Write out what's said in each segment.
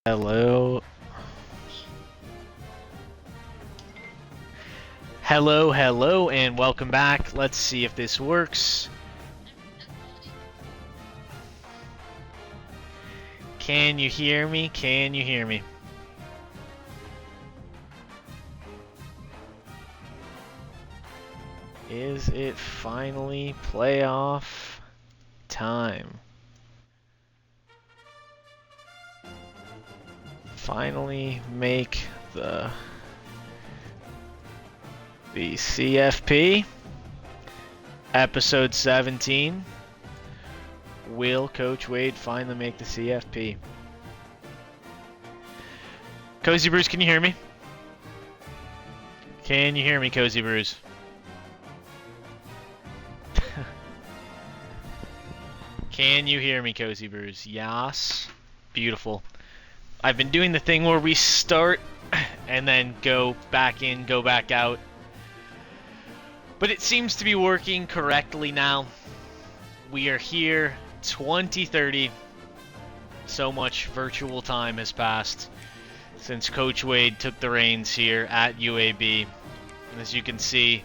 Hello. Hello, and welcome back. Let's see if this works. Can you hear me? Can you hear me? Is it finally playoff time? Finally make the CFP, episode 17. Will Coach Wade finally make the CFP? Cozy Bruce, can you hear me? Can you hear me, Cozy Bruce? Can you hear me, Cozy Bruce? Yes. Beautiful. I've been doing the thing where we start and then go back in, go back out. But it seems to be working correctly now. We are here, 2030. So much virtual time has passed since Coach Wade took the reins here at UAB. And as you can see,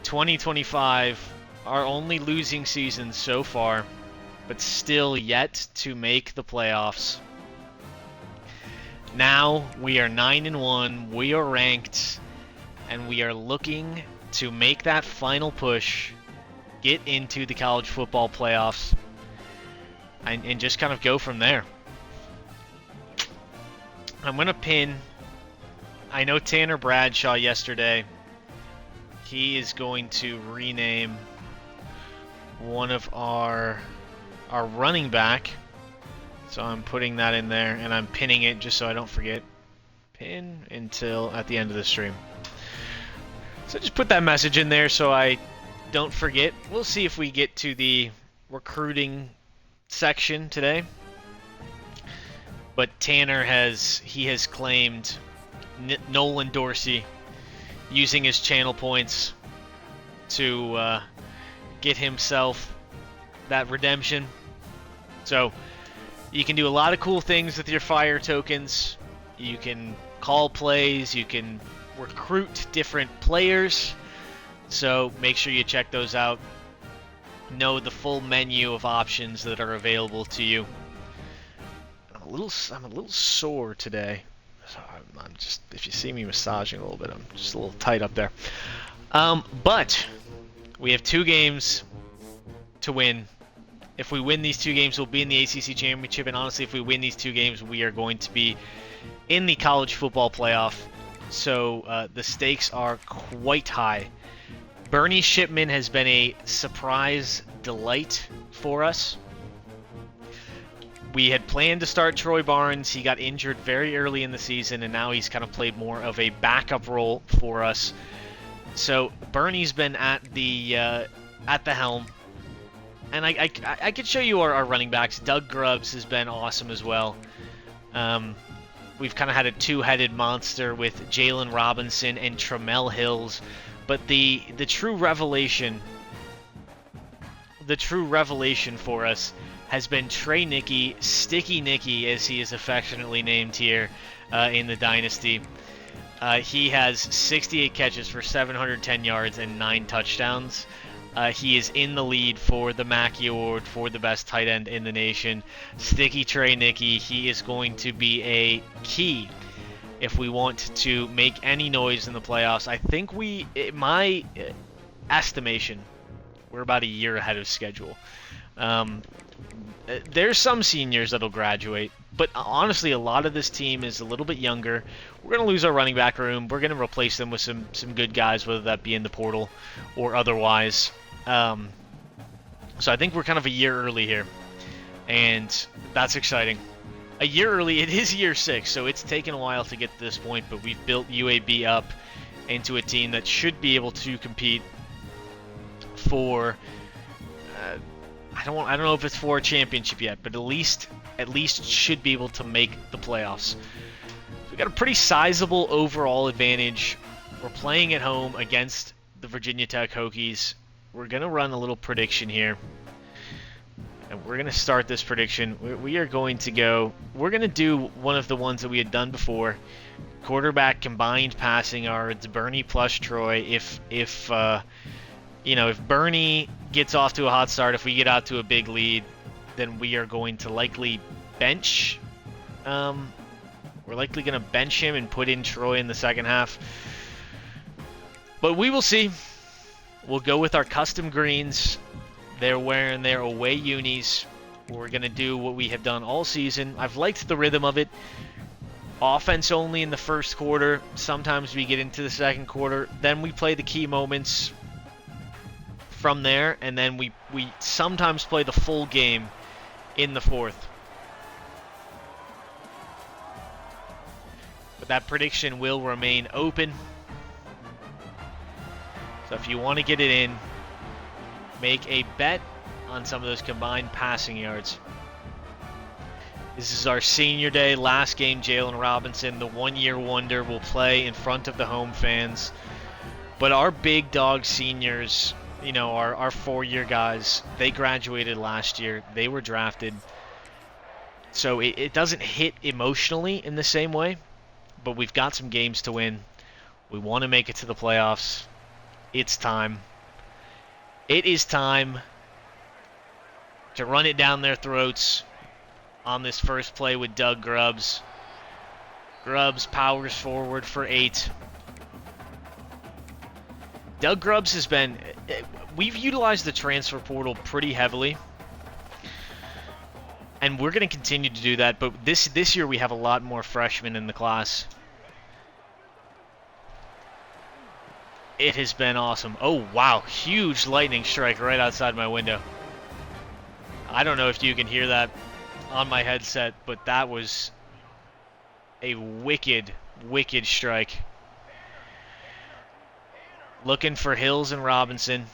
2025, our only losing season so far, but still yet to make the playoffs. Now we are 9-1, we are ranked, and we are looking to make that final push, get into the college football playoffs, and just kind of go from there. I'm going to pin, I know Tanner Bradshaw yesterday, he is going to rename one of our running back. So I'm putting that in there, and I'm pinning it just so I don't forget. Pin until at the end of the stream. So just put that message in there so I don't forget. We'll see if we get to the recruiting section today. But Tanner has claimed Nolan Dorsey using his channel points to get himself that redemption. So you can do a lot of cool things with your fire tokens. You can call plays, you can recruit different players. So make sure you check those out. Know the full menu of options that are available to you. I'm a little sore today. So I'm just, if you see me massaging a little bit, I'm just a little tight up there. But we have 2 games to win. If we win these 2 games, we'll be in the ACC Championship, and honestly, if we win these 2 games, we are going to be in the college football playoff. So the stakes are quite high. Bernie Shipman has been a surprise delight for us. We had planned to start Troy Barnes. He got injured very early in the season, and now he's kind of played more of a backup role for us. So Bernie's been at the helm. And I could show you our running backs. Doug Grubbs has been awesome as well. We've kind of had a 2-headed monster with Jalen Robinson and Tramel Hills. But the true revelation for us has been Trey Nicky, Sticky Nicky, as he is affectionately named here in the Dynasty. He has 68 catches for 710 yards and 9 touchdowns. He is in the lead for the Mackey Award for the best tight end in the nation. Sticky Trey Nicky, he is going to be a key if we want to make any noise in the playoffs. I think my estimation, we're about a year ahead of schedule. There's some seniors that'll graduate, but honestly, a lot of this team is a little bit younger. We're going to lose our running back room. We're going to replace them with some good guys, whether that be in the portal or otherwise. So I think we're kind of a year early here, and that's exciting. A year early, it is year 6, so it's taken a while to get to this point, but we've built UAB up into a team that should be able to compete for I don't know if it's for a championship yet, but at least should be able to make the playoffs. We've got a pretty sizable overall advantage. We're playing at home against the Virginia Tech Hokies. We're going to run a little prediction here. And we're going to start this prediction. We are going to go... We're going to do one of the ones that we had done before. Quarterback combined passing yards, Bernie plus Troy. If Bernie gets off to a hot start, if we get out to a big lead, then we are going to likely bench. We're likely going to bench him and put in Troy in the second half. But we will see. We'll go with our custom greens. They're wearing their away unis. We're going to do what we have done all season. I've liked the rhythm of it. Offense only in the first quarter. Sometimes we get into the second quarter. Then we play the key moments from there. And then we sometimes play the full game in the fourth. But that prediction will remain open. So if you want to get it in, make a bet on some of those combined passing yards. This is our senior day, last game. Jalen Robinson, the one-year wonder, will play in front of the home fans. But our big dog seniors, our four-year guys, they graduated last year. They were drafted. So it doesn't hit emotionally in the same way, but we've got some games to win. We want to make it to the playoffs. It's time. It is time to run it down their throats on this first play with Doug Grubbs. Grubbs powers forward for 8. Doug Grubbs has been... We've utilized the transfer portal pretty heavily, and we're going to continue to do that, but this year we have a lot more freshmen in the class. It has been awesome. Oh, wow. Huge lightning strike right outside my window. I don't know if you can hear that on my headset, but that was a wicked, wicked strike. Looking for Hills and Robinson.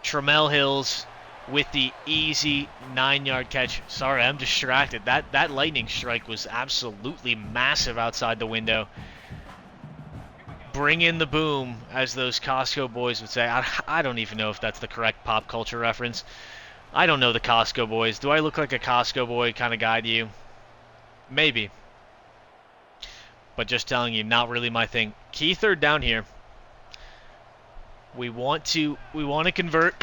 Tramel Hills with the easy 9-yard catch. Sorry, I'm distracted. That lightning strike was absolutely massive outside the window. Bring in the boom, as those Costco boys would say. I don't even know if that's the correct pop culture reference. I don't know the Costco boys. Do I look like a Costco boy kind of guy to you? Maybe. But just telling you, not really my thing. Key third down here. We want to convert.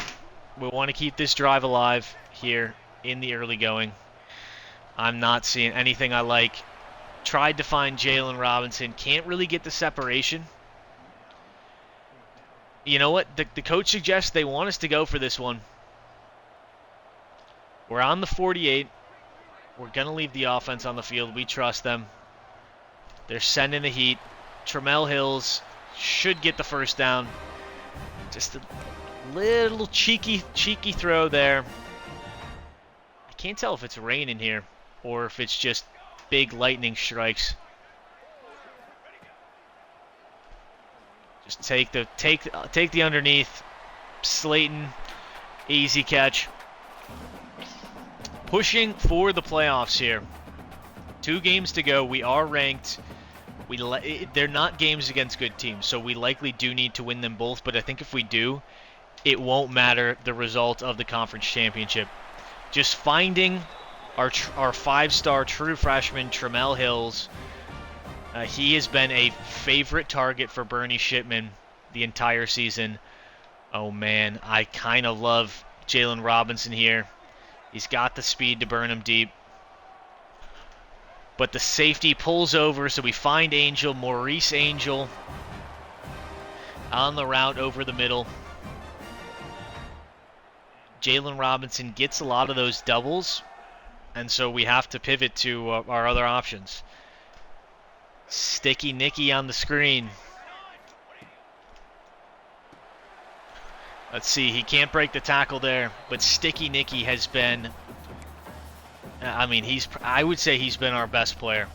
We want to keep this drive alive here in the early going. I'm not seeing anything I like. Tried to find Jalen Robinson. Can't really get the separation. You know what? The coach suggests they want us to go for this one. We're on the 48. We're going to leave the offense on the field. We trust them. They're sending the heat. Tramel Hills should get the first down. Just a little cheeky throw there. I can't tell if it's rain in here or if it's just big lightning strikes. Just take the underneath. Slayton, easy catch. Pushing for the playoffs here. 2 games to go. We are ranked. They're not games against good teams, so we likely do need to win them both. But I think if we do, it won't matter the result of the conference championship. Just finding our 5-star true freshman, Tramel Hills. He has been a favorite target for Bernie Shipman the entire season. Oh, man, I kind of love Jalen Robinson here. He's got the speed to burn him deep. But the safety pulls over, so we find Angel, Maurice Angel, on the route over the middle. Jalen Robinson gets a lot of those doubles, and so we have to pivot to our other options. Sticky Nicky on the screen. Let's see, he can't break the tackle there, but Sticky Nicky has been, I would say he's been our best player.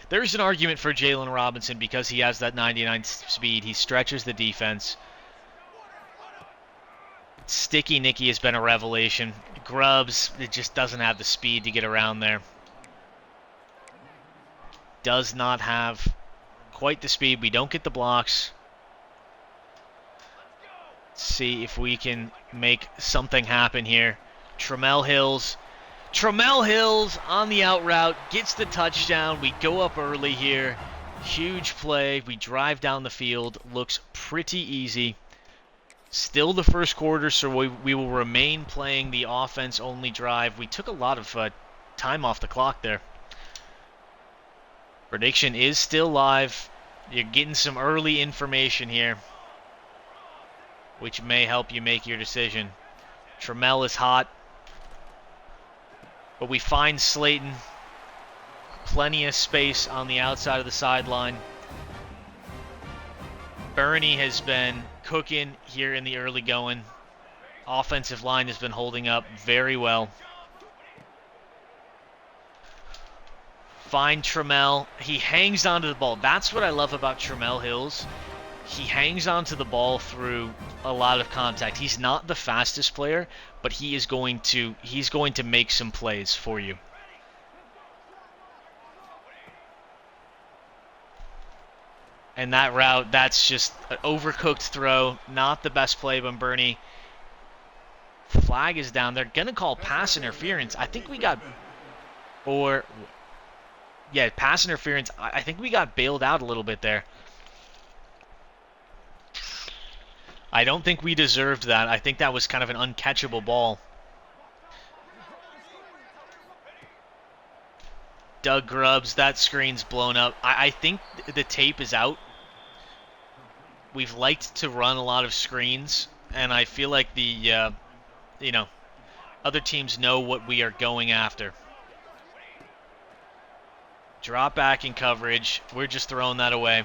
There's an argument for Jalen Robinson because he has that 99 speed. He stretches the defense. Sticky Nicky has been a revelation. Grubbs, it just doesn't have the speed to get around there. Does not have quite the speed. We don't get the blocks. See if we can make something happen here. Trammell Hills on the out route, gets the touchdown. We go up early here. Huge play. We drive down the field. Looks pretty easy. Still the first quarter, so we will remain playing the offense-only drive. We took a lot of time off the clock there. Prediction is still live. You're getting some early information here, which may help you make your decision. Trammell is hot, but we find Slayton. Plenty of space on the outside of the sideline. Bernie has been cooking here in the early going. Offensive line has been holding up very well. Find Trammell. He hangs onto the ball. That's what I love about Trammell Hills. He hangs onto the ball through a lot of contact. He's not the fastest player, but he's going to make some plays for you. And that route, that's just an overcooked throw. Not the best play by Bernie. Flag is down. They're going to call pass interference. I think we got... Yeah, pass interference. I think we got bailed out a little bit there. I don't think we deserved that. I think that was kind of an uncatchable ball. Doug Grubbs, that screen's blown up. I think the tape is out. We've liked to run a lot of screens, and I feel like the, other teams know what we are going after. Drop back in coverage. We're just throwing that away.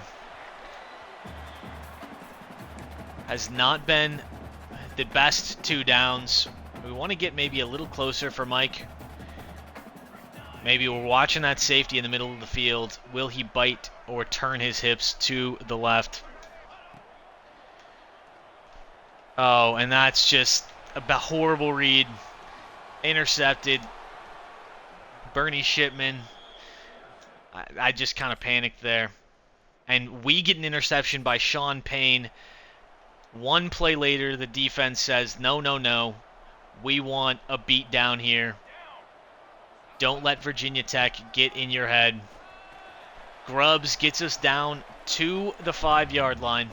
Has not been the best 2 downs. We want to get maybe a little closer for Mike. Maybe we're watching that safety in the middle of the field. Will he bite or turn his hips to the left? Oh, and that's just a horrible read. Intercepted. Bernie Shipman. I just kind of panicked there. And we get an interception by Sean Payne. One play later, the defense says, no. We want a beat down here. Don't let Virginia Tech get in your head. Grubbs gets us down to the 5-yard line.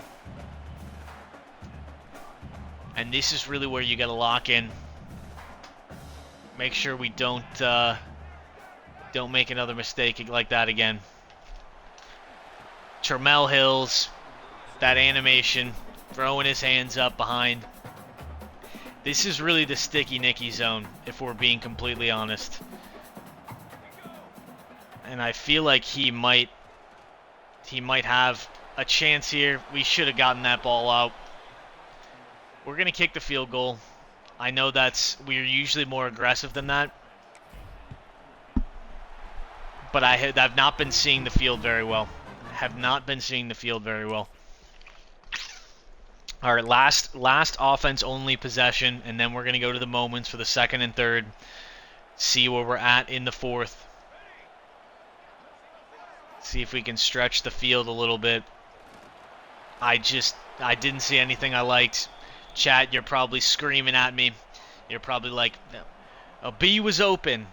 And this is really where you got to lock in. Make sure we don't make another mistake like that again. Trammell Hills, that animation, throwing his hands up behind. This is really the sticky Nicky zone, if we're being completely honest. And I feel like he might have a chance here. We should have gotten that ball out. We're going to kick the field goal. I know we're usually more aggressive than that. But I've not been seeing the field very well. All right, last offense-only possession, and then we're going to go to the moments for the second and third. See where we're at in the fourth. See if we can stretch the field a little bit. I didn't see anything I liked. Chat, you're probably screaming at me. You're probably like, no. A B was open.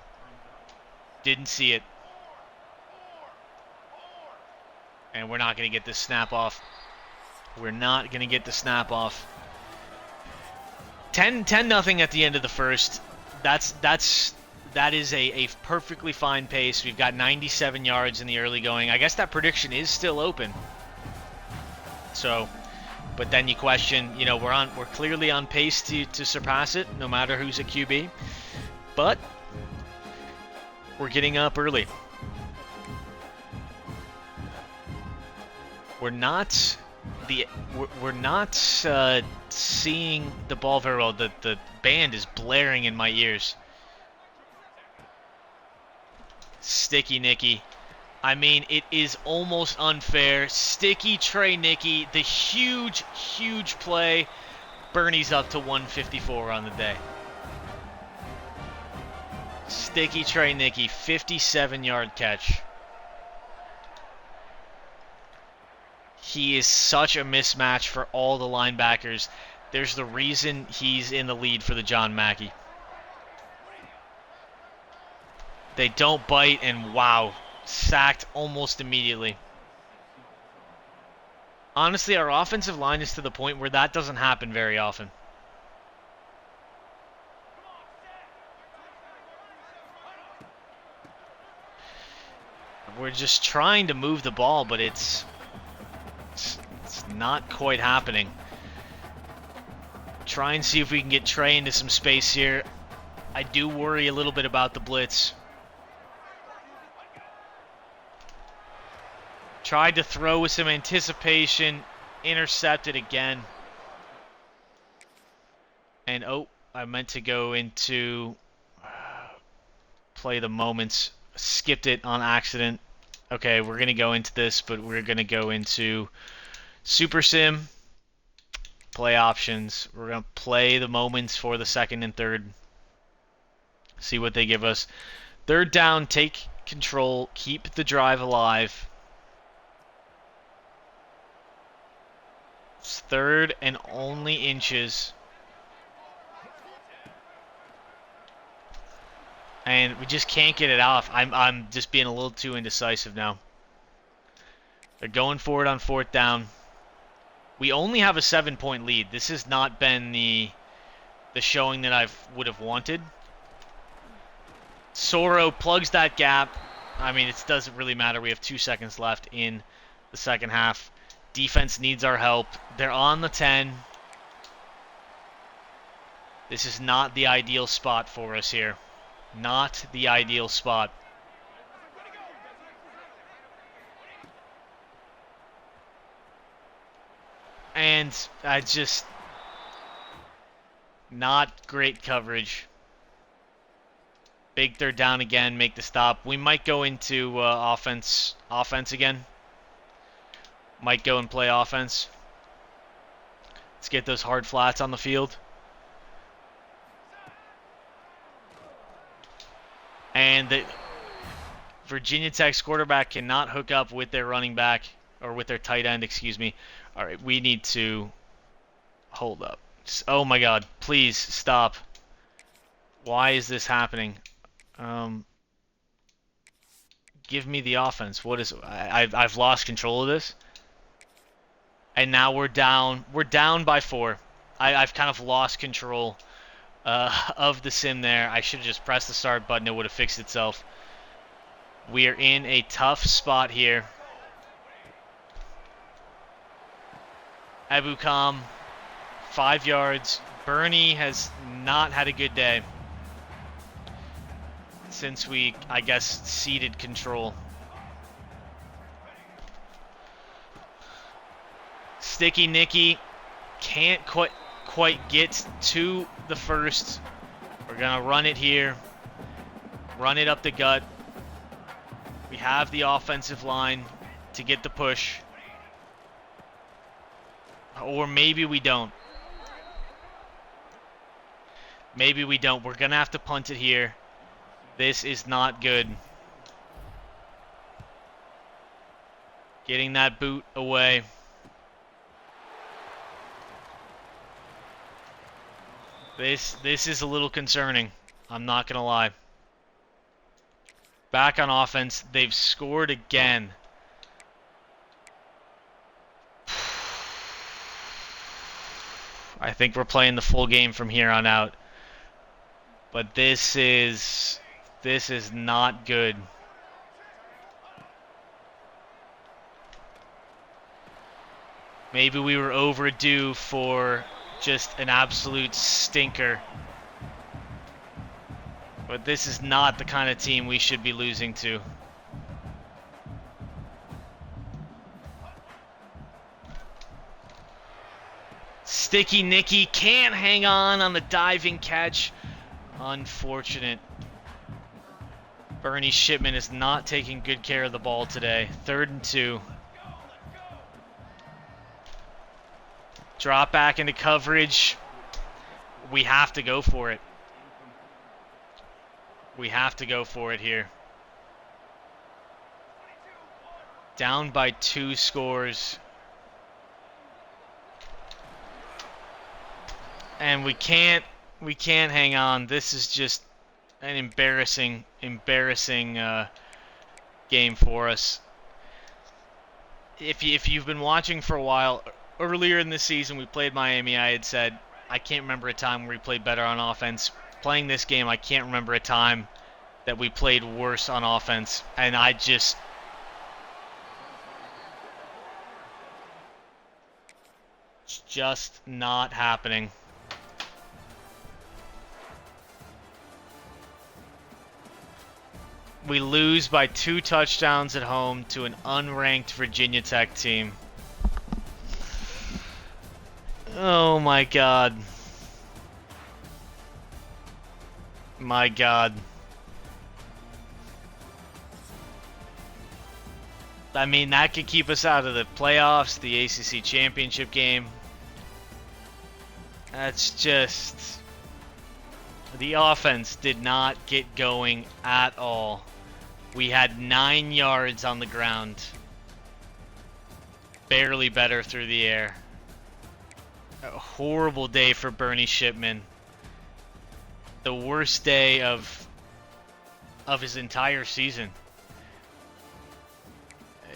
Didn't see it. And we're not going to get this snap off. 10-0 at the end of the first. That is a perfectly fine pace. We've got 97 yards in the early going. I guess that prediction is still open. So, but then you question, we're clearly on pace to surpass it, no matter who's a QB. But we're getting up early. We're not seeing the ball very well. The band is blaring in my ears. Sticky Nicky. I mean, it is almost unfair. Sticky Trey Nicky, the huge play. Bernie's up to 154 on the day. Sticky Trey Nicky, 57-yard catch. He is such a mismatch for all the linebackers. There's the reason he's in the lead for the John Mackey. They don't bite, and wow, sacked almost immediately. Honestly, our offensive line is to the point where that doesn't happen very often. We're just trying to move the ball, but it's not quite happening. Try and see if we can get Trey into some space here. I do worry a little bit about the blitz. Tried to throw with some anticipation. Intercepted again. And oh, I meant to go into play the moments. Skipped it on accident. Okay, we're going to go into this, but we're going to go into Super Sim. Play options. We're going to play the moments for the second and third. See what they give us. Third down, take control, keep the drive alive. It's third and only inches. And we just can't get it off. I'm just being a little too indecisive now. They're going for it on fourth down. We only have a 7-point lead. This has not been the showing that I would have wanted. Soro plugs that gap. I mean, it doesn't really matter. We have 2 seconds left in the second half. Defense needs our help. They're on the 10. This is not the ideal spot for us here. Not the ideal spot. And I just... not great coverage. Big third down again, make the stop. We might go into offense again. Might go and play offense. Let's get those hard flats on the field. And the Virginia Tech's quarterback cannot hook up with their running back, or with their tight end, excuse me. All right, we need to hold up. Oh my God, please stop. Why is this happening? Give me the offense. What is... I've lost control of this. And now we're down. We're down by 4. I've kind of lost control of the sim there. I should have just pressed the start button. It would have fixed itself. We are in a tough spot here. Abukam, 5 yards. Bernie has not had a good day since we, I guess, ceded control. Sticky Nicky can't quite get to the first. We're going to run it here. Run it up the gut. We have the offensive line to get the push. Or maybe we don't. Maybe we don't. We're going to have to punt it here. This is not good. Getting that boot away. This is a little concerning. I'm not going to lie. Back on offense. They've scored again. I think we're playing the full game from here on out. But this is not good. Maybe we were overdue for just an absolute stinker. But this is not the kind of team we should be losing to. Sticky Nicky can't hang on the diving catch. Unfortunate. Bernie Shipman is not taking good care of the ball today. 3rd and 2. Drop back into coverage. We have to go for it. We have to go for it here. Down by 2 scores. And we can't hang on. This is just an embarrassing game for us. If you've been watching for a while, earlier in the season we played Miami. I had said I can't remember a time where we played better on offense. Playing this game, I can't remember a time that we played worse on offense, and it's just not happening. We lose by 2 touchdowns at home to an unranked Virginia Tech team. Oh my God. My God. I mean, that could keep us out of the playoffs, the ACC championship game. That's just... The offense did not get going at all. We had 9 yards on the ground. Barely better through the air. A horrible day for Bernie Shipman. The worst day of his entire season.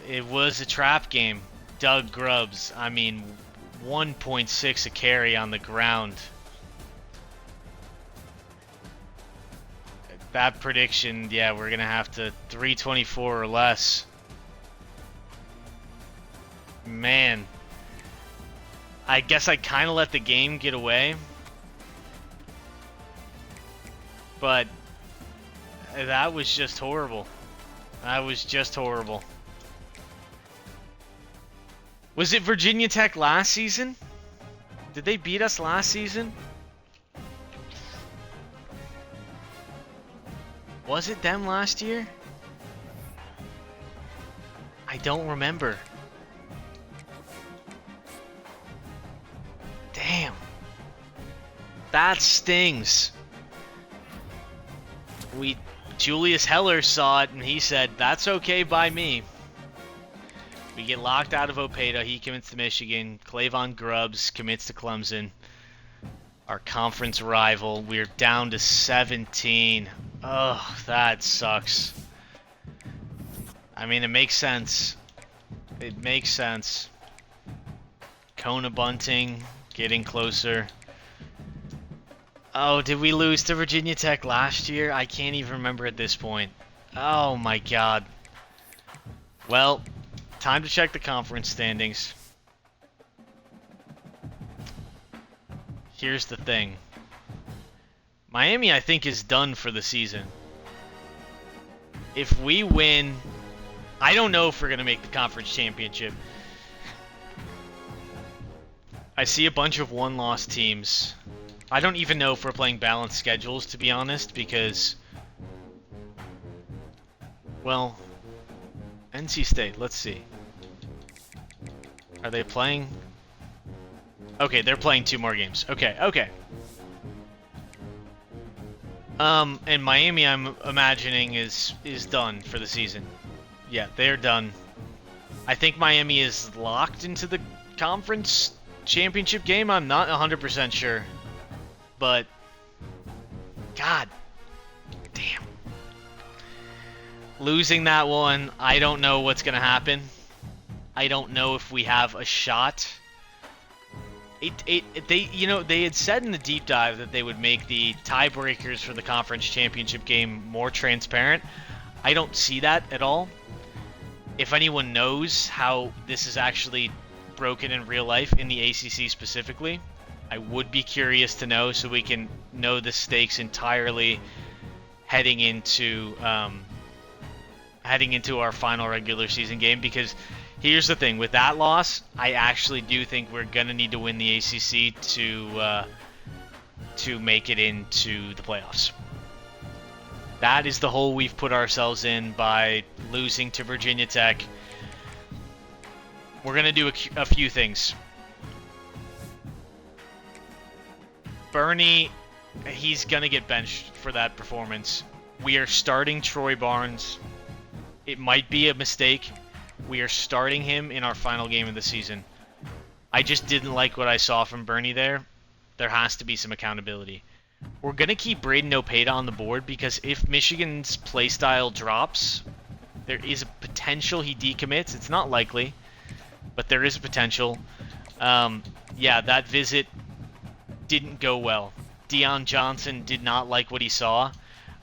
It was a trap game. Doug Grubbs, I mean, 1.6 a carry on the ground. That prediction, yeah, we're going to have to 324 or less. Man. I guess I kind of let the game get away. But that was just horrible. That was just horrible. Was it Virginia Tech last season? Did they beat us last season? Was it them last year? I don't remember. Damn. That stings. Julius Heller saw it and he said, "That's okay by me." We get locked out of Opeta. He commits to Michigan. Clavon Grubbs commits to Clemson. Our conference rival. We're down to 17. Oh, that sucks. I mean, it makes sense. It makes sense. Kona Bunting getting closer. Oh, did we lose to Virginia Tech last year? I can't even remember at this point. Oh my God. Well, time to check the conference standings. Here's the thing. Miami, I think, is done for the season. If we win, I don't know if we're going to make the conference championship. I see a bunch of one-loss teams. I don't even know if we're playing balanced schedules, to be honest, because... Well, NC State, let's see. Are they playing? Okay, they're playing 2 more games. Okay. And Miami, I'm imagining, is done for the season. Yeah, they're done. I think Miami is locked into the conference championship game. I'm not 100% sure. But, God damn. Losing that one, I don't know what's going to happen. I don't know if we have a shot. They had said in the deep dive that they would make the tiebreakers for the conference championship game more transparent. I don't see that at all. If anyone knows how this is actually broken in real life, in the ACC specifically, I would be curious to know, so we can know the stakes entirely heading into our final regular season game. Because here's the thing, with that loss, I actually do think we're gonna need to win the ACC to make it into the playoffs. That is the hole we've put ourselves in by losing to Virginia Tech. We're gonna do a few things. Bernie, he's going to get benched for that performance. We are starting Troy Barnes. It might be a mistake. We are starting him in our final game of the season. I just didn't like what I saw from Bernie there. there has to be some accountability. We're going to keep Braden Opeda on the board because if Michigan's playstyle drops, there is a potential he decommits. It's not likely, but there is a potential. Yeah, that visit didn't go well. Deion Johnson did not like what he saw.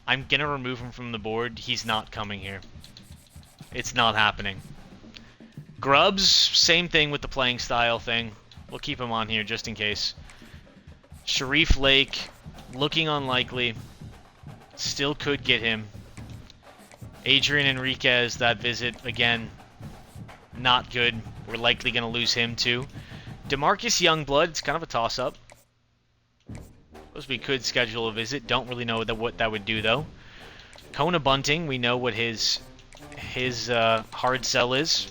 I'm going to remove him from the board. He's not coming here. It's not happening. Grubbs, same thing with the playing style thing. We'll keep him on here just in case. Sharif Lake, looking unlikely. Still could get him. Adrian Enriquez, that visit, again, not good. We're likely going to lose him too. DeMarcus Youngblood, it's kind of a toss-up. Suppose we could schedule a visit. Don't really know what that would do, though. Kona Bunting, we know what his hard sell is.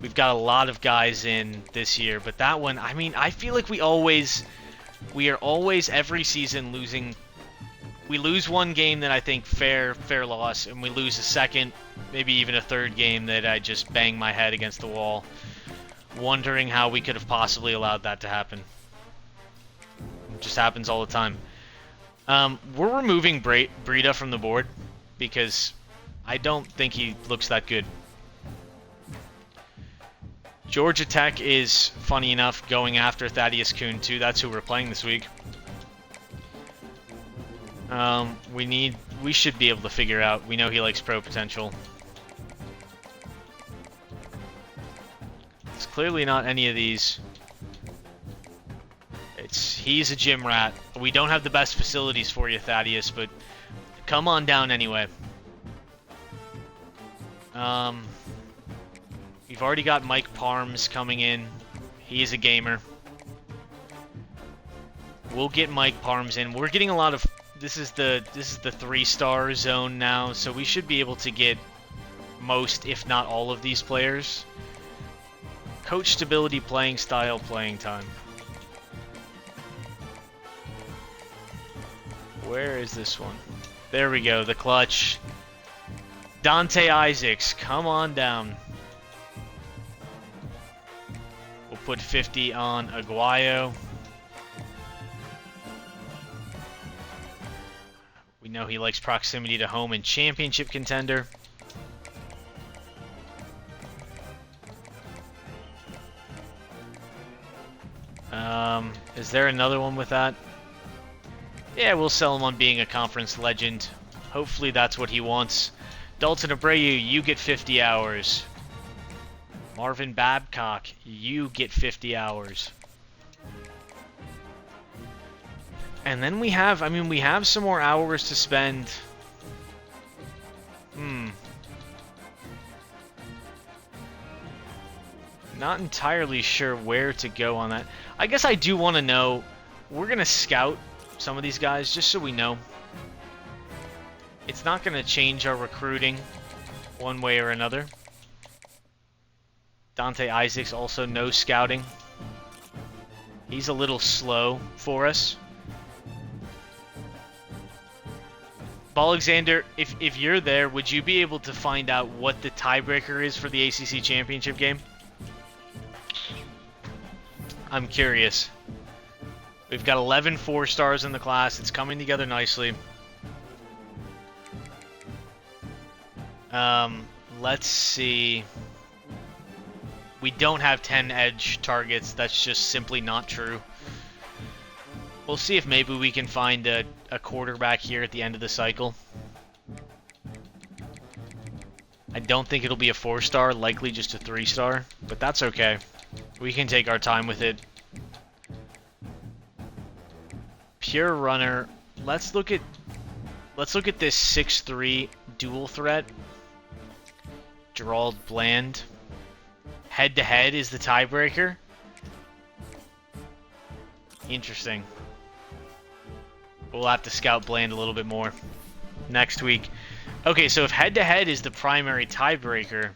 We've got a lot of guys in this year, but that one, I mean, I feel like we are always every season losing. We lose one game that I think fair loss, and we lose a second, maybe even a third game that I just bang my head against the wall, wondering how we could have possibly allowed that to happen. It just happens all the time. We're removing Breida from the board because I don't think he looks that good. Georgia Tech is, funny enough, going after Thaddeus Kuhn too. That's who we're playing this week. We should be able to figure out. We know he likes pro potential. It's clearly not any of these. He's a gym rat. We don't have the best facilities for you, Thaddeus, but come on down anyway. We've already got Mike Parms coming in. He is a gamer. We'll get Mike Parms in. We're getting a lot of. This is the 3-star zone now, so we should be able to get most, if not all, of these players. Coach stability, playing style, playing time. Where is this one? There we go, the clutch. Dante Isaacs, come on down. We'll put 50 on Aguayo. We know he likes proximity to home and championship contender. Is there another one with that? Yeah, we'll sell him on being a conference legend. Hopefully that's what he wants. Dalton Abreu, you get 50 hours. Marvin Babcock, you get 50 hours. And then we have, we have some more hours to spend. Not entirely sure where to go on that. I guess I do want to know, we're going to scout some of these guys just so we know. It's not going to change our recruiting one way or another. Dante Isaacs also no scouting. He's a little slow for us. Alexander, if you're there, would you be able to find out what the tiebreaker is for the ACC championship game? I'm curious. We've got 11 4-stars in the class. It's coming together nicely. Let's see. We don't have 10 edge targets. That's just simply not true. We'll see if maybe we can find a quarterback here at the end of the cycle. I don't think it'll be a 4-star, likely just a 3-star, but that's okay. We can take our time with it. Pure runner. Let's look at this 6'3" dual threat. Gerald Bland. Head-to-head is the tiebreaker. Interesting. We'll have to scout Bland a little bit more next week. Okay, so if head-to-head is the primary tiebreaker,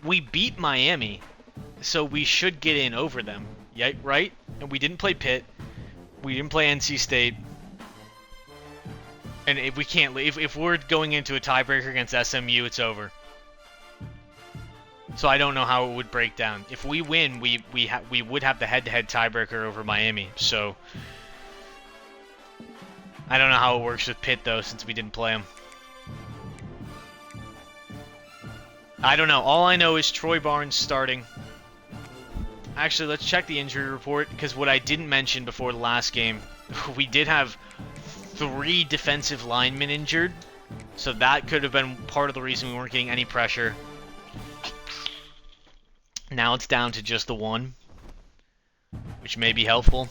we beat Miami, so we should get in over them, yeah, right? And we didn't play Pitt. We didn't play NC State. And if we can't, if we're going into a tiebreaker against SMU, it's over. So I don't know how it would break down. If we win, we would have the head-to-head tiebreaker over Miami. So I don't know how it works with Pitt though, since we didn't play him. I don't know. All I know is Troy Barnes starting. Actually, let's check the injury report, because what I didn't mention before the last game, we did have 3 defensive linemen injured. So that could have been part of the reason we weren't getting any pressure. Now it's down to just the 1, which may be helpful.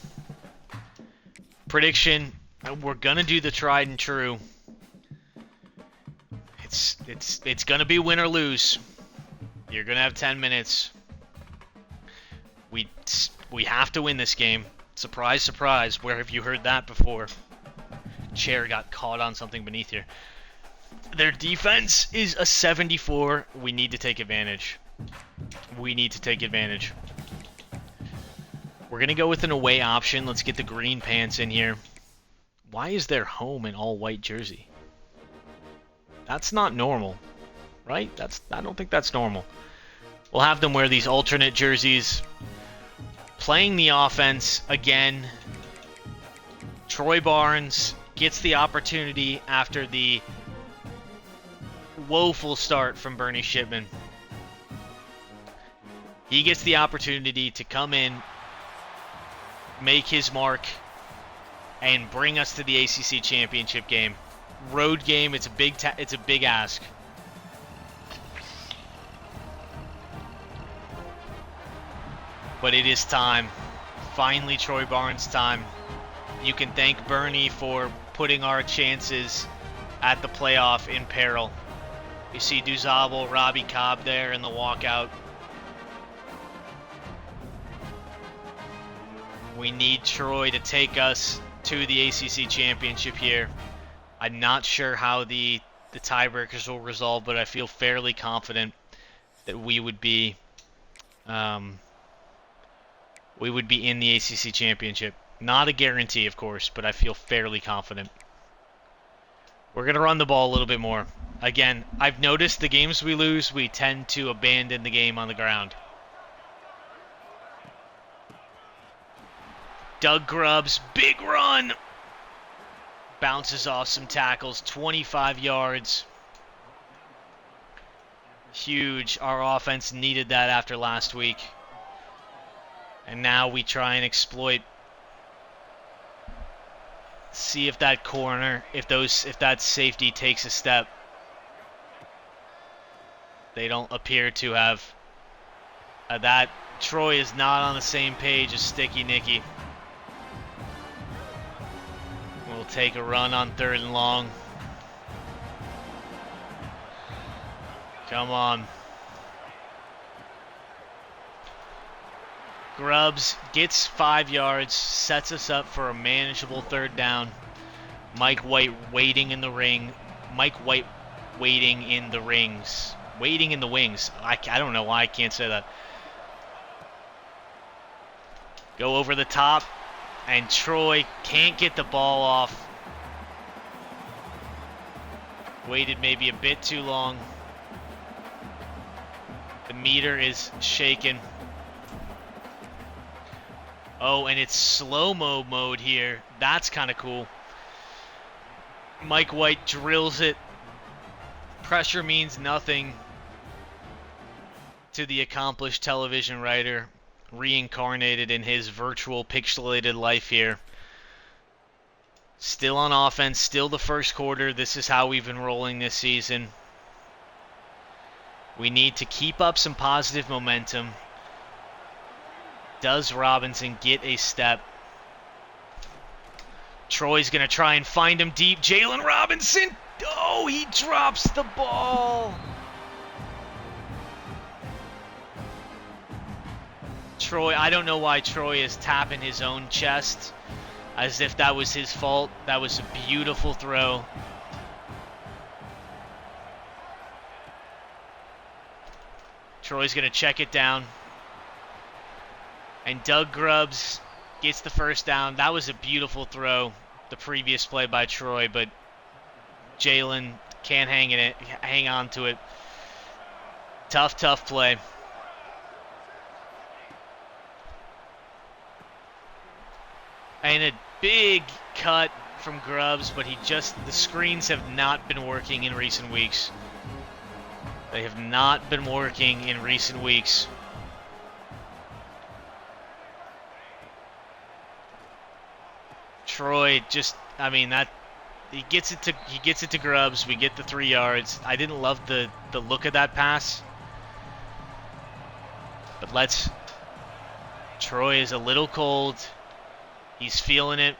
Prediction, we're going to do the tried and true. It's going to be win or lose. You're going to have 10 minutes. We have to win this game. Surprise, surprise. Where have you heard that before? Chair got caught on something beneath here. Their defense is a 74. We need to take advantage. We need to take advantage. We're going to go with an away option. Let's get the green pants in here. Why is their home an all-white jersey? That's not normal, right? I don't think that's normal. We'll have them wear these alternate jerseys. Playing the offense again. Troy Barnes gets the opportunity after the woeful start from Bernie Shipman. He gets the opportunity to come in, make his mark, and bring us to the ACC championship game. Road game, it's a big ask. But it is time. Finally, Troy Barnes time. You can thank Bernie for putting our chances at the playoff in peril. You see Duzabel, Robbie Cobb there in the walkout. We need Troy to take us to the ACC championship here. I'm not sure how the tiebreakers will resolve, but I feel fairly confident that we would be in the ACC championship. Not a guarantee, of course, but I feel fairly confident. We're going to run the ball a little bit more. Again, I've noticed the games we lose, we tend to abandon the game on the ground. Doug Grubbs, big run! Bounces off some tackles, 25 yards. Huge. Our offense needed that after last week. And now we try and exploit. See if that corner, if that safety takes a step. They don't appear to have. That Troy is not on the same page as Sticky Nicky. We'll take a run on 3rd and long. Come on. Grubbs gets 5 yards, sets us up for a manageable 3rd down. Mike White waiting in the ring. Mike White waiting in the rings. Waiting in the wings. I don't know why I can't say that. Go over the top, and Troy can't get the ball off. Waited maybe a bit too long. The meter is shaken. Oh, and it's slow-mo mode here. That's kind of cool. Mike White drills it. Pressure means nothing to the accomplished television writer, reincarnated in his virtual pixelated life here. Still on offense, still the first quarter. This is how we've been rolling this season. We need to keep up some positive momentum. Does Robinson get a step? Troy's going to try and find him deep. Jalen Robinson! Oh, he drops the ball! Troy, I don't know why Troy is tapping his own chest as if that was his fault. That was a beautiful throw. Troy's going to check it down. And Doug Grubbs gets the first down. That was a beautiful throw, the previous play by Troy, but Jalen can't hang on to it. Tough play. And a big cut from Grubbs, but the screens have not been working in recent weeks. They have not been working in recent weeks. Troy he gets it to Grubbs. We get the 3 yards. I didn't love the look of that pass. But Troy is a little cold. He's feeling it.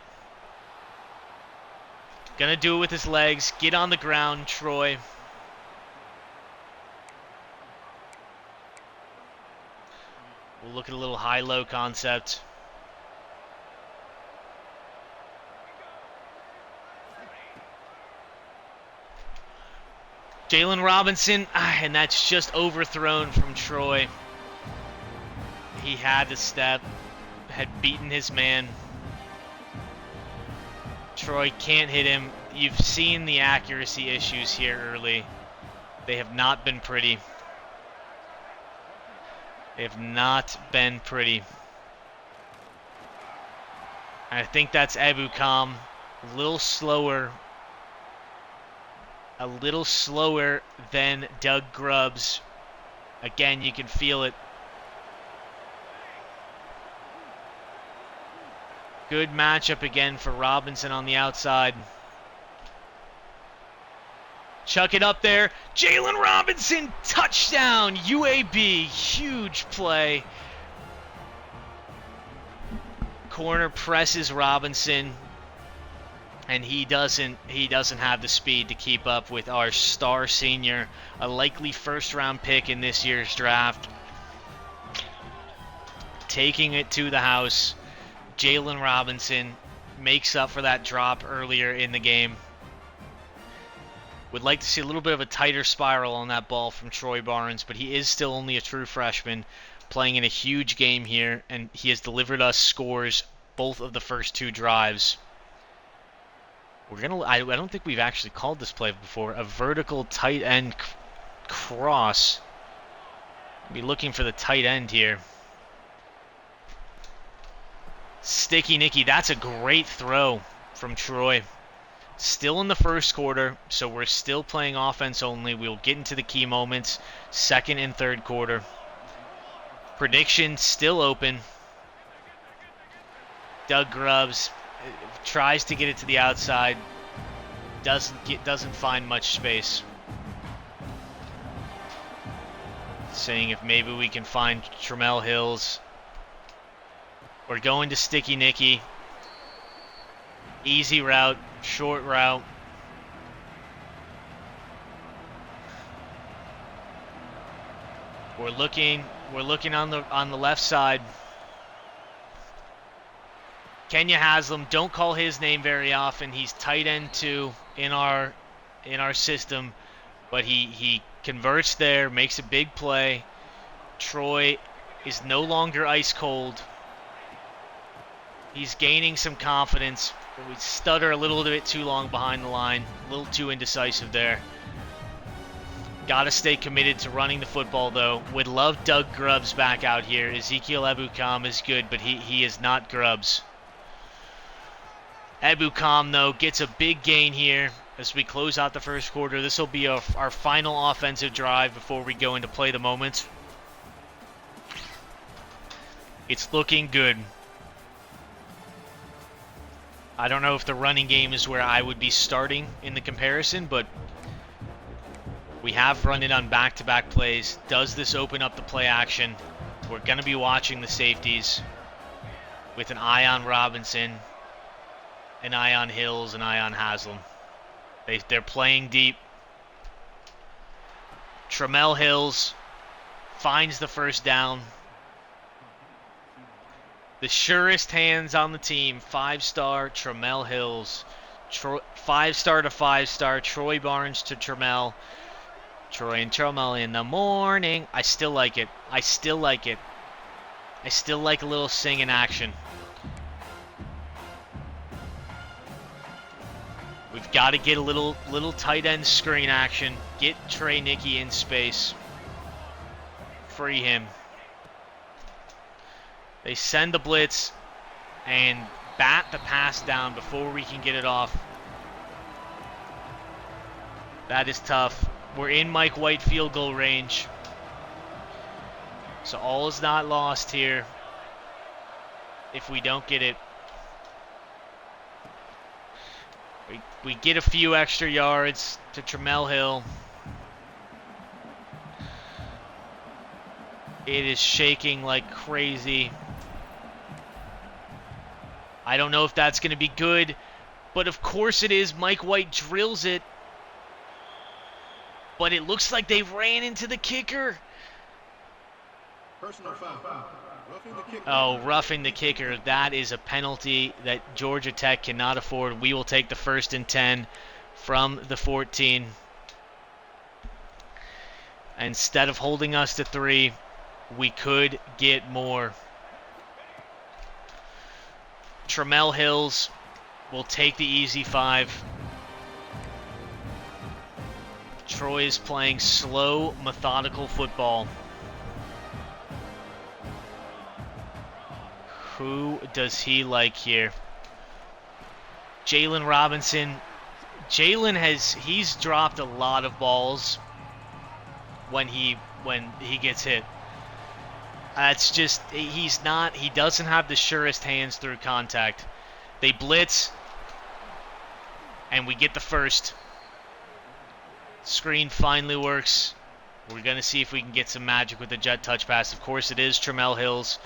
Gonna do it with his legs. Get on the ground, Troy. We'll look at a little high-low concept. Jalen Robinson, and that's just overthrown from Troy. He had the step, had beaten his man. Troy can't hit him. You've seen the accuracy issues here early. They have not been pretty. They have not been pretty. And I think that's Ebukam. A little slower than Doug Grubbs. Again, you can feel it. Good matchup again for Robinson on the outside. Chuck it up there. Jalen Robinson, touchdown, UAB. Huge play. Corner presses Robinson, and he doesn't have the speed to keep up with our star senior, a likely first-round pick in this year's draft. Taking it to the house. Jalen Robinson makes up for that drop earlier in the game. Would like to see a little bit of a tighter spiral on that ball from Troy Barnes, but he is still only a true freshman, playing in a huge game here, and he has delivered us scores both of the first 2 drives. I don't think we've actually called this play before. A vertical tight end cross. Be looking for the tight end here. Sticky Nicky, that's a great throw from Troy. Still in the first quarter, so we're still playing offense only. We'll get into the key moments, second and third quarter. Prediction still open. Doug Grubbs tries to get it to the outside. Doesn't find much space. Saying if maybe we can find Tramel Hills. We're going to Sticky Nicky. Easy route, short route. We're looking on the left side. Kenya Haslam, don't call his name very often. He's tight end 2 in our system, but he converts there, makes a big play. Troy is no longer ice cold. He's gaining some confidence. We stutter a little bit too long behind the line. A little too indecisive there. Got to stay committed to running the football, though. Would love Doug Grubbs back out here. Ezekiel Ebukam is good, but he is not Grubbs. Ebukam, though, gets a big gain here as we close out the first quarter. This will be our final offensive drive before we go into play the moments. It's looking good. I don't know if the running game is where I would be starting in the comparison, but we have run it on back-to-back plays. Does this open up the play action? We're going to be watching the safeties with an eye on Robinson, an eye on Hills, an eye on Haslam. They're playing deep. Tramel Hills finds the first down. The surest hands on the team, 5-star Tramel Hills. 5-star to 5-star, Troy Barnes to Tramel. Troy and Tramel in the morning. I still like it. I still like a little sing in action. We've got to get a little tight end screen action. Get Trey Nicky in space. Free him. They send the blitz, and bat the pass down before we can get it off. That is tough. We're in Mike White field goal range. So all is not lost here if we don't get it. We get a few extra yards to Tramel Hill. It is shaking like crazy. I don't know if that's going to be good, but of course it is. Mike White drills it. But it looks like they ran into the kicker. Personal foul. Roughing the kicker. Oh, roughing the kicker. That is a penalty that Georgia Tech cannot afford. We will take the 1st and 10 from the 14. Instead of holding us to 3, we could get more. Tramel Hills will take the easy 5. Troy is playing slow, methodical football. Who does he like here? Jalen Robinson. He's dropped a lot of balls when he gets hit. That's just, he doesn't have the surest hands through contact. They blitz, and we get the 1st. Screen finally works. We're going to see if we can get some magic with the jet touch pass. Of course, it is Tramel Hills.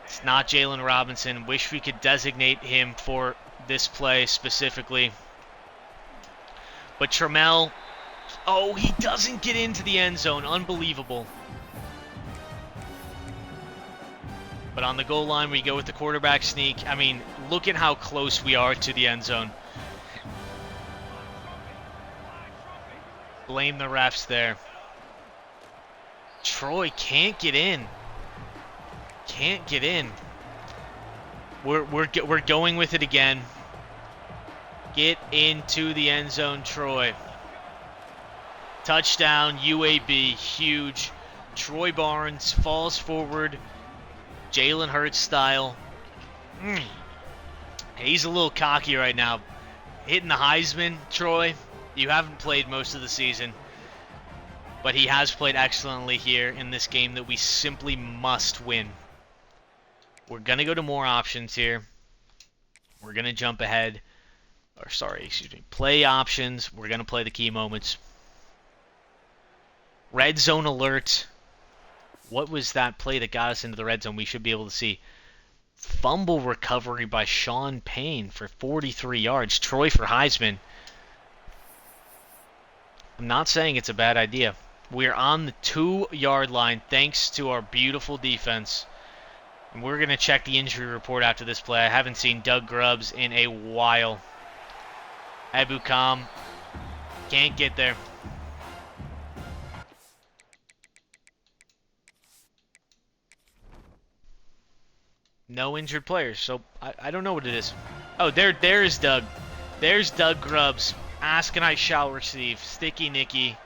It's not Jalen Robinson. Wish we could designate him for this play specifically. But Tramel, oh, he doesn't get into the end zone. Unbelievable. But on the goal line, we go with the quarterback sneak. I mean, look at how close we are to the end zone. Blame the refs there. Troy can't get in. Can't get in. We're going with it again. Get into the end zone, Troy. Touchdown, UAB, huge. Troy Barnes falls forward, Jalen Hurts style. He's a little cocky right now. Hitting the Heisman, Troy. You haven't played most of the season, but he has played excellently here in this game that we simply must win. We're going to go to more options here. We're going to jump ahead. Play options. We're going to play the key moments. Red zone alert. What was that play that got us into the red zone? We should be able to see. Fumble recovery by Sean Payne for 43 yards. Troy for Heisman. I'm not saying it's a bad idea. We're on the 2-yard line thanks to our beautiful defense. And we're going to check the injury report after this play. I haven't seen Doug Grubbs in a while. Ebukam can't get there. No injured players, so I don't know what it is. Oh, there's Doug. There's Doug Grubbs. Ask and I shall receive. Sticky Nicky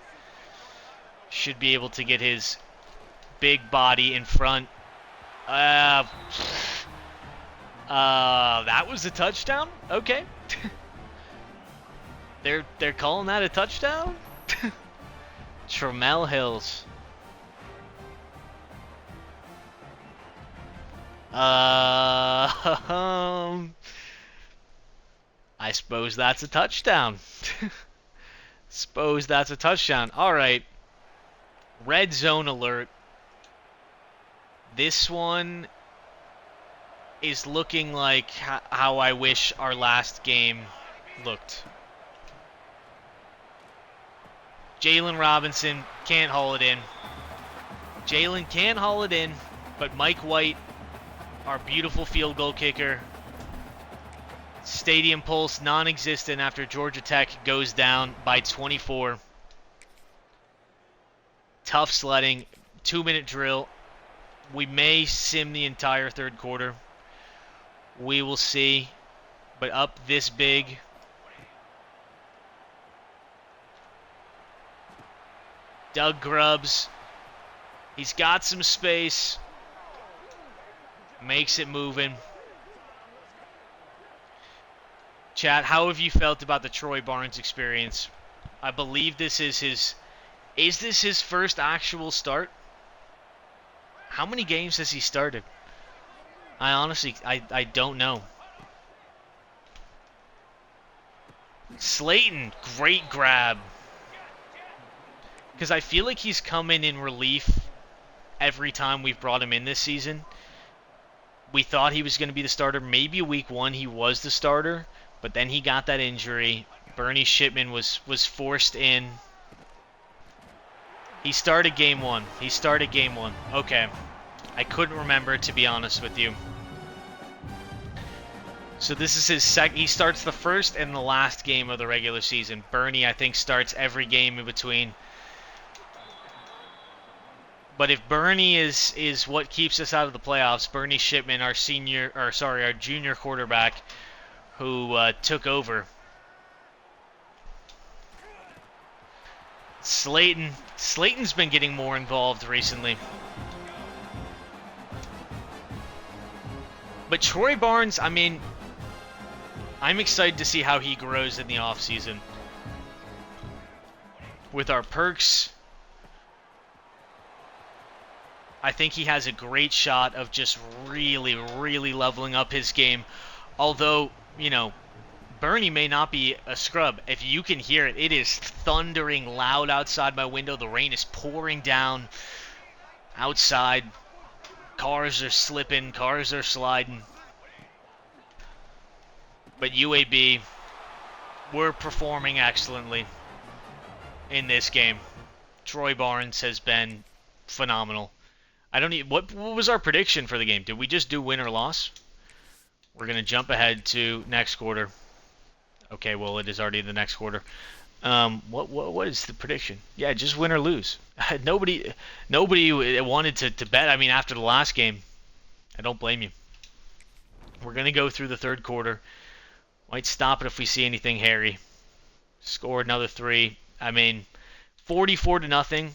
should be able to get his big body in front. That was a touchdown? Okay. They're calling that a touchdown? Tramel Hills. I suppose that's a touchdown. Suppose that's a touchdown. All right. Red zone alert. This one is looking like how I wish our last game looked. Jalen Robinson can't haul it in. Jalen can't haul it in, but Mike White, our beautiful field goal kicker, stadium pulse non-existent after Georgia Tech goes down by 24. Tough sledding, 2-minute drill. We may sim the entire third quarter. We will see. But up this big. Doug Grubbs. He's got some space. Makes it moving. Chat, how have you felt about the Troy Barnes experience? I believe this is his... Is this his first actual start? How many games has he started? I honestly, I don't know. Slayton, great grab. Because I feel like he's coming in relief every time we've brought him in this season. We thought he was going to be the starter. Maybe week 1 he was the starter, but then he got that injury. Bernie Shipman was forced in. He started game 1. He started game 1. Okay. I couldn't remember, to be honest with you. So this is his second. He starts the first and the last game of the regular season. Bernie, I think, starts every game in between. But if Bernie is what keeps us out of the playoffs, Bernie Shipman, our junior quarterback, who took over. Slayton's been getting more involved recently. But Troy Barnes, I mean, I'm excited to see how he grows in the offseason. With our perks, I think he has a great shot of just really, really leveling up his game. Although, you know, Bernie may not be a scrub. If you can hear it, it is thundering loud outside my window. The rain is pouring down outside. Cars are slipping. Cars are sliding. But UAB, we're performing excellently in this game. Troy Barnes has been phenomenal. I don't need. What was our prediction for the game? Did we just do win or loss? We're going to jump ahead to next quarter. Okay, well, it is already the next quarter. What is the prediction? Yeah, just win or lose. Nobody wanted to bet. I mean, after the last game, I don't blame you. We're going to go through the third quarter. Might stop it if we see anything hairy. Score another 3. I mean, 44-0.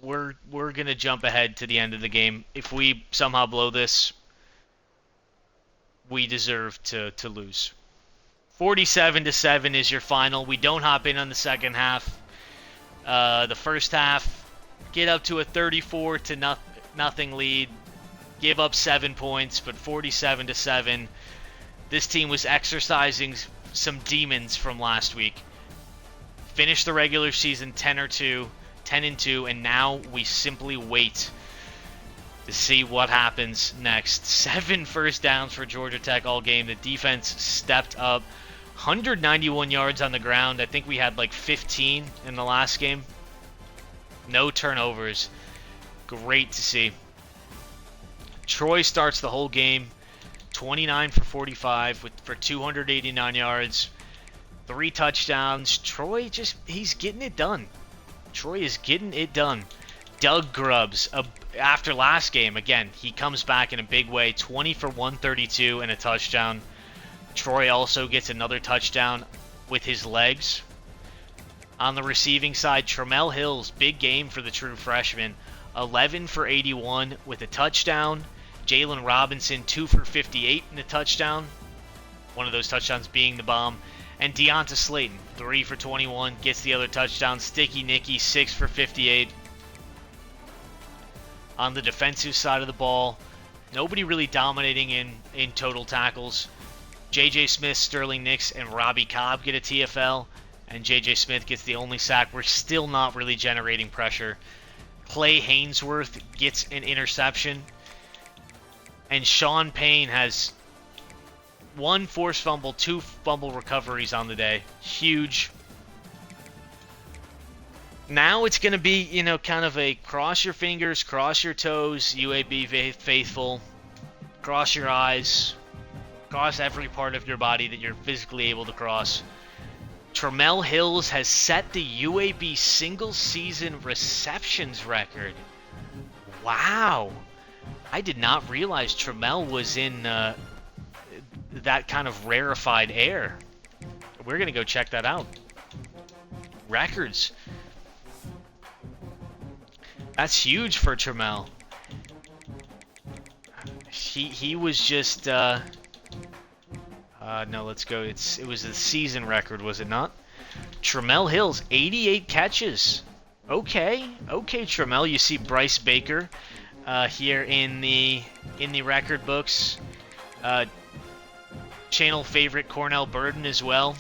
We're going to jump ahead to the end of the game. If we somehow blow this, we deserve to lose. 47-7 is your final. We don't hop in on the second half. The first half, get up to a 34-0 lead. Give up 7 points, but 47-7. This team was exercising some demons from last week. Finished the regular season 10-2, and now we simply wait to see what happens next. 7 first downs for Georgia Tech all game. The defense stepped up. 191 yards on the ground. I think we had like 15 in the last game. No turnovers. Great to see. Troy starts the whole game. 29 for 45 for 289 yards. 3 touchdowns. Troy he's getting it done. Troy is getting it done. Doug Grubbs, after last game, again, he comes back in a big way. 20 for 132 and a touchdown. Troy also gets another touchdown with his legs. On the receiving side, Tramel Hills, big game for the true freshman. 11 for 81 with a touchdown. Jalen Robinson, 2 for 58 and a touchdown. One of those touchdowns being the bomb. And Deonta Slayton, 3 for 21, gets the other touchdown. Sticky Nicky, 6 for 58. On the defensive side of the ball, nobody really dominating in total tackles. J.J. Smith, Sterling Nix, and Robbie Cobb get a TFL, and J.J. Smith gets the only sack. We're still not really generating pressure. Clay Haynesworth gets an interception, and Sean Payne has 1 forced fumble, 2 fumble recoveries on the day. Huge. Now it's going to be, kind of a cross your fingers, cross your toes, UAB faithful, cross your eyes, cross every part of your body that you're physically able to cross. Tramel Hills has set the UAB single-season receptions record. Wow. I did not realize Tramel was in that kind of rarefied air. We're going to go check that out. Records. That's huge for Tramel. He was just No, let's go. It was the season record, was it not? Tramel Hills, 88 catches. Okay, Tramel. You see Bryce Baker here in the record books. Channel favorite Cornell Burden as well.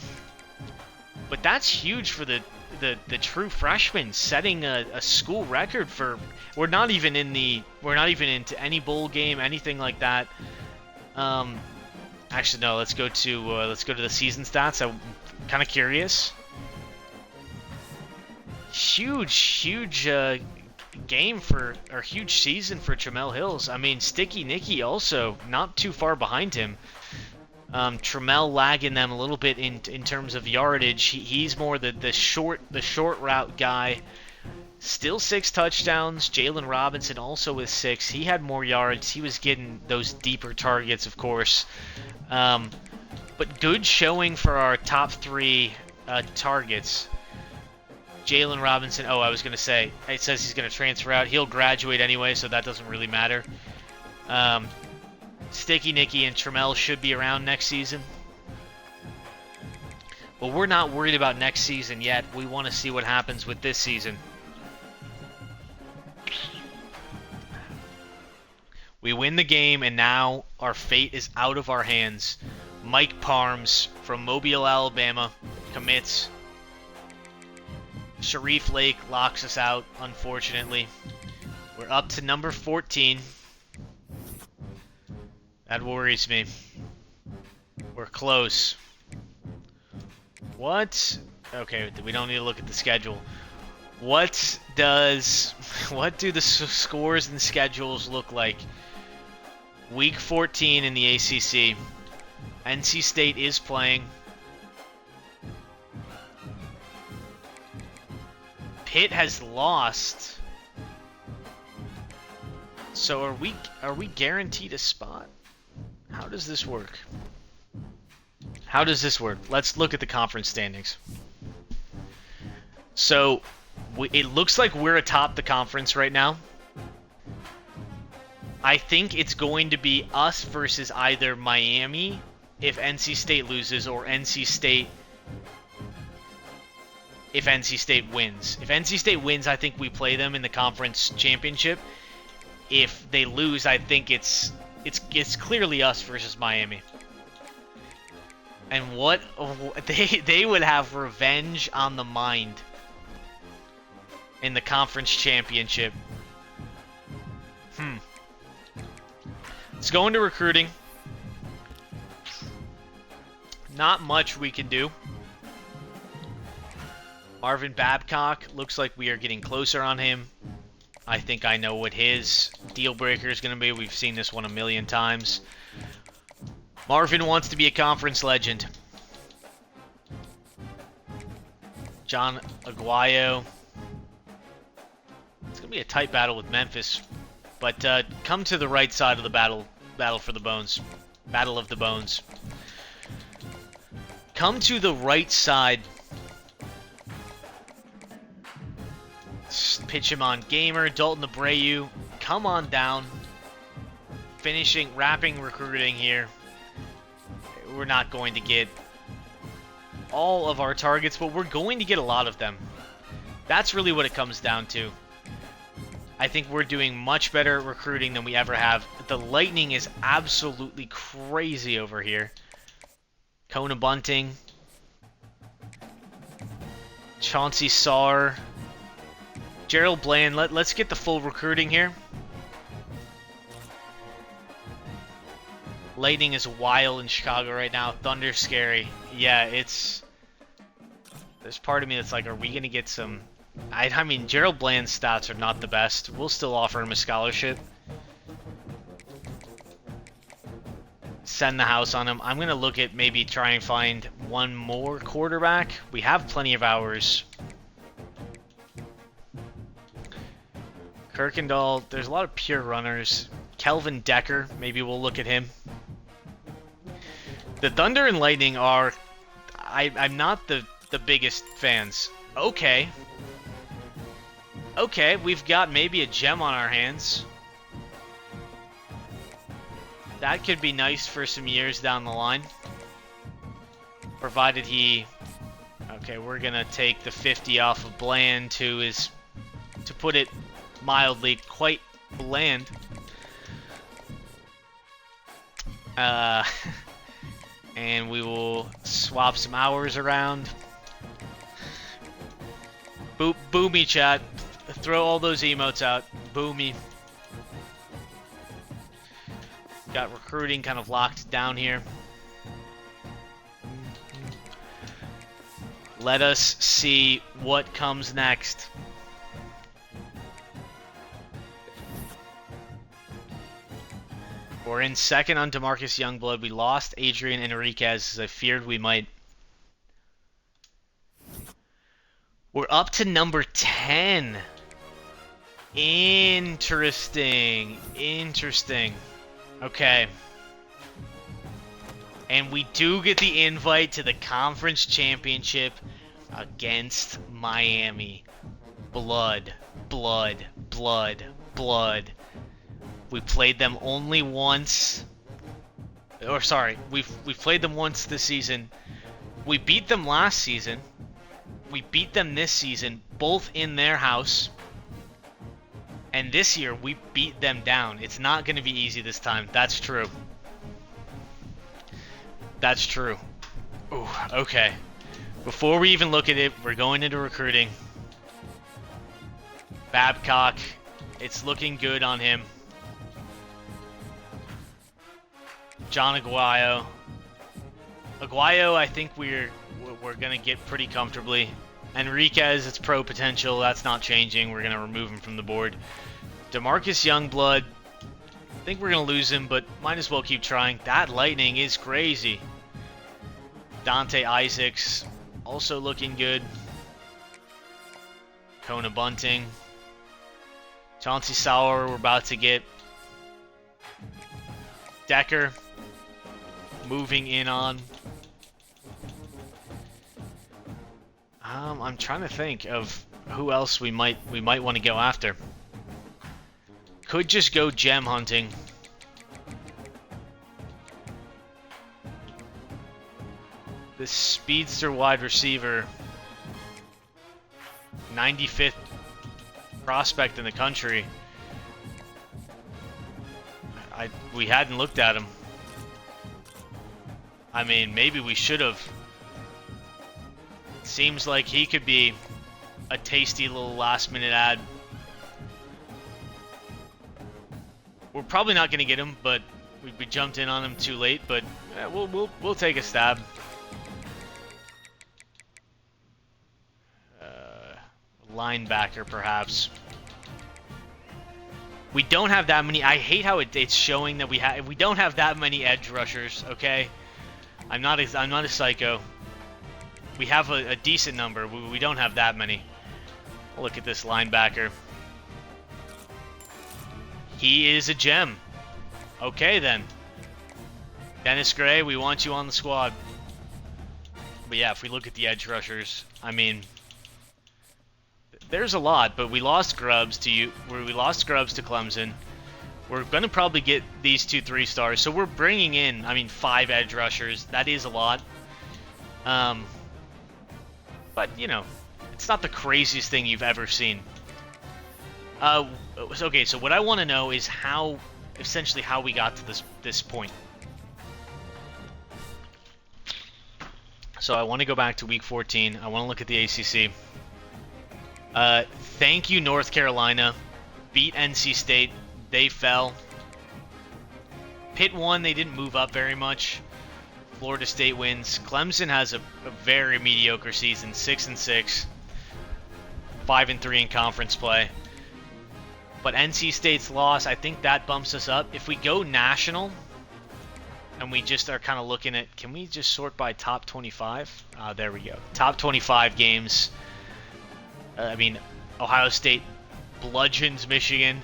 But that's huge for the true freshman, setting a school record for. We're not even into any bowl game, anything like that. Actually, no. Let's go to the season stats. I'm kind of curious. Huge game huge season for Tramel Hills. I mean, Sticky Nicky also not too far behind him. Tramel lagging them a little bit in terms of yardage. He's more the short route guy. Still 6 touchdowns. Jalen Robinson also with 6. He had more yards. He was getting those deeper targets, of course. But good showing for our top 3 targets. Jalen Robinson. Oh, I was going to say, it says he's going to transfer out. He'll graduate anyway, so that doesn't really matter. Sticky Nicky and Tramel should be around next season. But we're not worried about next season yet. We want to see what happens with this season. We win the game, and now our fate is out of our hands. Mike Parms from Mobile, Alabama, commits. Sharif Lake locks us out, unfortunately. We're up to number 14. That worries me. We're close. What? Okay, we don't need to look at the schedule. What do the scores and schedules look like? Week 14 in the ACC. NC State is playing. Pitt has lost. So are we guaranteed a spot? How does this work? Let's look at the conference standings. So it looks like we're atop the conference right now. I think it's going to be us versus either Miami if NC State loses, or NC State if NC State wins. If NC State wins, I think we play them in the conference championship. If they lose, I think it's clearly us versus Miami. And what they would have revenge on the mind in the conference championship. Let's go into recruiting. Not much we can do. Marvin Babcock, looks like we are getting closer on him. I think I know what his deal breaker is going to be. We've seen this one a million times. Marvin wants to be a conference legend. John Aguayo. It's going to be a tight battle with Memphis. But come to the right side of the battle for the bones. Battle of the bones. Come to the right side. Pitch him on Gamer. Dalton Abreu. Come on down. Wrapping recruiting here. We're not going to get all of our targets, but we're going to get a lot of them. That's really what it comes down to. I think we're doing much better at recruiting than we ever have. The Lightning is absolutely crazy over here. Kona Bunting. Chauncey Sarr. Gerald Bland. Let's get the full recruiting here. Lightning is wild in Chicago right now. Thunder's scary. Yeah, it's... There's part of me that's like, are we going to get some... I mean, Gerald Bland's stats are not the best. We'll still offer him a scholarship. Send the house on him. I'm going to look at maybe try and find one more quarterback. We have plenty of hours. Kirkendall. There's a lot of pure runners. Kelvin Decker. Maybe we'll look at him. The Thunder and Lightning are... I'm not the biggest fans. Okay. Okay, we've got maybe a gem on our hands. That could be nice for some years down the line. provided he... Okay, we're going to take the 50 off of Bland, who is, to put it mildly, quite bland. And we will swap some hours around. Boomy, chat. Throw all those emotes out. Boomy. Got recruiting kind of locked down here. Let us see what comes next. We're in second on DeMarcus Youngblood. We lost Adrian Enriquez, as I feared we might. We're up to number 10. Interesting. Interesting. Okay. And we do get the invite to the conference championship against Miami. Blood, blood, blood, blood. We played them only once. Or sorry, we've played them once this season. We beat them last season. We beat them this season, both in their house. And this year, we beat them down. It's not going to be easy this time. That's true. That's true. Ooh, okay. Before we even look at it, we're going into recruiting. Babcock, it's looking good on him. John Aguayo. Aguayo, I think we're going to get pretty comfortably. Enriquez, it's pro potential. That's not changing. We're going to remove him from the board. DeMarcus Youngblood, I think we're going to lose him, but might as well keep trying. That lightning is crazy. Dante Isaacs, also looking good. Kona Bunting. Chauncey Sauer, we're about to get. Decker, moving in on. I'm trying to think of who else we might want to go after. Could just go gem hunting. This speedster wide receiver, 95th prospect in the country. We hadn't looked at him. I mean, maybe we should have. Seems like he could be a tasty little last-minute ad. We're probably not going to get him, but we jumped in on him too late. But we'll take a stab. Linebacker, perhaps. We don't have that many. I hate how it's showing that we don't have that many edge rushers. Okay, I'm not a psycho. We have a decent number. We don't have that many. Look at this linebacker. He is a gem. Okay, then. Dennis Gray, we want you on the squad. But yeah, if we look at the edge rushers, I mean, there's a lot, but we lost Grubbs to you. We lost Grubbs to Clemson. We're going to probably get these 2 3-stars. So we're bringing in, I mean, 5 edge rushers. That is a lot. But, you know, it's not the craziest thing you've ever seen. Okay, so what I want to know is essentially how we got to this point. So I want to go back to week 14. I want to look at the ACC. Thank you, North Carolina. Beat NC State. They fell. Pitt won. They didn't move up very much. Florida State wins. Clemson has a very mediocre season, 6-6, 5-3 in conference play. But NC State's loss, I think that bumps us up. If we go national, and we just are kind of looking at, can we just sort by top 25? There we go. Top 25 games. I mean, Ohio State bludgeons Michigan.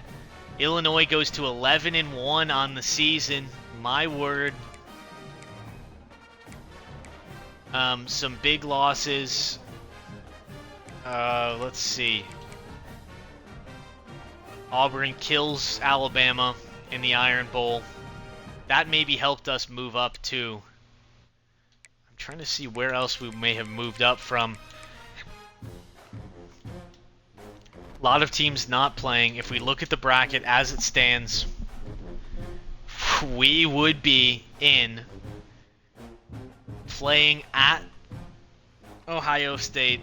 Illinois goes to 11-1 on the season. My word. Some big losses. Let's see. Auburn kills Alabama in the Iron Bowl. That maybe helped us move up too. I'm trying to see where else we may have moved up from. A lot of teams not playing. If we look at the bracket as it stands, we would be in playing at Ohio State.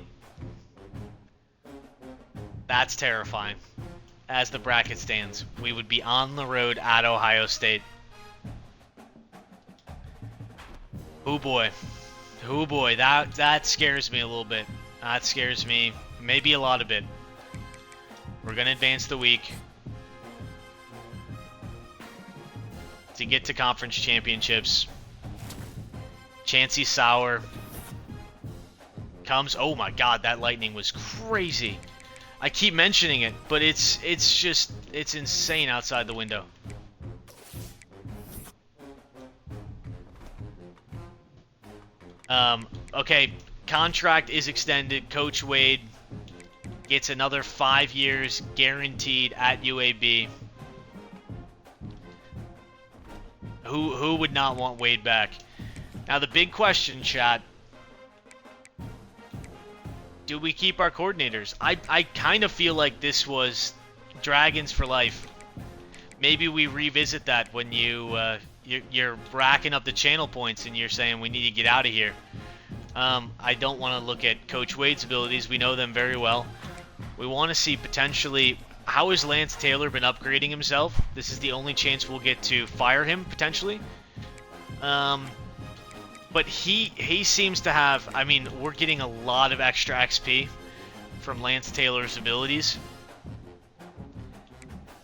That's terrifying. As the bracket stands, we would be on the road at Ohio State. Oh boy. Oh boy, that scares me a little bit. That scares me maybe a lot of bit. We're going to advance the week to get to conference championships. Chancey Sauer comes. Oh my god, that lightning was crazy. I keep mentioning it, but it's insane outside the window. Okay, contract is extended. Coach Wade gets another 5 years guaranteed at UAB. Who would not want Wade back? Now the big question, chat. Do we keep our coordinators? I kind of feel like this was Dragons for life. Maybe we revisit that when you're racking up the channel points and you're saying we need to get out of here. I don't want to look at Coach Wade's abilities. We know them very well. We want to see potentially, how has Lance Taylor been upgrading himself? This is the only chance we'll get to fire him, potentially. But he seems to have, I mean, we're getting a lot of extra XP from Lance Taylor's abilities.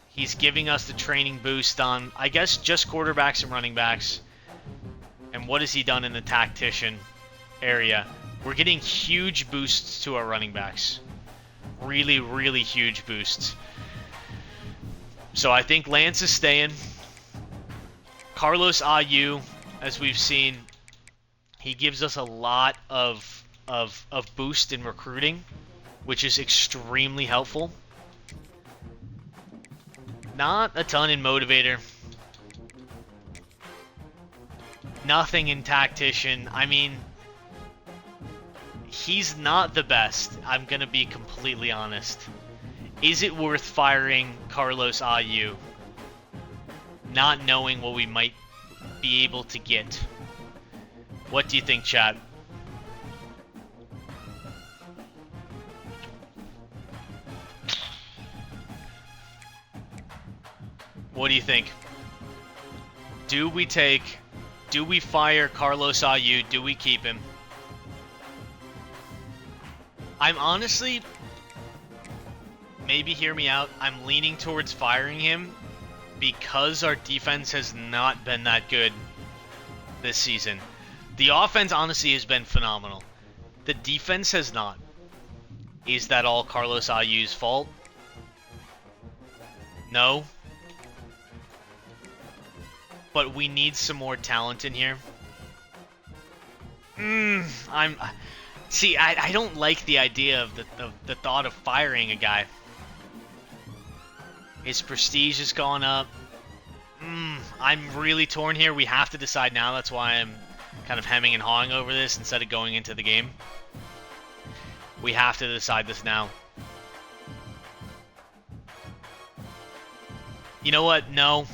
He's giving us the training boost on, I guess, just quarterbacks and running backs. And what has he done in the tactician area? We're getting huge boosts to our running backs. Really, really huge boosts. So I think Lance is staying. Carlos Ayu, as we've seen, he gives us a lot of boost in recruiting, which is extremely helpful. Not a ton in motivator. Nothing in tactician. I mean, he's not the best. I'm going to be completely honest. Is it worth firing Carlos Ayu, not knowing what we might be able to get? What do you think, chat? What do you think? Do we fire Carlos Ayu? Do we keep him? I'm honestly, maybe hear me out, I'm leaning towards firing him because our defense has not been that good this season. The offense honestly has been phenomenal. The defense has not. Is that all Carlos Ayu's fault? No. But we need some more talent in here. I don't like the idea of the thought of firing a guy. His prestige has gone up. I'm really torn here. We have to decide now. That's why I'm kind of hemming and hawing over this instead of going into the game. We have to decide this now. You know what? No,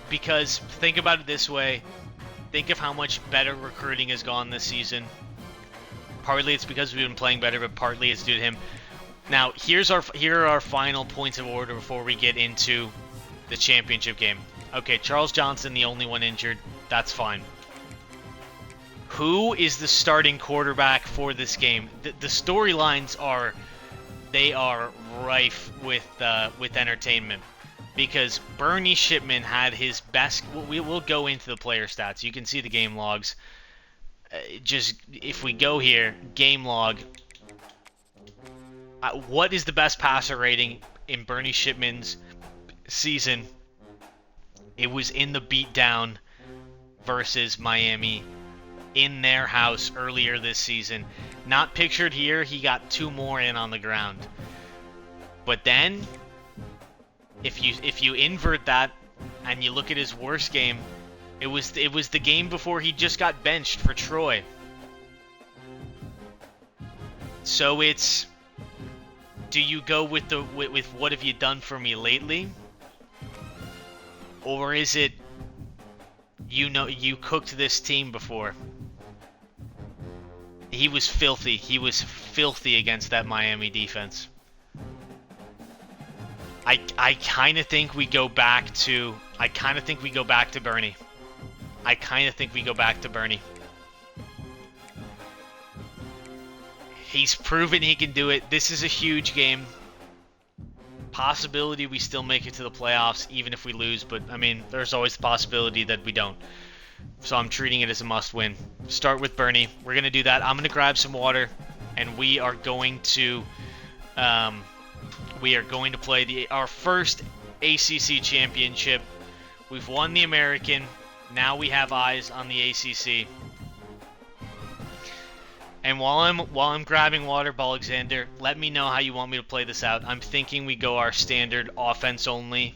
because think about it this way. Think of how much better recruiting has gone this season. Partly it's because we've been playing better, but partly it's due to him. Now, here are our final points of order before we get into the championship game. Okay, Charles Johnson, the only one injured. That's fine. Who is the starting quarterback for this game? The storylines are rife with entertainment. Because Bernie Shipman had his best... We'll go into the player stats. You can see the game logs. Just, if we go here, game log. What is the best passer rating in Bernie Shipman's season? It was in the beatdown versus Miami in their house earlier this season. Not pictured here. He got 2 more in on the ground. But then... If you invert that and you look at his worst game, it was the game before he just got benched for Troy So it's, do you go with the with what have you done for me lately? Or is it, you know, you cooked this team before? He was filthy. He was filthy against that Miami defense. I kind of think we go back to Bernie. I kind of think we go back to Bernie. He's proven he can do it. This is a huge game. Possibility we still make it to the playoffs even if we lose, but I mean, there's always the possibility that we don't. So I'm treating it as a must-win. Start with Bernie. We're going to do that. I'm going to grab some water, and we are going to play our first ACC championship. We've won the American. Now we have eyes on the ACC. And while I'm grabbing water, Alexander, let me know how you want me to play this out. I'm thinking we go our standard offense only.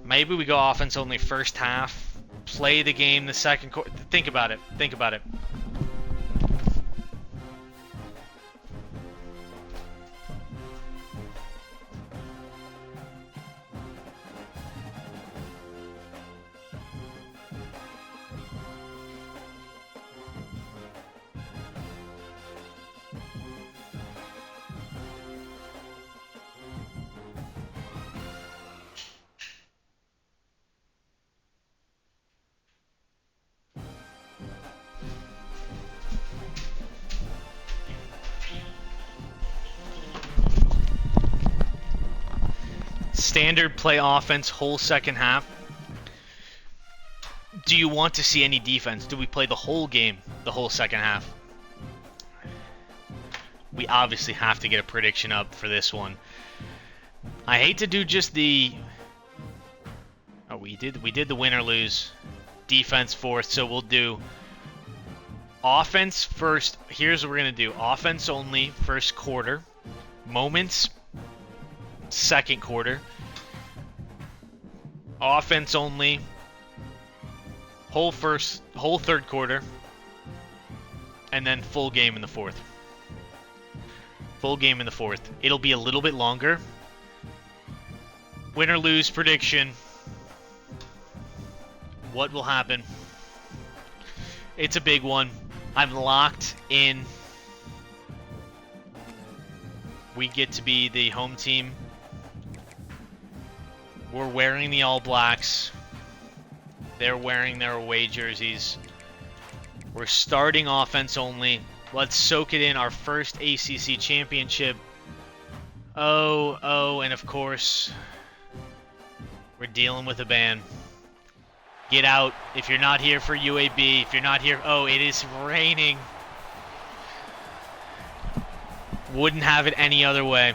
Maybe we go offense only first half. Play the game the second quarter. Think about it. Standard play offense whole second half. Do you want to see any defense? Do we play the whole game, the whole second half? We obviously have to get a prediction up for this one. I hate to do just the... Oh, we did the win or lose. Defense fourth, so we'll do offense first. Here's what we're going to do. Offense only, first quarter. Moments, second quarter. Offense only, whole third quarter, and then full game in the fourth. It'll be a little bit longer. Win or lose prediction. What will happen? It's a big one. I'm locked in. We get to be the home team. We're wearing the All Blacks. They're wearing their away jerseys. We're starting offense only. Let's soak it in, our first ACC championship. And of course, we're dealing with a ban. Get out if you're not here for UAB. If you're not here, it is raining. Wouldn't have it any other way.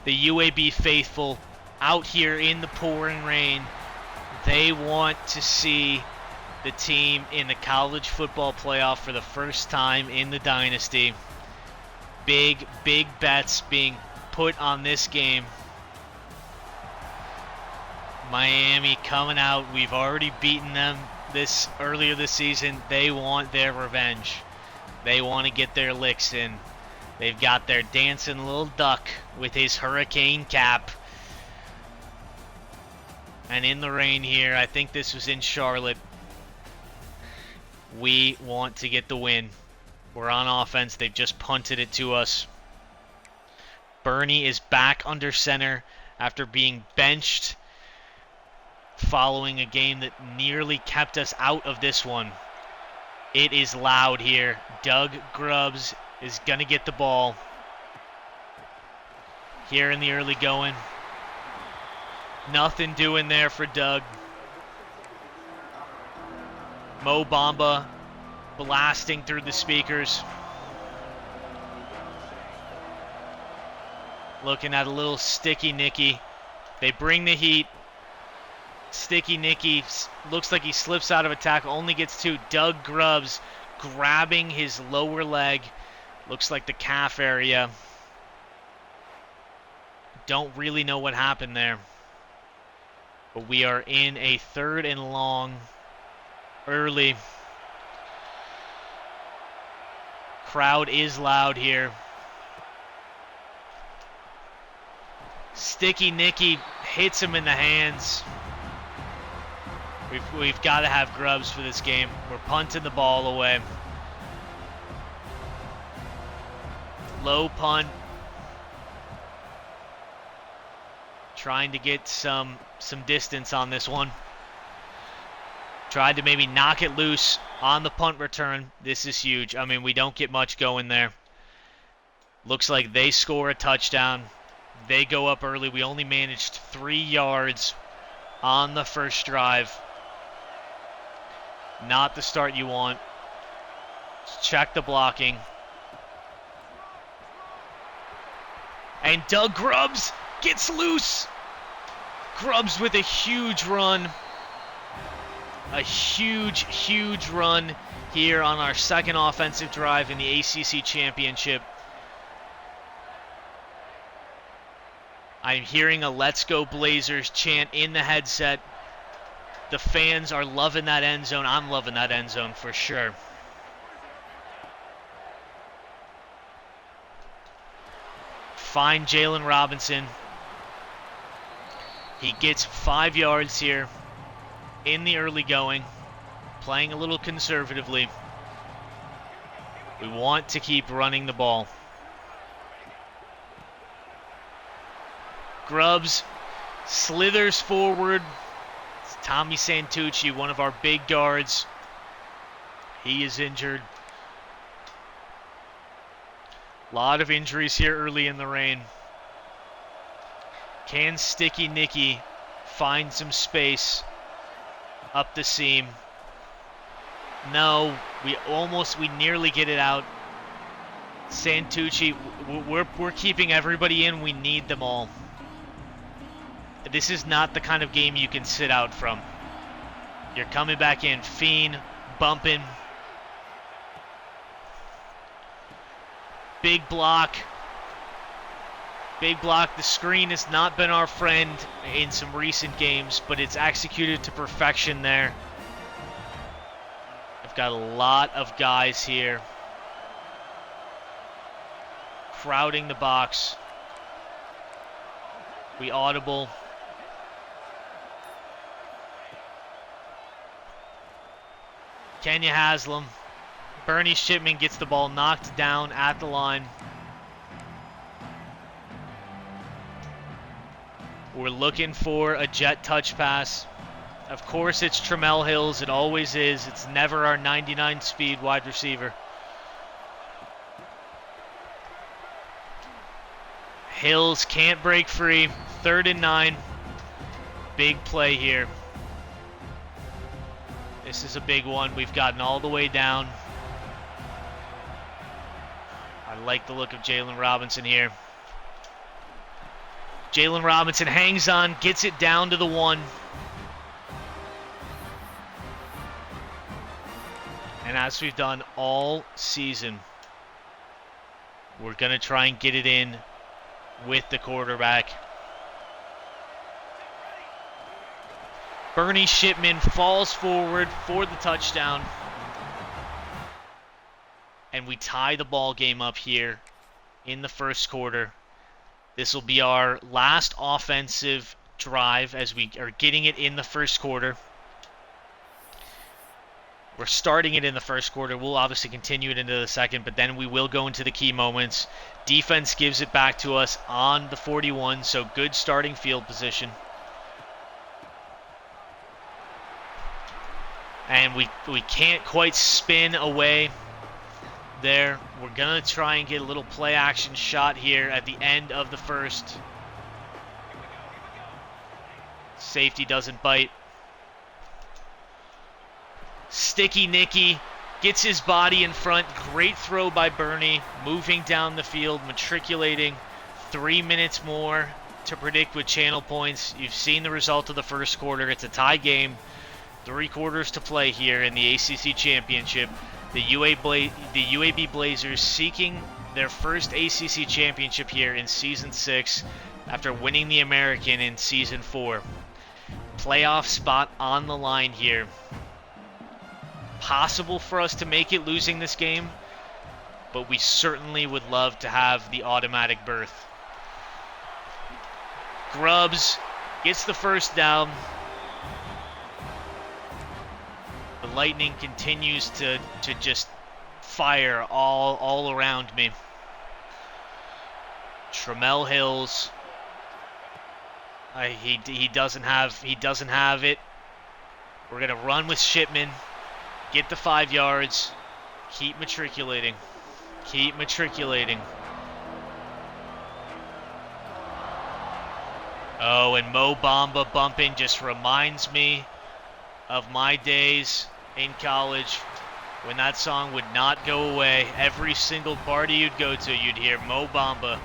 The UAB faithful out here in the pouring rain. They want to see the team in the college football playoff for the first time in the Dynasty. Big bets being put on this game. Miami coming out. We've already beaten them earlier this season. They want their revenge. They want to get their licks in. They've got their dancing little duck with his hurricane cap. And in the rain here, I think this was in Charlotte. We want to get the win. We're on offense. They've just punted it to us. Bernie is back under center after being benched following a game that nearly kept us out of this one. It is loud here. Doug Grubbs is going to get the ball here in the early going. Nothing doing there for Doug. Mo Bamba blasting through the speakers. Looking at a little Sticky Nicky. They bring the heat. Sticky Nicky looks like he slips out of a tackle. Only gets two. Doug Grubbs grabbing his lower leg. Looks like the calf area. Don't really know what happened there. But we are in a 3rd and long early. Crowd is loud here. Sticky Nicky hits him in the hands. We've got to have Grubbs for this game. We're punting the ball away. Low punt. Trying to get some distance on this one. Tried to maybe knock it loose on the punt return. This is huge. I mean, we don't get much going there. Looks like they score a touchdown. They go up early. We only managed 3 yards on the first drive. Not the start you want. Check the blocking. And Doug Grubbs gets loose. Grubbs with a huge run. A huge, huge run here on our second offensive drive in the ACC Championship. I'm hearing a "Let's Go Blazers" chant in the headset. The fans are loving that end zone. I'm loving that end zone for sure. Find Jalen Robinson. He gets 5 yards here in the early going, playing a little conservatively. We want to keep running the ball. Grubbs slithers forward. It's Tommy Santucci, one of our big guards. He is injured. A lot of injuries here early in the rain. Can Sticky Nicky find some space up the seam? No, we nearly get it out. Santucci, we're keeping everybody in. We need them all. This is not the kind of game you can sit out from. You're coming back in, fiend, bumping. Big block. Big block. The screen has not been our friend in some recent games, but it's executed to perfection there. I've got a lot of guys here crowding the box. We audible. Kenya Haslam. Bernie Shipman gets the ball knocked down at the line. We're looking for a jet touch pass. Of course, it's Tramel Hills. It always is. It's never our 99 speed wide receiver. Hills can't break free. 3rd and 9. Big play here. This is a big one. We've gotten all the way down. I like the look of Jalen Robinson here. Jalen Robinson hangs on, gets it down to the 1. And as we've done all season, we're going to try and get it in with the quarterback. Bernie Shipman falls forward for the touchdown. And we tie the ball game up here in the first quarter. This will be our last offensive drive as we are getting it in the first quarter. We're starting it in the first quarter. We'll obviously continue it into the second, but then we will go into the key moments. Defense gives it back to us on the 41, so good starting field position. And we can't quite spin away there. We're going to try and get a little play action shot here at the end of the first. Safety doesn't bite. Sticky Nicky gets his body in front. Great throw by Bernie. Moving down the field, matriculating. 3 minutes more to predict with channel points. You've seen the result of the first quarter. It's a tie game. 3 quarters to play here in the ACC Championship. The UAB Blazers seeking their first ACC championship here in Season 6 after winning the American in Season 4. Playoff spot on the line here. Possible for us to make it losing this game. but we certainly would love to have the automatic berth. Grubbs gets the first down. The lightning continues to just fire all around me. Trammell Hills. He doesn't have it. We're gonna run with Shipman. Get the 5 yards. Keep matriculating. Keep matriculating. Oh, and Mo Bamba bumping just reminds me of my days in college when that song would not go away. Every single party you'd go to, you'd hear Mo Bamba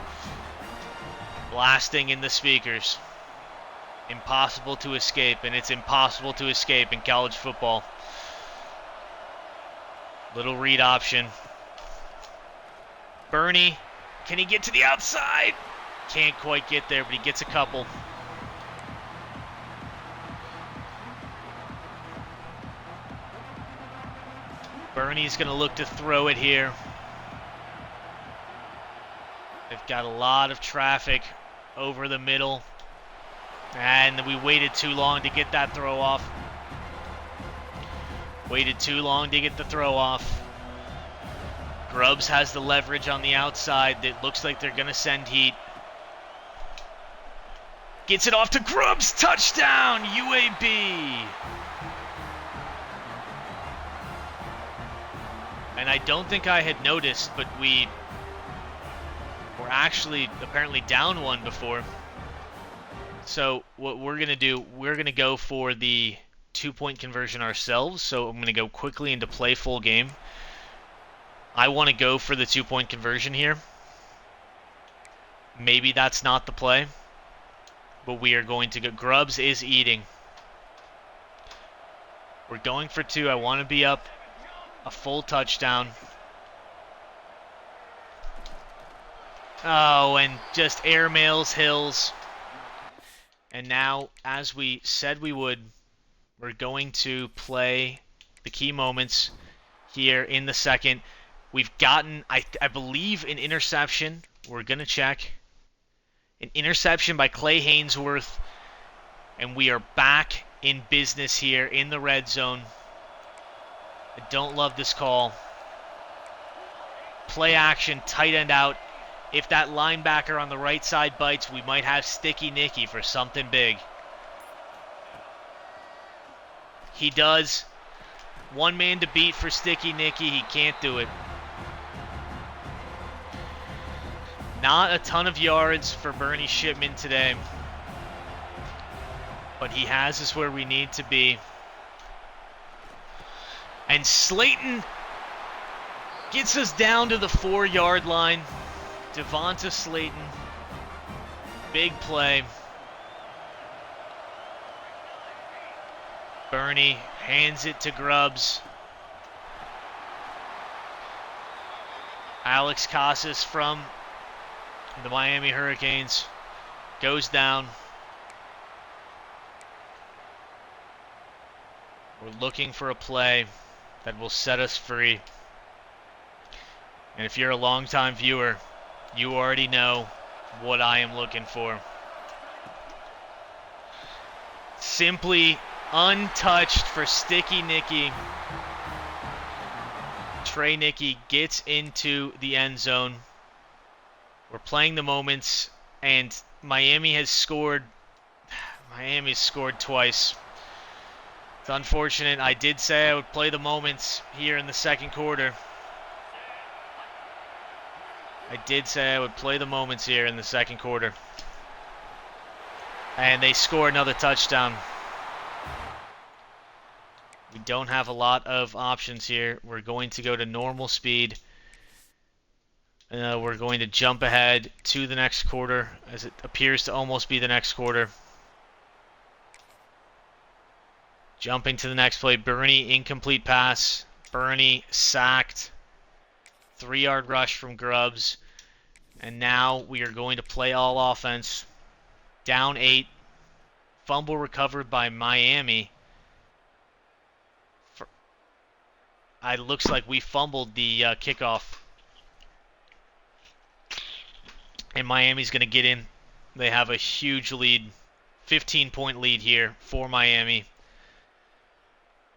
blasting in the speakers. Impossible to escape, and it's impossible to escape in college football. Little read option. Bernie, can he get to the outside? Can't quite get there, but he gets a couple. Bernie's going to look to throw it here. They've got a lot of traffic over the middle. And we waited too long to get that throw off. Waited too long to get the throw off. Grubbs has the leverage on the outside. It looks like they're going to send heat. Gets it off to Grubbs. Touchdown, UAB. And I don't think I had noticed, but we were actually apparently down one before. So what we're going to do, we're going to go for the 2-point conversion ourselves. So I'm going to go quickly into play full game. I want to go for the 2-point conversion here. Maybe that's not the play, but we are going to go. Grubbs is eating. We're going for 2. I want to be up a full touchdown. Oh, and just airmails Hills. And now, as we said we would, we're going to play the key moments here in the second. We've gotten, I believe, an interception. We're going to check. An interception by Clay Haynesworth. And we are back in business here in the red zone. I don't love this call. Play action, tight end out. If that linebacker on the right side bites, we might have Sticky Nicky for something big. He does. One man to beat for Sticky Nicky. He can't do it. Not a ton of yards for Bernie Shipman today. But he has us where we need to be. And Slayton gets us down to the 4-yard line. Devonta Slayton. Big play. Bernie hands it to Grubbs. Alex Casas from the Miami Hurricanes goes down. We're looking for a play that will set us free. And if you're a longtime viewer, you already know what I am looking for. Simply untouched for Sticky Nicky. Trey Nicky gets into the end zone. We're playing the moments, and Miami has scored. Miami's scored twice. It's unfortunate. I did say I would play the moments here in the second quarter. I did say I would play the moments here in the second quarter. And they score another touchdown. We don't have a lot of options here. We're going to go to normal speed. We're going to jump ahead to the next quarter, as it appears to almost be the next quarter. Jumping to the next play. Bernie, incomplete pass. Bernie sacked. 3-yard rush from Grubbs. And now we are going to play all offense. Down 8. Fumble recovered by Miami. It looks like we fumbled the kickoff. and Miami's going to get in. They have a huge lead, 15-point lead here for Miami.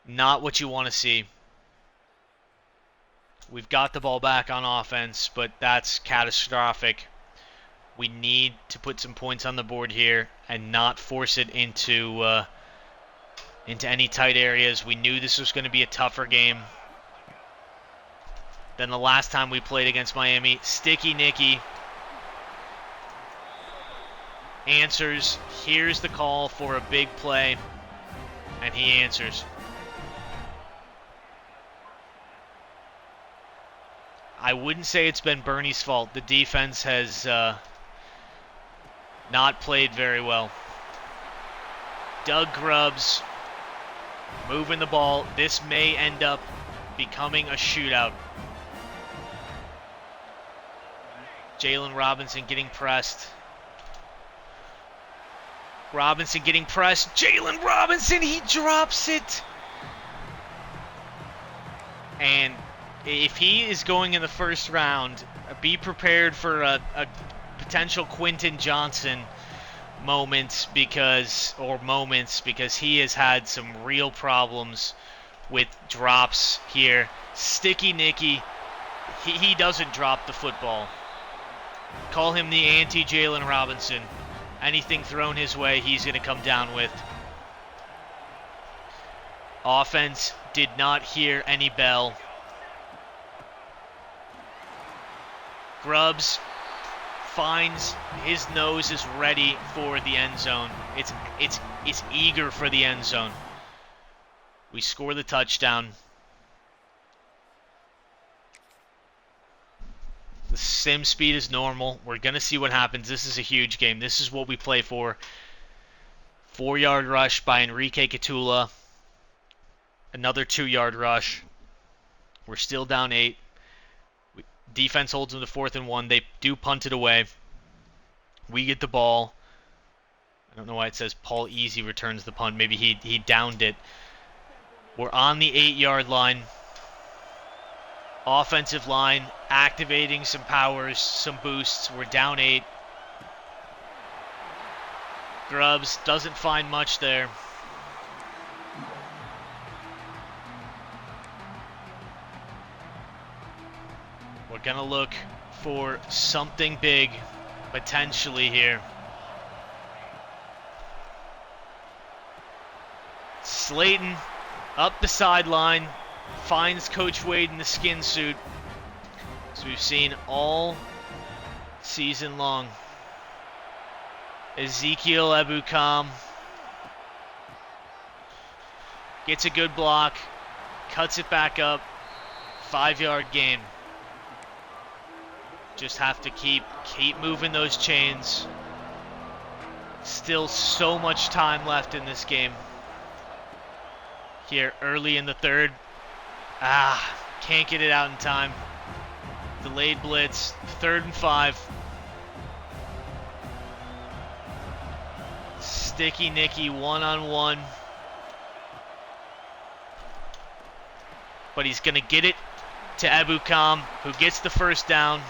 Not what you want to see. We've got the ball back on offense, but that's catastrophic. We need to put some points on the board here and not force it into any tight areas. We knew this was going to be a tougher game than the last time we played against Miami. Sticky Nicky answers. Here's the call for a big play, and he answers. I wouldn't say it's been Bernie's fault. The defense has not played very well. Doug Grubbs moving the ball. This may end up becoming a shootout. Jalen Robinson getting pressed. Jalen Robinson, he drops it. And if he is going in the first round, be prepared for a potential Quentin Johnson moments because he has had some real problems with drops here. Sticky Nicky, he doesn't drop the football. Call him the anti-Jalen Robinson. Anything thrown his way, he's going to come down with. Offense did not hear any bell. Grubbs finds his nose is ready for the end zone. It's eager for the end zone. We score the touchdown. The sim speed is normal. We're going to see what happens. This is a huge game. This is what we play for. 4-yard rush by Enrique Catula. Another 2-yard rush. We're still down 8. Defense holds them to 4th and 1. They do punt it away. We get the ball. I don't know why it says Paul Easy returns the punt. Maybe he downed it. We're on the 8-yard line. Offensive line activating some powers, some boosts. We're down 8. Grubbs doesn't find much there. We're going to look for something big potentially here. Slayton up the sideline, finds Coach Wade in the skin suit, as we've seen all season long. Ezekiel Ebukam gets a good block, cuts it back up, 5-yard gain. Just have to keep moving those chains. Still so much time left in this game. Here early in the third. Can't get it out in time. Delayed blitz. 3rd and 5. Sticky Nicky 1-on-1. But he's going to get it to Ebukam, who gets the first down.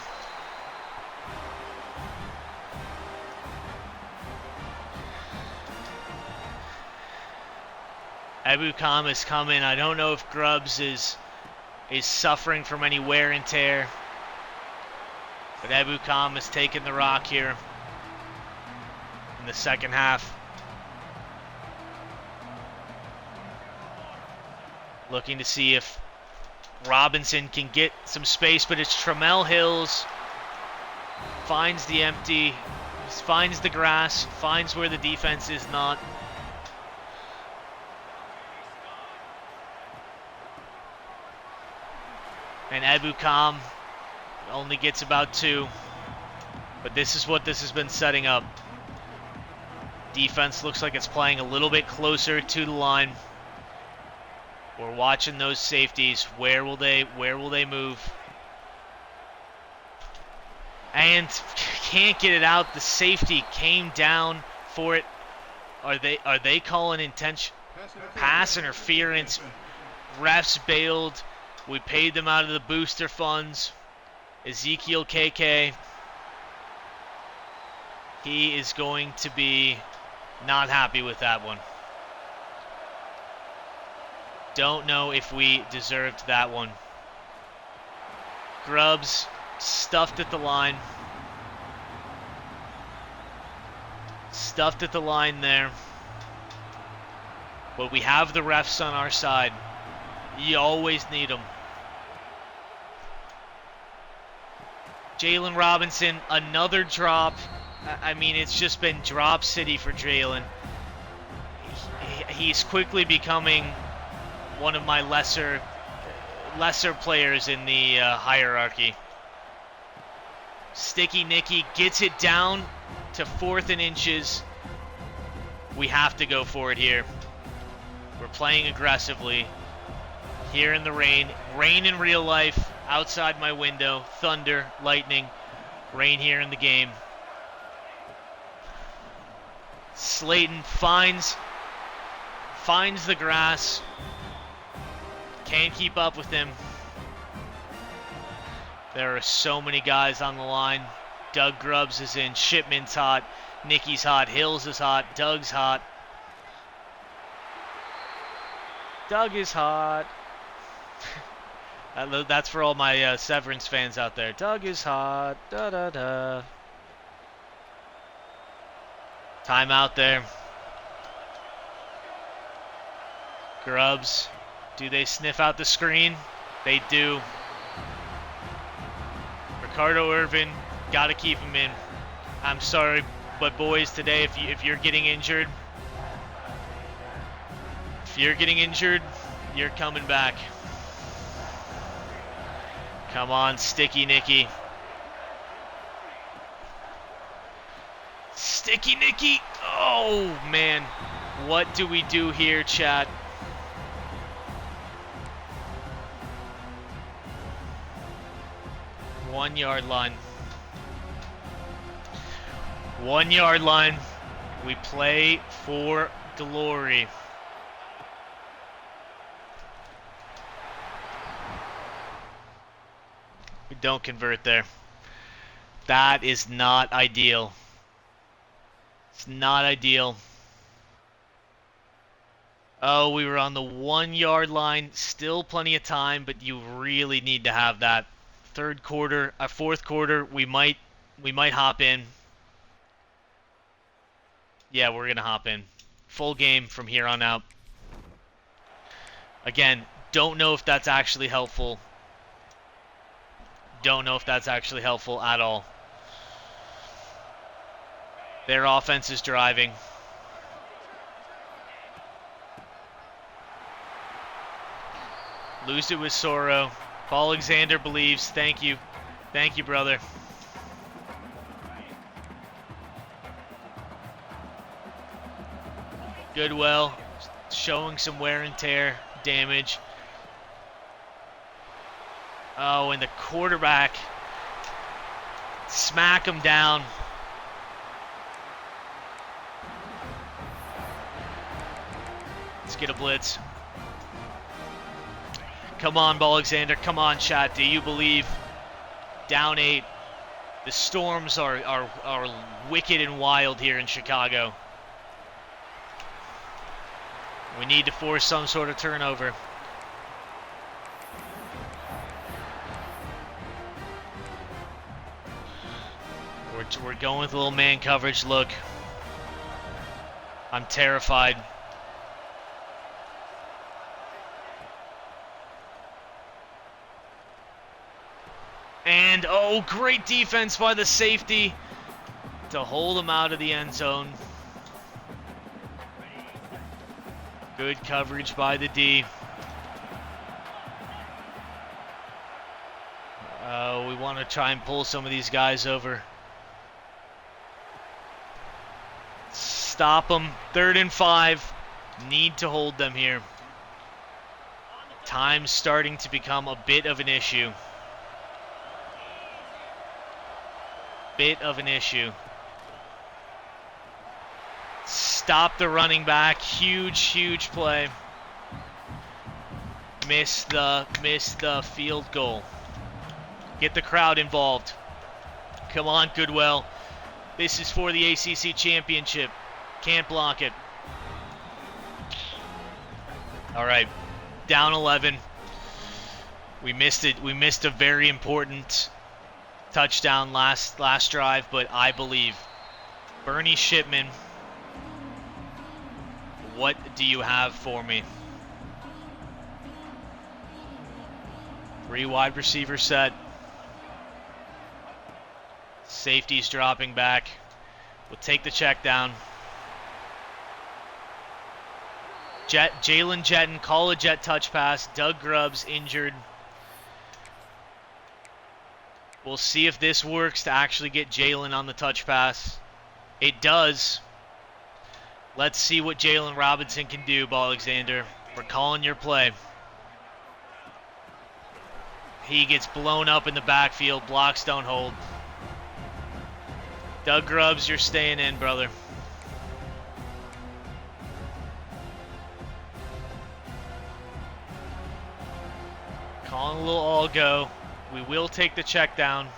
Ebukam is coming. I don't know if Grubbs is suffering from any wear and tear. But Ebukam has taken the rock here in the second half. Looking to see if Robinson can get some space, but it's Tramel Hills. Finds the empty, finds the grass, finds where the defense is not. And Ebukam only gets about 2. But this is what this has been setting up. Defense looks like it's playing a little bit closer to the line. We're watching those safeties. Where will they move? And can't get it out. The safety came down for it. Are they calling intention pass interference? Refs bailed. We paid them out of the booster funds. Ezekiel KK He is going to be not happy with that one. Don't know if we deserved that one. Grubbs stuffed at the line. Stuffed at the line there. But we have the refs on our side. You always need them. Jalen Robinson, another drop. I mean, it's just been drop city for Jalen. He's quickly becoming one of my lesser players in the hierarchy. Sticky Nicky gets it down to 4th and inches. We have to go for it here. We're playing aggressively. Here in the rain. Rain in real life. Outside my window. Thunder, lightning. Rain here in the game. Slayton finds the grass. Can't keep up with him. There are so many guys on the line. Doug Grubbs is in. Shipman's hot. Nicky's hot. Hills is hot. Doug's hot. Doug is hot. That's for all my Severance fans out there. Doug is hot. Da da da. Timeout there. Grubbs. Do they sniff out the screen? They do. Ricardo Irvin, got to keep him in. I'm sorry, but boys, today, if you're getting injured, you're coming back. Come on, Sticky Nicky. Sticky Nicky. Oh, man. What do we do here, chat? One yard line. 1 yard line. We play for glory. We don't convert there. That is not ideal. It's not ideal. Oh, we were on the 1 yard line. Still plenty of time, but you really need to have that. Fourth quarter, we might hop in. Yeah, we're gonna hop in. Full game from here on out. Again, don't know if that's actually helpful. Don't know if that's actually helpful at all. Their offense is driving. Lose it with Soro. Paul Alexander believes. Thank you. Thank you, brother. Goodwell showing some wear and tear damage. Oh, and the quarterback. Smack him down. Let's get a blitz. Come on, Alexander. Come on, chat. Do you believe? Down 8. The storms are wicked and wild here in Chicago. We need to force some sort of turnover. We're going with a little man coverage look. I'm terrified. And, oh, great defense by the safety to hold him out of the end zone. Good coverage by the D. We want to try and pull some of these guys over. Stop them. 3rd and 5. Need to hold them here. Time's starting to become a bit of an issue. Stop the running back. Huge play. Miss the field goal. Get the crowd involved. Come on, Goodwell. This is for the ACC championship. Can't block it. All right, down 11. We missed it. We missed a very important touchdown last drive, but I believe. Bernie Shipman, what do you have for me? 3 wide receiver set. Safety's dropping back. We'll take the check down. Jalen Jetton, call a jet touch pass. Doug Grubbs injured. We'll see if this works to actually get Jalen on the touch pass. It does. Let's see what Jalen Robinson can do, Ball Alexander. We're calling your play. He gets blown up in the backfield. Blocks don't hold. Doug Grubbs, you're staying in, brother. Calling a little all go. We will take the check down.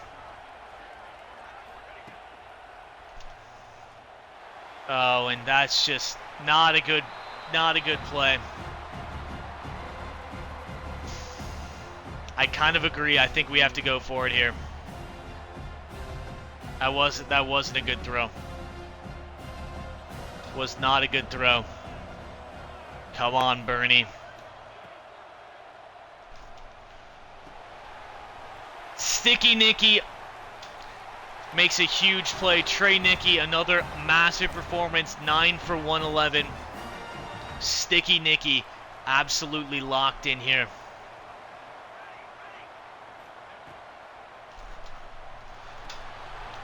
Oh, and that's just not a good play. I kind of agree. I think we have to go for it here. That wasn't a good throw. Was not a good throw. Come on, Bernie. Sticky Nicky makes a huge play. Trey Nicky, another massive performance. 9 for 111. Sticky Nicky, absolutely locked in here.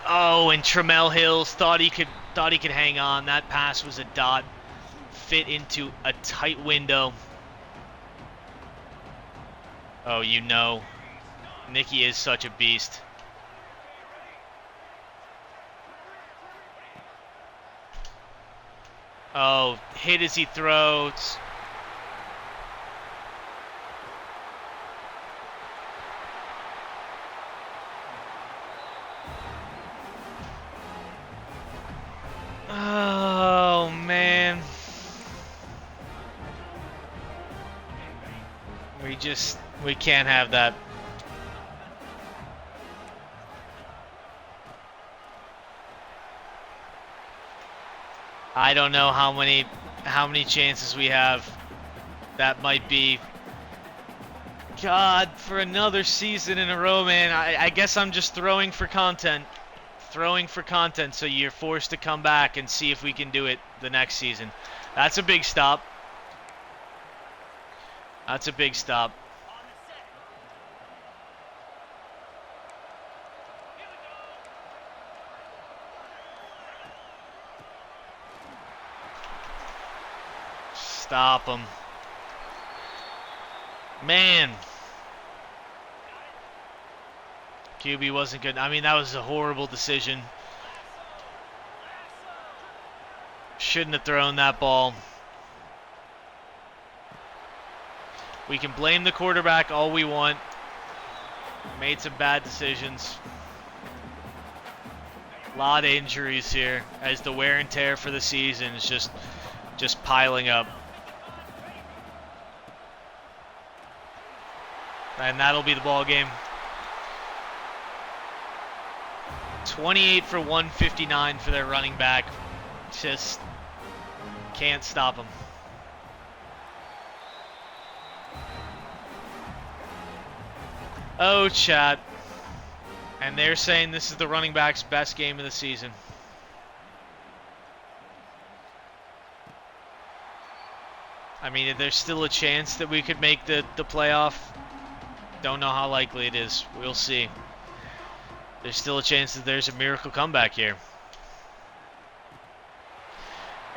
Oh, and Tramel Hills thought he could hang on. That pass was a dot. Fit into a tight window. Oh, you know. Nicky is such a beast. Oh, hit as he throws. Oh, man. We can't have that. I don't know how many chances we have. That might be, God, for another season in a row, man. I guess I'm just throwing for content. So you're forced to come back and see if we can do it the next season. That's a big stop. Stop him. Man. QB wasn't good. I mean, that was a horrible decision. Shouldn't have thrown that ball. We can blame the quarterback all we want. Made some bad decisions. A lot of injuries here as the wear and tear for the season is just piling up. And that'll be the ball game. 28 for 159 for their running back. Just can't stop him. Oh, chat. And they're saying this is the running back's best game of the season. I mean, there's still a chance that we could make the playoff. Don't know how likely it is. We'll see. There's still a chance that there's a miracle comeback here.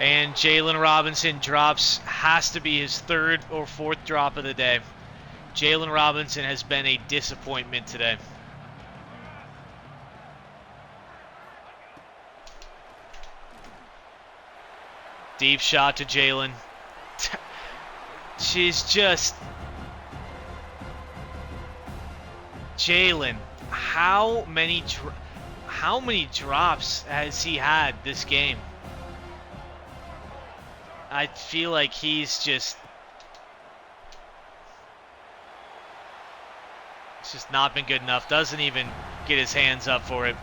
And Jalen Robinson drops, has to be his 3rd or 4th drop of the day. Jalen Robinson has been a disappointment today. Deep shot to Jalen. She's just... Jalen, how How many drops has he had this game? I feel like he's just... It's just not been good enough. Doesn't even get his hands up for it.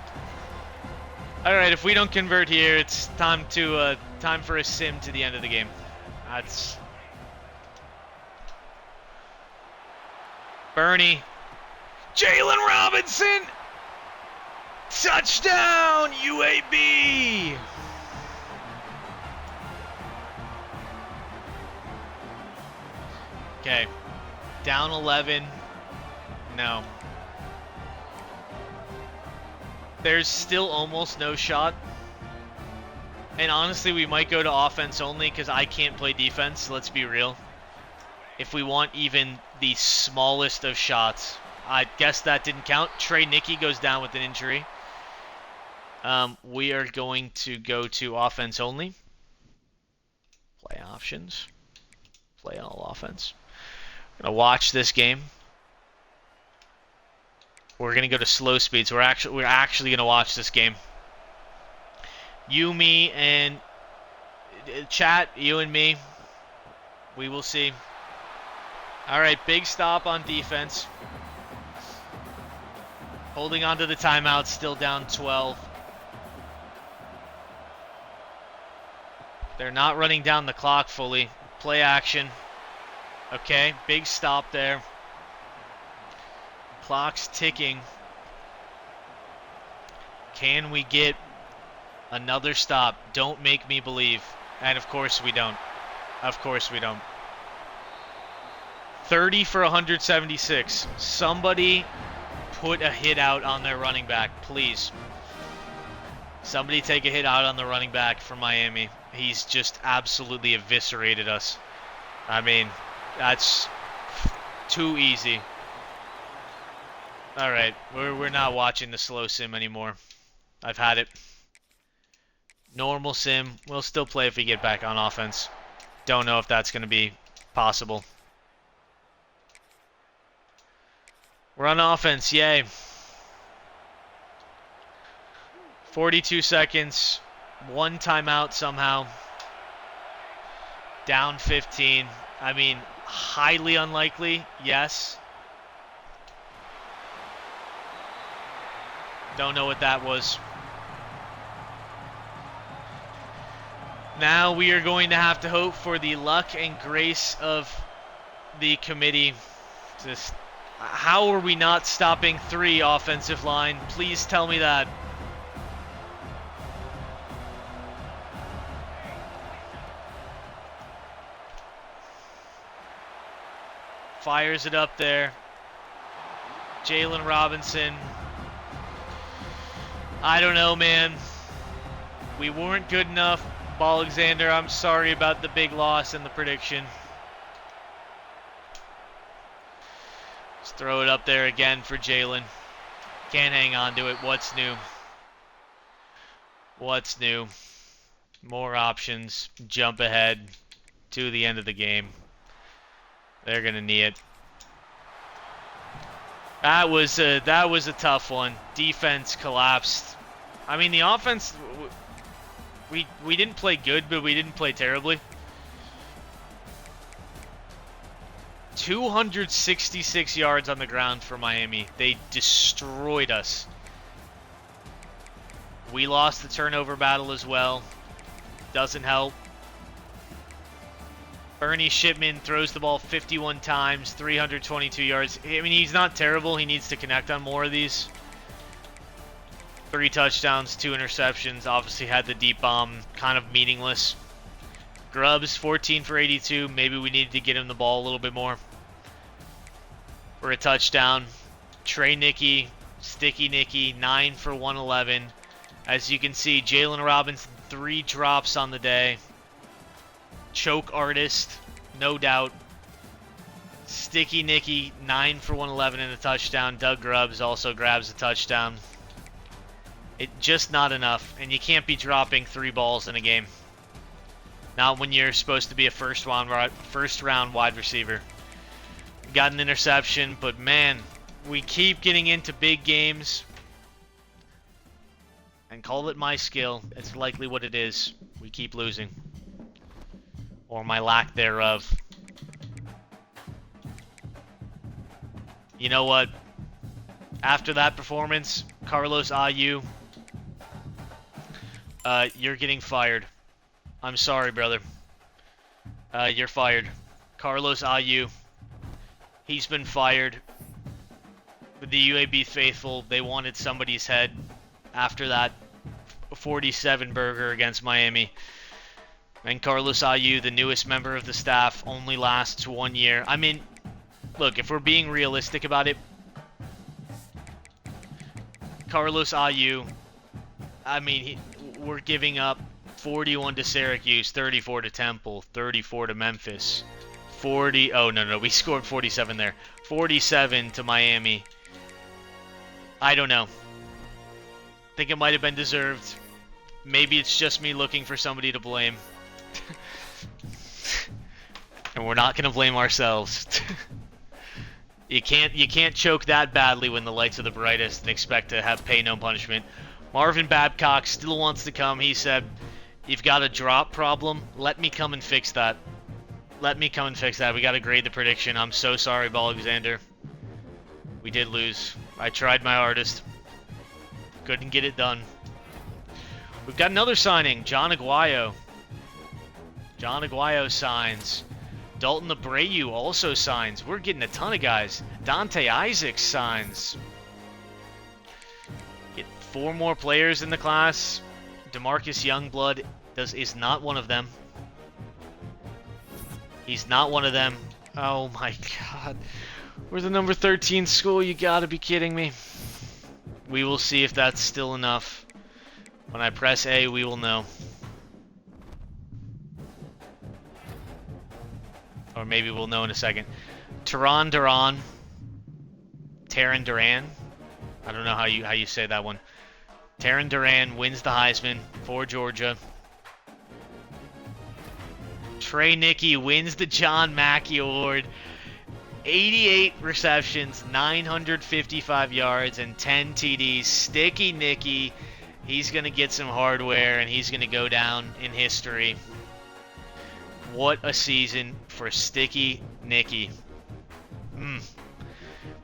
Alright, if we don't convert here, it's time for a sim to the end of the game. That's... Bernie. Jalen Robinson! Touchdown, UAB! Okay. Down 11. No. There's still almost no shot. And honestly, we might go to offense only because I can't play defense, let's be real. If we want even the smallest of shots. I guess that didn't count. Trey Nicky goes down with an injury. We are going to go to offense only. Play options. Play all offense. I'm gonna watch this game. We're gonna go to slow speed, so we're actually gonna watch this game. You, me, and chat. You and me. We will see. All right, big stop on defense. Holding on to the timeout, still down 12. They're not running down the clock fully. Play action. Okay, big stop there. Clock's ticking. Can we get another stop? Don't make me believe. And of course we don't. Of course we don't. 30 for 176. Somebody put a hit out on their running back, please. Somebody take a hit out on the running back for Miami. He's just absolutely eviscerated us. I mean, that's too easy. All right, we're not watching the slow sim anymore. I've had it. Normal sim. We'll still play if we get back on offense. Don't know if that's going to be possible. We're on offense, yay. 42 seconds. One timeout somehow. Down 15. I mean, highly unlikely, yes. Don't know what that was. Now we are going to have to hope for the luck and grace of the committee. Just, how are we not stopping 3 offensive line? Please tell me that. Fires it up there. Jalen Robinson. I don't know, man. We weren't good enough. Alexander, I'm sorry about the big loss in the prediction. Let's throw it up there again for Jalen. Can't hang on to it. What's new? What's new? More options. Jump ahead to the end of the game. They're gonna knee it. That was a tough one. Defense collapsed. I mean, the offense, we didn't play good, but we didn't play terribly. 266 yards on the ground for Miami. They destroyed us. We lost the turnover battle as well. Doesn't help. Bernie Shipman throws the ball 51 times, 322 yards. I mean, he's not terrible. He needs to connect on more of these. 3 touchdowns, 2 interceptions. Obviously had the deep bomb, kind of meaningless. Grubbs, 14 for 82. Maybe we needed to get him the ball a little bit more for a touchdown. Trey Nicky, Sticky Nicky, 9 for 111. As you can see, Jalen Robinson, 3 drops on the day. Choke artist, no doubt. Sticky Nicky, 9 for 111 and a touchdown. Doug Grubbs also grabs a touchdown. It just not enough, and you can't be dropping 3 balls in a game. Not when you're supposed to be a first round wide receiver. Got an interception, but man, we keep getting into big games. Call it my skill. It's likely what it is. We keep losing. Or my lack thereof. You know what? After that performance, Carlos Ayu, you're getting fired. I'm sorry, brother. You're fired. Carlos Ayu, he's been fired. The UAB faithful, they wanted somebody's head after that 47 burger against Miami. And Carlos Ayu, the newest member of the staff, only lasts 1 year. I mean, look, if we're being realistic about it, Carlos Ayu, I mean, we're giving up 41 to Syracuse, 34 to Temple, 34 to Memphis, we scored 47 there, 47 to Miami. I don't know. Think it might have been deserved. Maybe it's just me looking for somebody to blame. And we're not going to blame ourselves. You can't choke that badly when the lights are the brightest and expect to pay no punishment. Marvin Babcock still wants to come. He said, "You've got a drop problem. Let me come and fix that. Let me come and fix that. We got to grade the prediction. I'm so sorry, Ball Alexander. We did lose. I tried my hardest. Couldn't get it done." We've got another signing, John Aguayo. John Aguayo signs. Dalton Abreu also signs. We're getting a ton of guys. Dante Isaacs signs. Get 4 more players in the class. DeMarcus Youngblood is not one of them. He's not one of them. Oh my god. We're the number 13 school. You gotta be kidding me. We will see if that's still enough. When I press A, we will know. Or maybe we'll know in a second. Taron Duran. Taron Duran. I don't know how you say that one. Taron Duran wins the Heisman for Georgia. Trey Nicky wins the John Mackey Award. 88 receptions, 955 yards, and 10 TDs. Sticky Nicky. He's going to get some hardware, and he's going to go down in history. What a season for Sticky Nicky.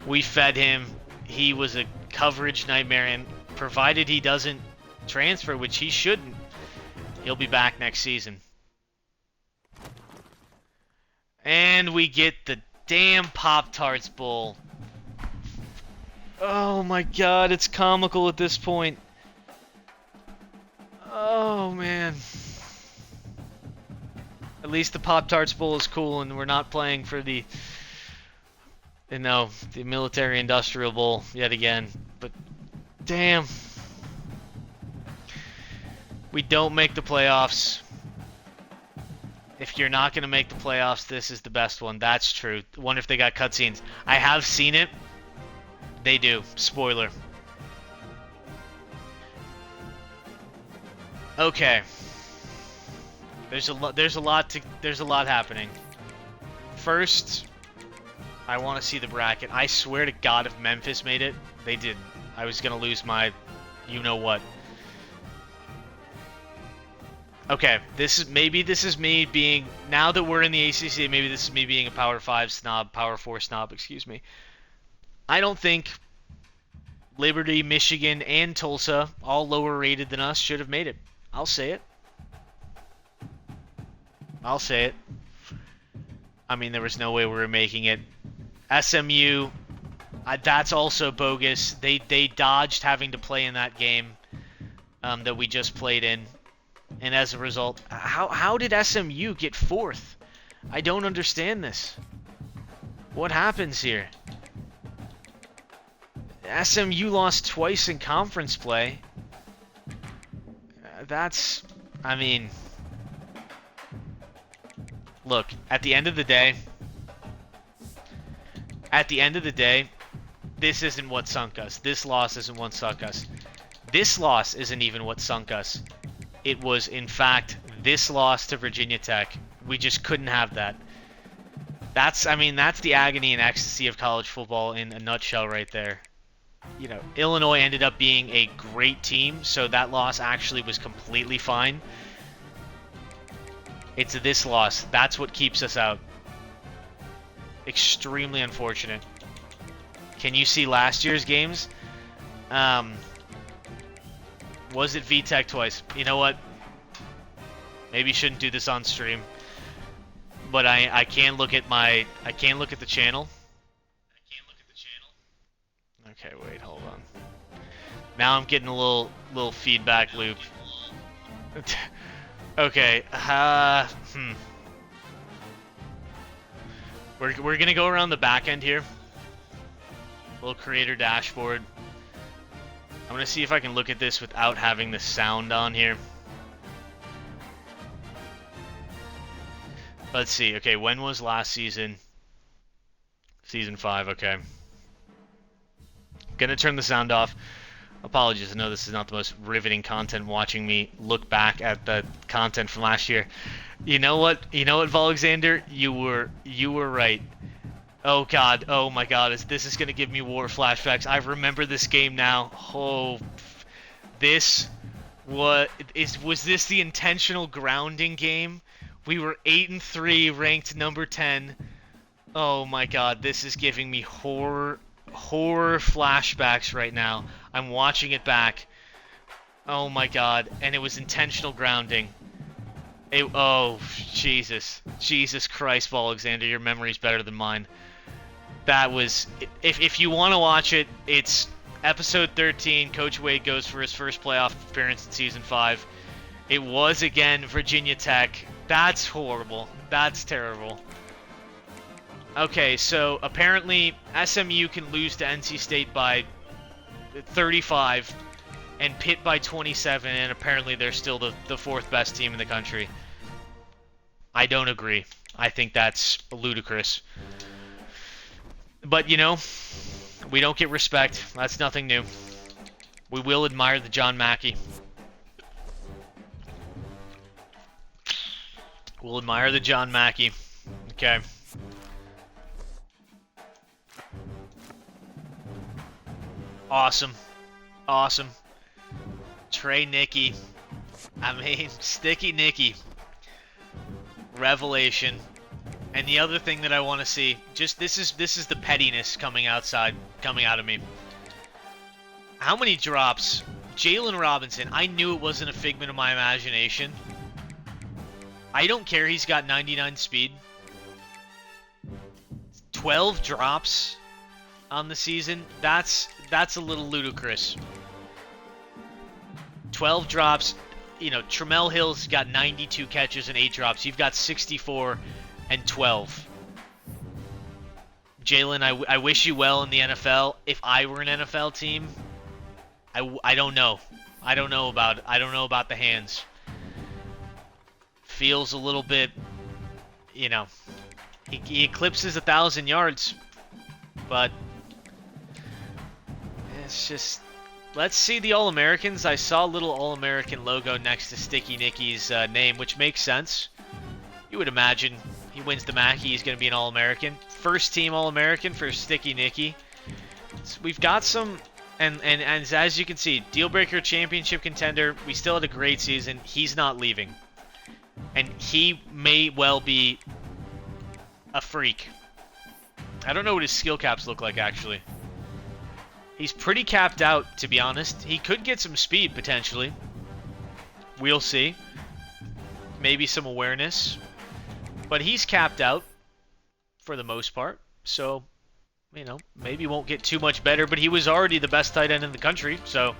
We fed him. He was a coverage nightmare, and provided he doesn't transfer, which he shouldn't, he'll be back next season. And we get the damn Pop-Tarts Bowl. Oh my god, it's comical at this point. Oh man. At least the Pop-Tarts Bowl is cool and we're not playing for the Military Industrial Bowl yet again. But damn. We don't make the playoffs. If you're not going to make the playoffs, this is the best one. That's true. Wonder if they got cutscenes. I have seen it. They do. Spoiler. Okay. There's a lot happening. First, I want to see the bracket. I swear to God, if Memphis made it, they did. I was going to lose you know what. Okay, maybe this is me being, now that we're in the ACC, maybe this is me being a Power 4 snob, excuse me. I don't think Liberty, Michigan, and Tulsa, all lower rated than us, should have made it. I'll say it. I mean, there was no way we were making it. SMU, that's also bogus. They dodged having to play in that game that we just played in. And as a result, how did SMU get 4th? I don't understand this. What happens here? SMU lost twice in conference play. Look, at the end of the day, this isn't what sunk us. This loss isn't what sunk us. This loss isn't even what sunk us. It was, in fact, this loss to Virginia Tech. We just couldn't have that. That's the agony and ecstasy of college football in a nutshell right there. Illinois ended up being a great team, so that loss actually was completely fine. It's this loss. That's what keeps us out. Extremely unfortunate. Can you see last year's games? Was it VTech twice? You know what? Maybe shouldn't do this on stream. But I can look at the channel. Okay, wait, hold on. Now I'm getting a little feedback loop. Okay, We're gonna go around the back end here. Little creator dashboard. I'm gonna see if I can look at this without having the sound on here. Let's see. Okay, when was last season? Season 5, okay. Gonna turn the sound off. Apologies, I know this is not the most riveting content, watching me look back at the content from last year. You know what, Volexander? You were right. Oh god, oh my god, this is gonna give me war flashbacks. I remember this game now. Oh, was this the intentional grounding game? We were 8-3, ranked number 10. Oh my god, this is giving me horror flashbacks right now. I'm watching it back. Oh my god, and it was intentional grounding. Oh, Jesus Christ, Alexander, your memory's better than mine. That was, if you want to watch it, it's episode 13. Coach Wade goes for his first playoff appearance in season 5. It was again Virginia Tech. That's horrible. That's terrible. Okay, so apparently SMU can lose to NC State by 35 and Pitt by 27, and apparently they're still the fourth best team in the country. I don't agree. I think that's ludicrous. But, we don't get respect. That's nothing new. We will admire the John Mackey. We'll admire the John Mackey. Okay. Awesome. Awesome. Trey Nicky. Sticky Nicky. Revelation. And the other thing that I want to see, just this is the pettiness coming out of me. How many drops? Jalen Robinson, I knew it wasn't a figment of my imagination. I don't care he's got 99 speed. 12 drops on the season. That's a little ludicrous. 12 drops. Tramel Hill's got 92 catches and 8 drops. You've got 64 and 12. Jalen, I wish you well in the NFL. If I were an NFL team, I don't know. I don't know about the hands. Feels a little bit, he eclipses 1,000 yards, but it's just, let's see the All-Americans. I saw a little All-American logo next to Sticky Nicky's name, which makes sense. You would imagine he wins the Mackey, he's going to be an All-American. First team All-American for Sticky Nicky. So we've got some, and as you can see, deal breaker championship contender. We still had a great season. He's not leaving. And he may well be a freak. I don't know what his skill caps look like, actually. He's pretty capped out, to be honest. He could get some speed, potentially. We'll see. Maybe some awareness. But he's capped out, for the most part. So, maybe won't get too much better. But he was already the best tight end in the country, so...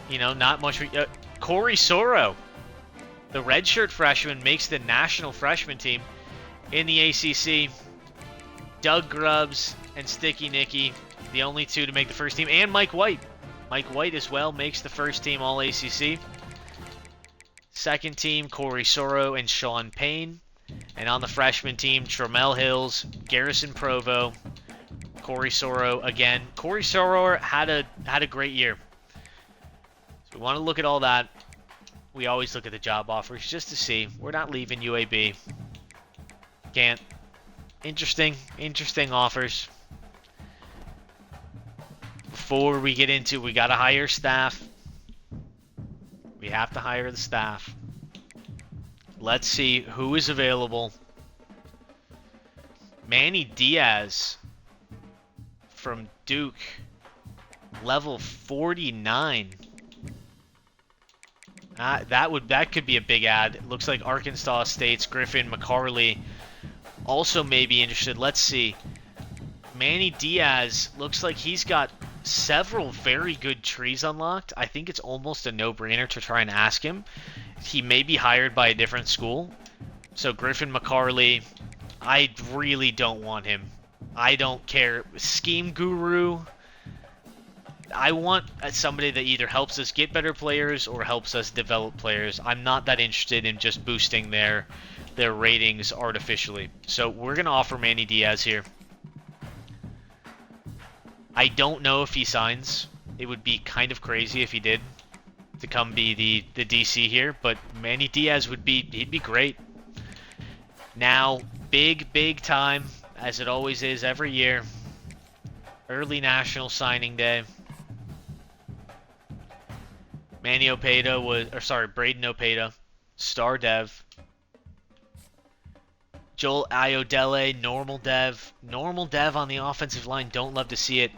not much... Corey Soro, the redshirt freshman, makes the national freshman team in the ACC. Doug Grubbs and Sticky Nicky, the only two to make the first team. And Mike White. Mike White as well makes the first team All-ACC. Second team, Corey Soro and Sean Payne. And on the freshman team, Tramel Hills, Garrison Provo, Corey Soro again. Corey Soro had a great year. So we want to look at all that. We always look at the job offers just to see. We're not leaving UAB. Can't. Interesting offers. before we get into, we gotta hire staff. We have to hire the staff. Let's see who is available. Manny Diaz from Duke, level 49. That could be a big ad. It looks like Arkansas State's Griffin McCarley also may be interested. Let's see. Manny Diaz looks like he's got several very good trees unlocked. I think it's almost a no-brainer to try and ask him. He may be hired by a different school. So Griffin McCarley, I really don't want him. I don't care. Scheme Guru, I want somebody that either helps us get better players or helps us develop players. I'm not that interested in just boosting their ratings artificially. So we're going to offer Manny Diaz here. I don't know if he signs. It would be kind of crazy if he did to come be the DC here, but Manny Diaz he'd be great. Now, big time, as it always is every year, early National Signing Day. Braden Opeda, star dev. Joel Ayodele, normal dev. Normal dev on the offensive line, don't love to see it.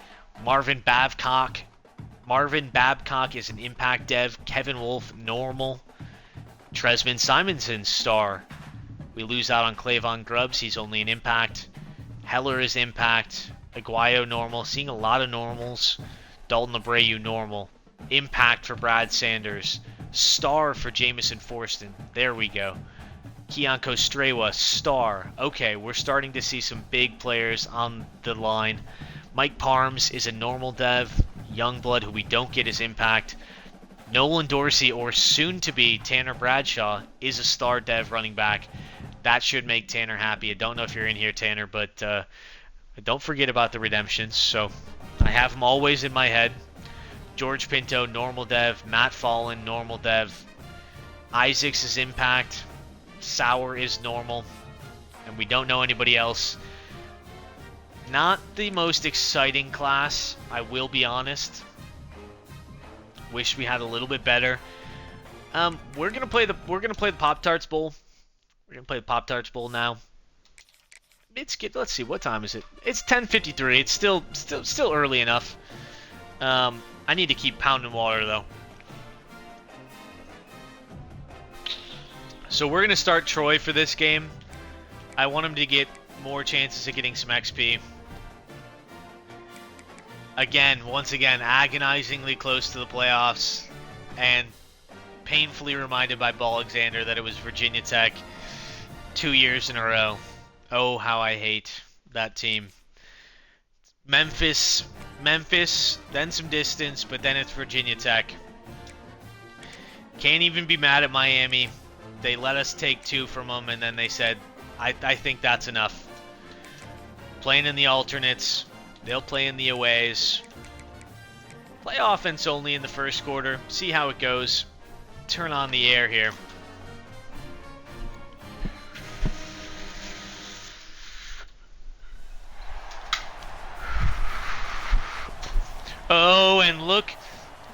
Marvin Babcock is an impact dev. Kevin Wolf, normal. Tresman Simonson, star. We lose out on Clavon Grubbs, he's only an impact. Heller is impact. Aguayo, normal. Seeing a lot of normals. Dalton Abreu, normal. Impact for Brad Sanders. Star for Jamison Forston. There we go. Kianko Strewa, star. Okay, we're starting to see some big players on the line. Mike Parms is a normal dev. Youngblood, who we don't get his impact. Nolan Dorsey, or soon-to-be Tanner Bradshaw, is a star dev running back. That should make Tanner happy. I don't know if you're in here, Tanner, but don't forget about the redemptions. So I have them always in my head. George Pinto, normal dev. Matt Fallon, normal dev. Isaacs is impact. Sauer is normal. And we don't know anybody else. Not the most exciting class, I will be honest. Wish we had a little bit better. We're gonna play the Pop-Tarts Bowl. We're gonna play the Pop-Tarts Bowl now. Let's see, what time is it? It's 10:53. It's still early enough. I need to keep pounding water though. So we're gonna start Troy for this game. I want him to get more chances of getting some XP. Once again, agonizingly close to the playoffs, and painfully reminded by Alexander that it was Virginia Tech 2 years in a row. Oh, how I hate that team. Memphis, then some distance, but then it's Virginia Tech. Can't even be mad at Miami. They let us take 2 from them, and then they said, I think that's enough. Playing in the alternates. They'll play in the aways. Play offense only in the first quarter. See how it goes. Turn on the air here. Oh, and look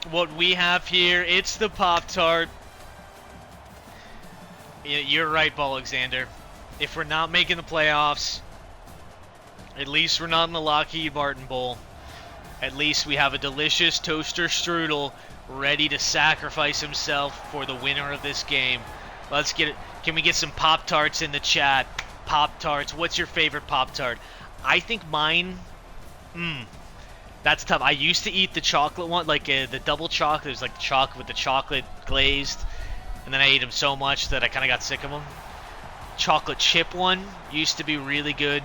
what we have here. It's the Pop-Tart. You're right, Alexander. If we're not making the playoffs, at least we're not in the Lockheed Martin Bowl. At least we have a delicious toaster strudel ready to sacrifice himself for the winner of this game. Let's get it. Can we get some Pop-Tarts in the chat? Pop-Tarts. What's your favorite Pop-Tart? I think mine... That's tough. I used to eat the chocolate one, like the double chocolate. It was like the chocolate with the chocolate glazed. And then I ate them so much that I kind of got sick of them. Chocolate chip one used to be really good.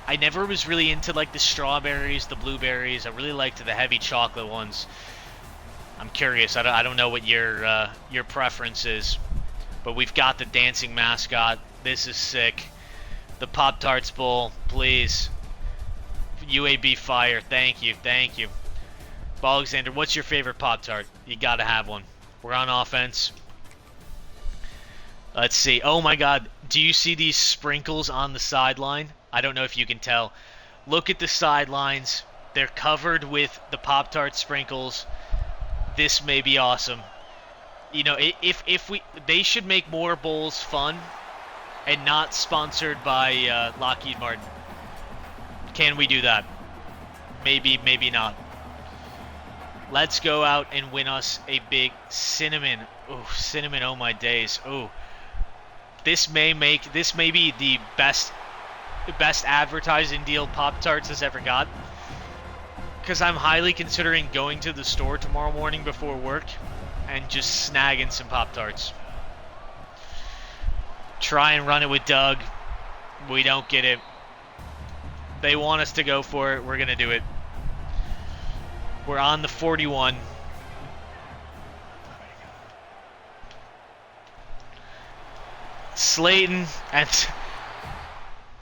I never was really into like the strawberries, the blueberries. I really liked the heavy chocolate ones. I'm curious. I don't know what your preference is. But we've got the dancing mascot. This is sick. The Pop-Tarts Bowl, please. UAB fire. Thank you. Alexander, what's your favorite Pop-Tart? You gotta have one. We're on offense. Let's see. Oh my god. Do you see these sprinkles on the sideline? I don't know if you can tell. Look at the sidelines. They're covered with the Pop-Tart sprinkles. This may be awesome. You know, they should make more bowls fun and not sponsored by Lockheed Martin. Can we do that? Maybe, maybe not. Let's go out and win us a big cinnamon. Oh, cinnamon, oh my days. Oh. This may be the best advertising deal Pop-Tarts has ever got. Because I'm highly considering going to the store tomorrow morning before work and just snagging some Pop-Tarts. Try and run it with Doug. We don't get it. They want us to go for it. We're going to do it. We're on the 41. Slayton and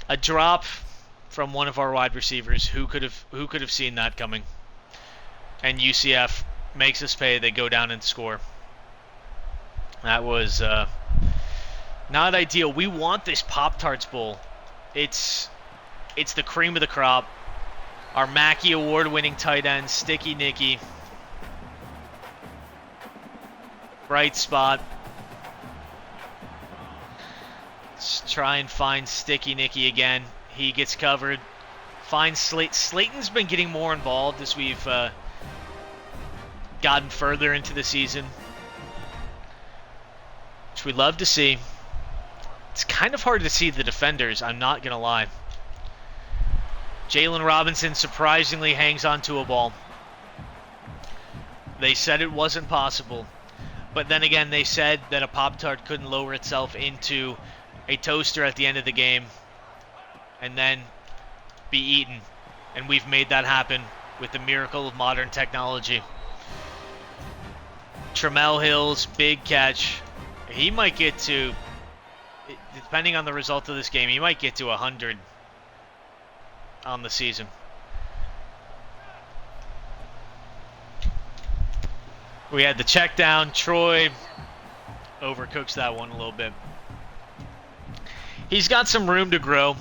a drop from one of our wide receivers. Who could have seen that coming? And UCF makes us pay. They go down and score. That was not ideal. We want this Pop-Tarts Bowl. It's the cream of the crop. Our Mackey Award-winning tight end, Sticky Nicky. Bright spot. Let's try and find Sticky Nicky again. He gets covered. Finds Slayton's been getting more involved as we've gotten further into the season, which we love to see. It's kind of hard to see the defenders, I'm not going to lie. Jalen Robinson surprisingly hangs on to a ball. They said it wasn't possible. But then again, they said that a Pop-Tart couldn't lower itself into a toaster at the end of the game and then be eaten. And we've made that happen with the miracle of modern technology. Tramel Hill's big catch. He might get to, depending on the result of this game, he might get to 100 on the season. We had the check down. Troy overcooks that one a little bit. He's got some room to grow,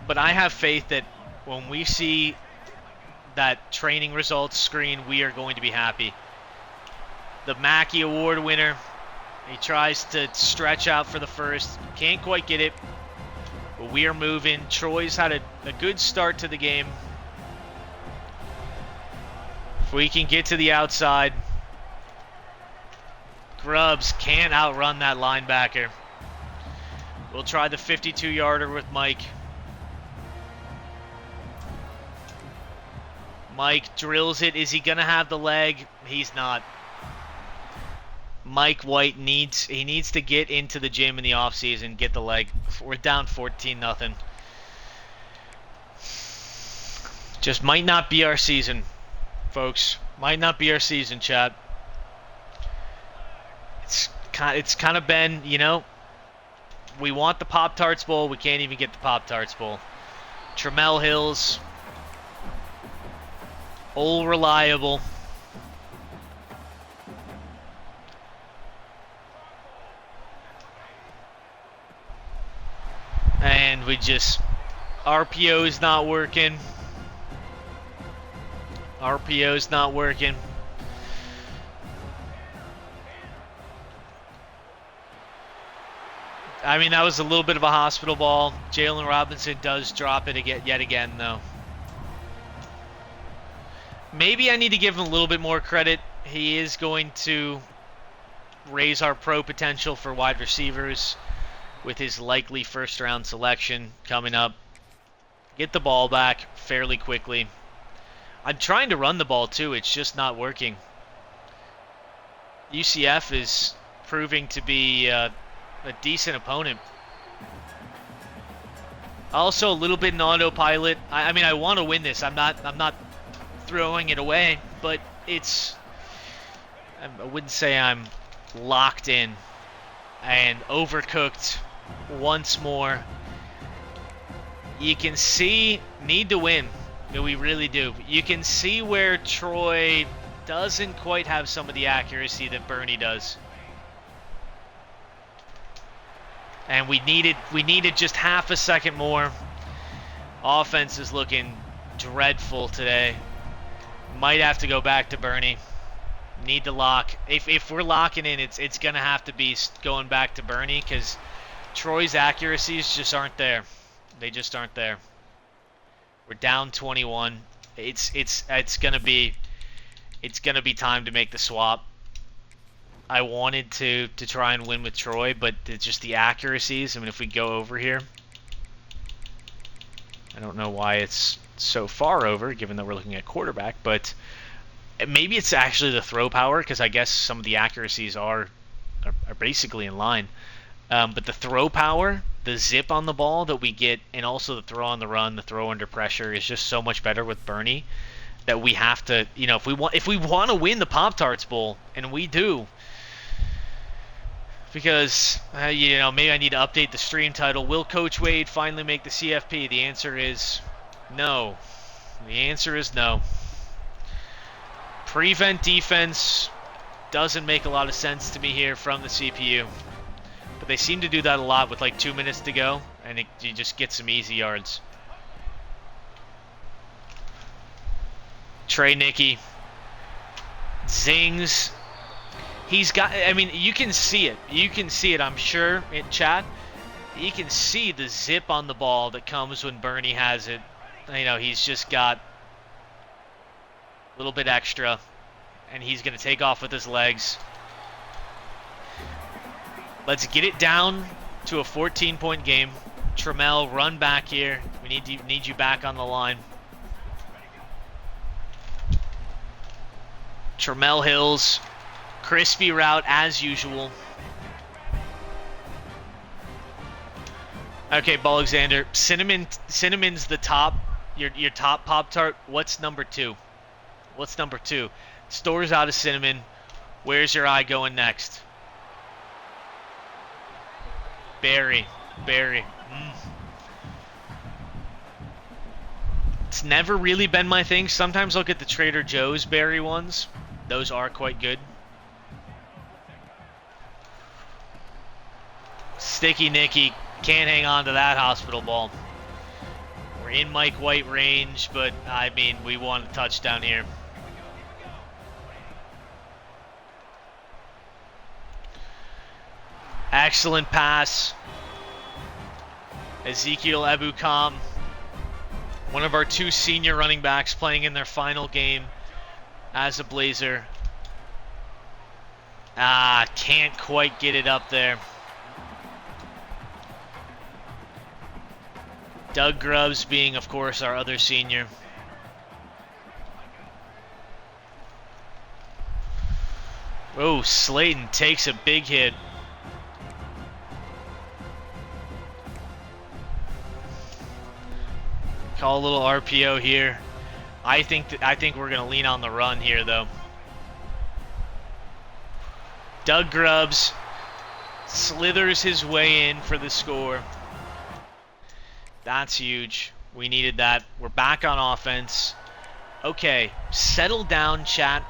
but I have faith that when we see that training results screen, we are going to be happy. The Mackey Award winner, he tries to stretch out for the first, can't quite get it, but we are moving. Troy's had a good start to the game. If we can get to the outside, Grubbs can't outrun that linebacker. We'll try the 52-yarder with Mike. Mike drills it. Is he going to have the leg? He's not. Mike White needs to get into the gym in the offseason, get the leg. We're down 14-0. Just might not be our season, folks. Might not be our season, chat. It's kind of been, you know, we want the Pop-Tarts Bowl. We can't even get the Pop-Tarts Bowl. Tramel Hills. All reliable. And we just, RPO's not working. RPO's not working. I mean, that was a little bit of a hospital ball. Jalen Robinson does drop it again, yet again, though. Maybe I need to give him a little bit more credit. He is going to raise our pro potential for wide receivers with his likely first-round selection coming up. Get the ball back fairly quickly. I'm trying to run the ball, too. It's just not working. UCF is proving to be a decent opponent. Also, a little bit in autopilot. I mean, I want to win this. I'm not throwing it away, but I wouldn't say I'm locked in. And overcooked once more. You can see, need to win. We really do. You can see where Troy doesn't quite have some of the accuracy that Bernie does. And we needed just half a second more. Offense is looking dreadful today. Might have to go back to Bernie. Need to lock. If we're locking in, it's gonna have to be going back to Bernie, because Troy's accuracies just aren't there. They just aren't there. We're down 21. It's gonna be time to make the swap. I wanted to try and win with Troy, but it's just the accuracies. I mean, if we go over here, I don't know why it's so far over, given that we're looking at quarterback, but maybe it's actually the throw power, because I guess some of the accuracies are basically in line. But the throw power, the zip on the ball that we get, and also the throw on the run, the throw under pressure is just so much better with Bernie that we have to, if we want to win the Pop-Tarts Bowl, and we do, because maybe I need to update the stream title. Will Coach Wade finally make the CFP? The answer is no. The answer is no. Prevent defense doesn't make a lot of sense to me here from the CPU. But they seem to do that a lot with like 2 minutes to go, and you just get some easy yards. Trey Nicky zings. He's got, I mean, you can see it. You can see it, I'm sure, in chat. You can see the zip on the ball that comes when Bernie has it. He's just got a little bit extra, and he's going to take off with his legs. Let's get it down to a 14-point game. Trammell, run back here. We need you back on the line. Trammell Hills, crispy route as usual. Okay, Alexander. Cinnamon's the top. Your top Pop-Tart. What's number 2? What's number 2? Store's out of cinnamon. Where's your eye going next? Berry. It's never really been my thing. Sometimes I'll get the Trader Joe's berry ones. Those are quite good. Sticky Nicky can't hang on to that hospital ball. We're in Mike White range, but I mean, we want a touchdown here. Excellent pass. Ezekiel Ebukam, one of our 2 senior running backs playing in their final game as a Blazer. Can't quite get it up there. Doug Grubbs being, of course, our other senior. Oh, Slayton takes a big hit. Call a little RPO here. I think we're going to lean on the run here, though. Doug Grubbs slithers his way in for the score. That's huge. We needed that. We're back on offense. Okay, settle down, chat.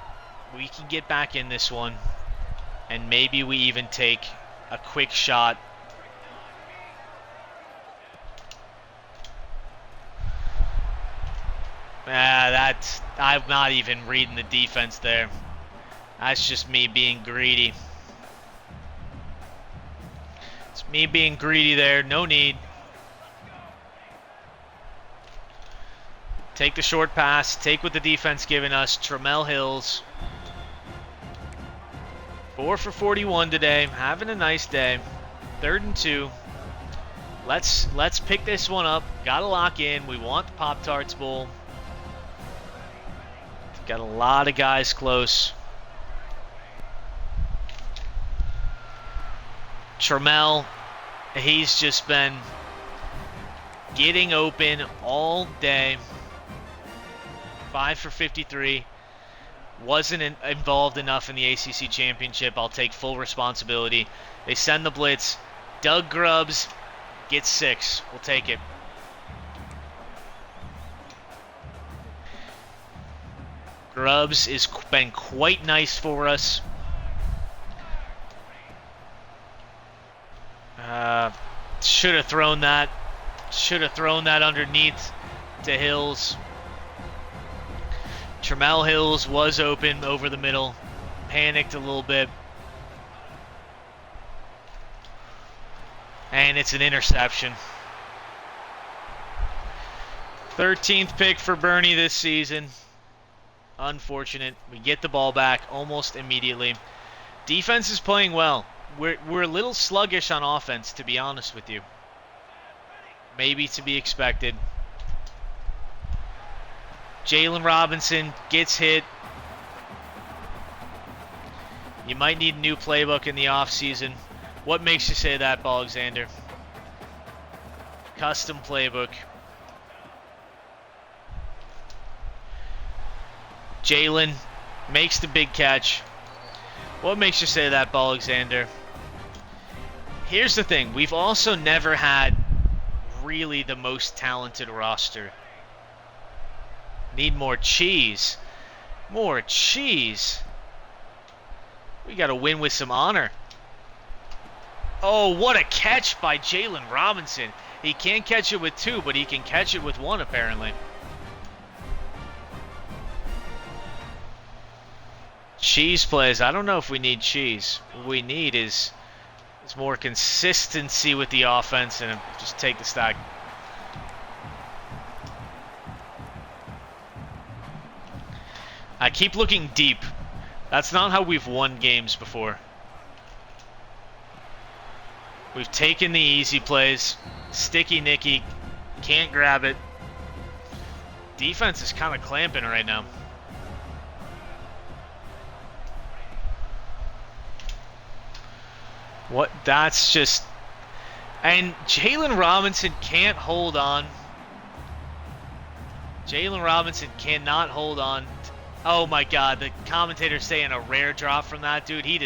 We can get back in this one. And maybe we even take a quick shot. I'm not even reading the defense there. That's just me being greedy. It's me being greedy there. No need. Take the short pass. Take what the defense giving us. Trammell Hills. 4 for 41 today. Having a nice day. 3rd and 2. Let's pick this one up. Gotta lock in. We want the Pop-Tarts Bowl. Got a lot of guys close. Trammell, he's just been getting open all day. 5 for 53. Wasn't involved enough in the ACC championship. I'll take full responsibility. They send the blitz. Doug Grubbs gets 6. We'll take it. Grubbs has been quite nice for us. Should have thrown that. Should have thrown that underneath to Hills. Trammell Hills was open over the middle. Panicked a little bit. And it's an interception. 13th pick for Bernie this season. Unfortunate. We get the ball back almost immediately. Defense is playing well. We're a little sluggish on offense, to be honest with you. Maybe to be expected. Jalen Robinson gets hit. You might need a new playbook in the offseason. What makes you say that, Alexander? Custom playbook. Jalen makes the big catch. What makes you say that, Alexander? Here's the thing. We've also never had really the most talented roster. Need more cheese. More cheese. We got to win with some honor. Oh, what a catch by Jalen Robinson. He can't catch it with two, but he can catch it with one, apparently. Cheese plays. I don't know if we need cheese. What we need is more consistency with the offense and just take the stack. I keep looking deep. That's not how we've won games before. We've taken the easy plays. Sticky Nicky can't grab it. Defense is kind of clamping right now. What? That's just... And Jalen Robinson can't hold on. Jalen Robinson cannot hold on. Oh my God, the commentator's saying a rare drop from that dude. He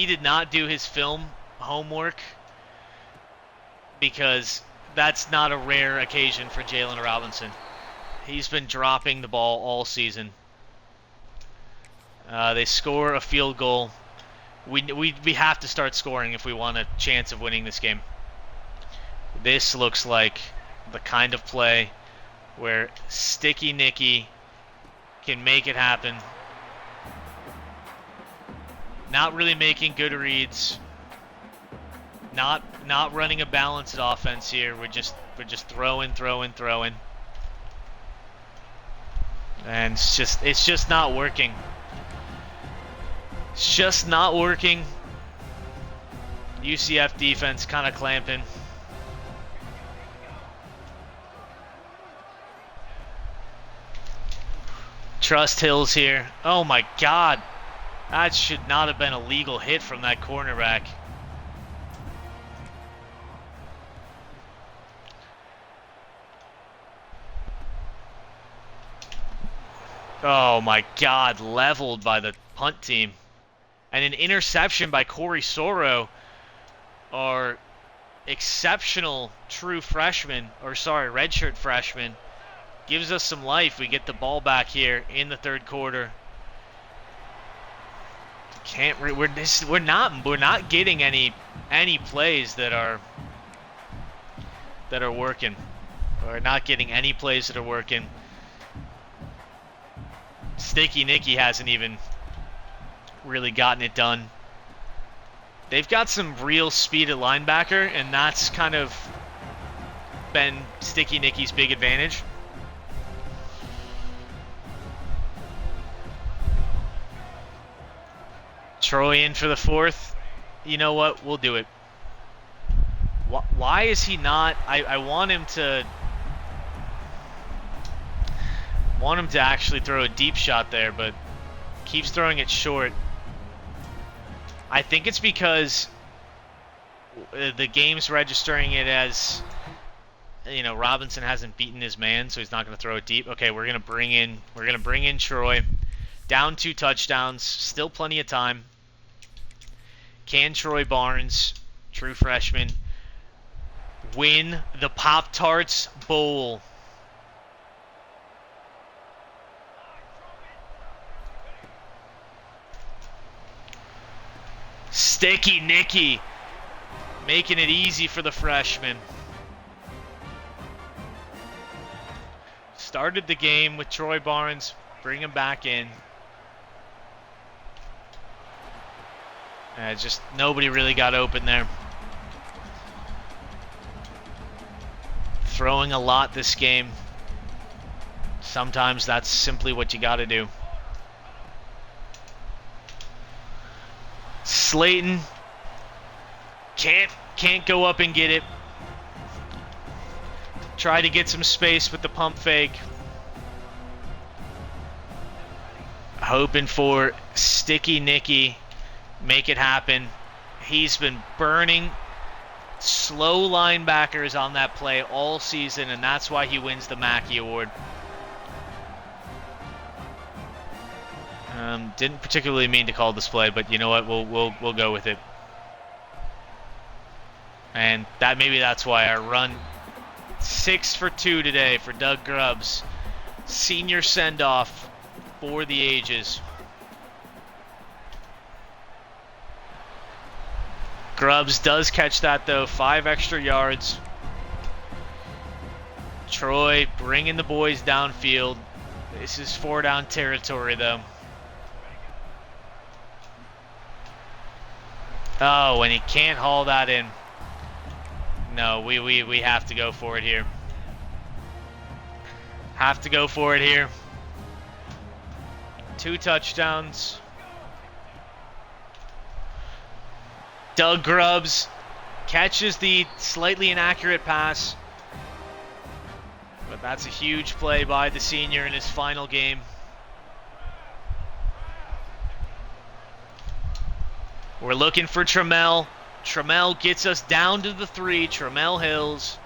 did not do his film homework, because that's not a rare occasion for Jalen Robinson. He's been dropping the ball all season. They score a field goal. We have to start scoring if we want a chance of winning this game. This looks like the kind of play where Sticky Nicky can make it happen. Not really making good reads. Not running a balanced offense here. We're just throwing. And it's just not working. It's just not working. UCF defense kind of clamping. Trust Hills here. Oh my God. That should not have been a legal hit from that cornerback. Oh my God. Leveled by the punt team. And an interception by Corey Soro, our exceptional true freshman, redshirt freshman, gives us some life. We get the ball back here in the third quarter. We're not getting any plays that are working. We're not getting any plays that are working. Sticky Nicky hasn't even really gotten it done. They've got some real speed at linebacker, and that's kind of been Sticky Nicky's big advantage. Troy in for the fourth. You know what? We'll do it. Why is he not? I want him to actually throw a deep shot there, but keeps throwing it short. I think it's because the game's registering it as, Robinson hasn't beaten his man, so he's not going to throw it deep. Okay, we're gonna bring in Troy. Down 2 touchdowns, still plenty of time. Can Troy Barnes, true freshman, win the Pop-Tarts Bowl? Sticky Nicky making it easy for the freshman. Started the game with Troy Barnes Bring him back in. Just nobody really got open there. Throwing a lot this game. Sometimes that's simply what you got to do. Slayton can't go up and get it. Try to get some space with the pump fake. Hoping for Sticky Nicky. Make it happen. He's been burning slow linebackers on that play all season, and that's why he wins the Mackey Award. Didn't particularly mean to call this play, but you know what? We'll go with it. And maybe that's why our run 6 for 2 today for Doug Grubbs. Senior send-off for the ages. Grubbs does catch that though, 5 extra yards. Troy bringing the boys downfield. This is 4 down territory though. Oh, and he can't haul that in. No, we have to go for it here. Have to go for it here. 2 touchdowns. Doug Grubbs catches the slightly inaccurate pass. But that's a huge play by the senior in his final game. We're looking for Trammell. Trammell gets us down to the 3. Trammell Hills.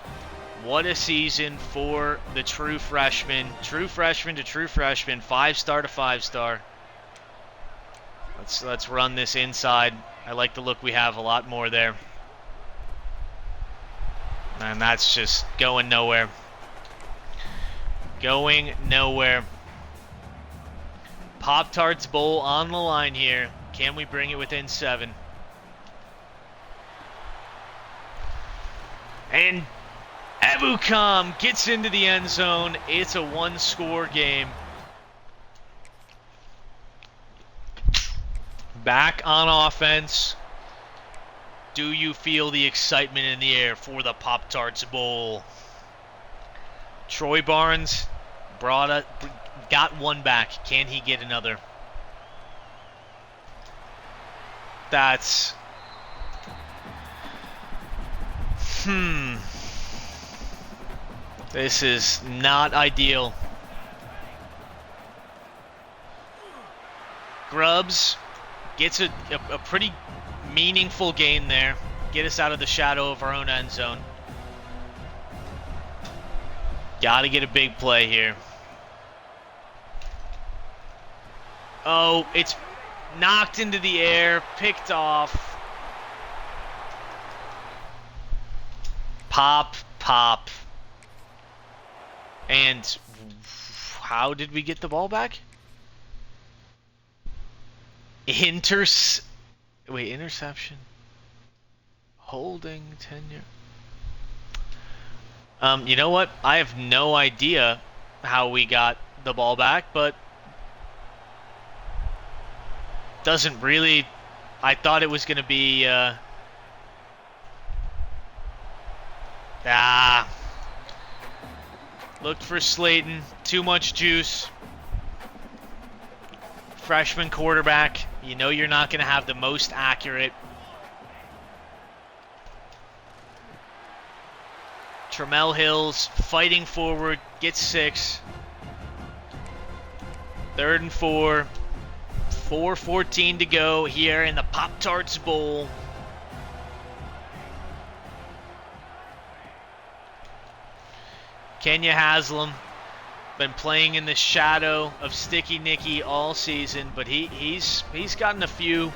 What a season for the true freshman. True freshman to true freshman. 5-star to 5-star. Let's run this inside. I like the look we have a lot more there. And that's just going nowhere. Going nowhere. Pop-Tarts Bowl on the line here. Can we bring it within 7? And Ebukam gets into the end zone. It's a 1-score game. Back on offense. Do you feel the excitement in the air for the Pop-Tarts Bowl? Troy Barnes got 1 back. Can he get another? That's... This is not ideal. Grubbs gets a pretty meaningful gain there. Get us out of the shadow of our own end zone. Gotta get a big play here. Oh, it's knocked into the air, picked off. Pop. And how did we get the ball back? Interception. Holding tenure. You know what? I have no idea how we got the ball back, but doesn't really... I thought it was going to be... Looked for Slayton. Too much juice. Freshman quarterback. You know you're not going to have the most accurate. Trammell Hills fighting forward. Gets 6. 3rd and 4. 4:14 to go here in the Pop-Tarts Bowl. Kenya Haslam been playing in the shadow of Sticky Nicky all season, but he's gotten a few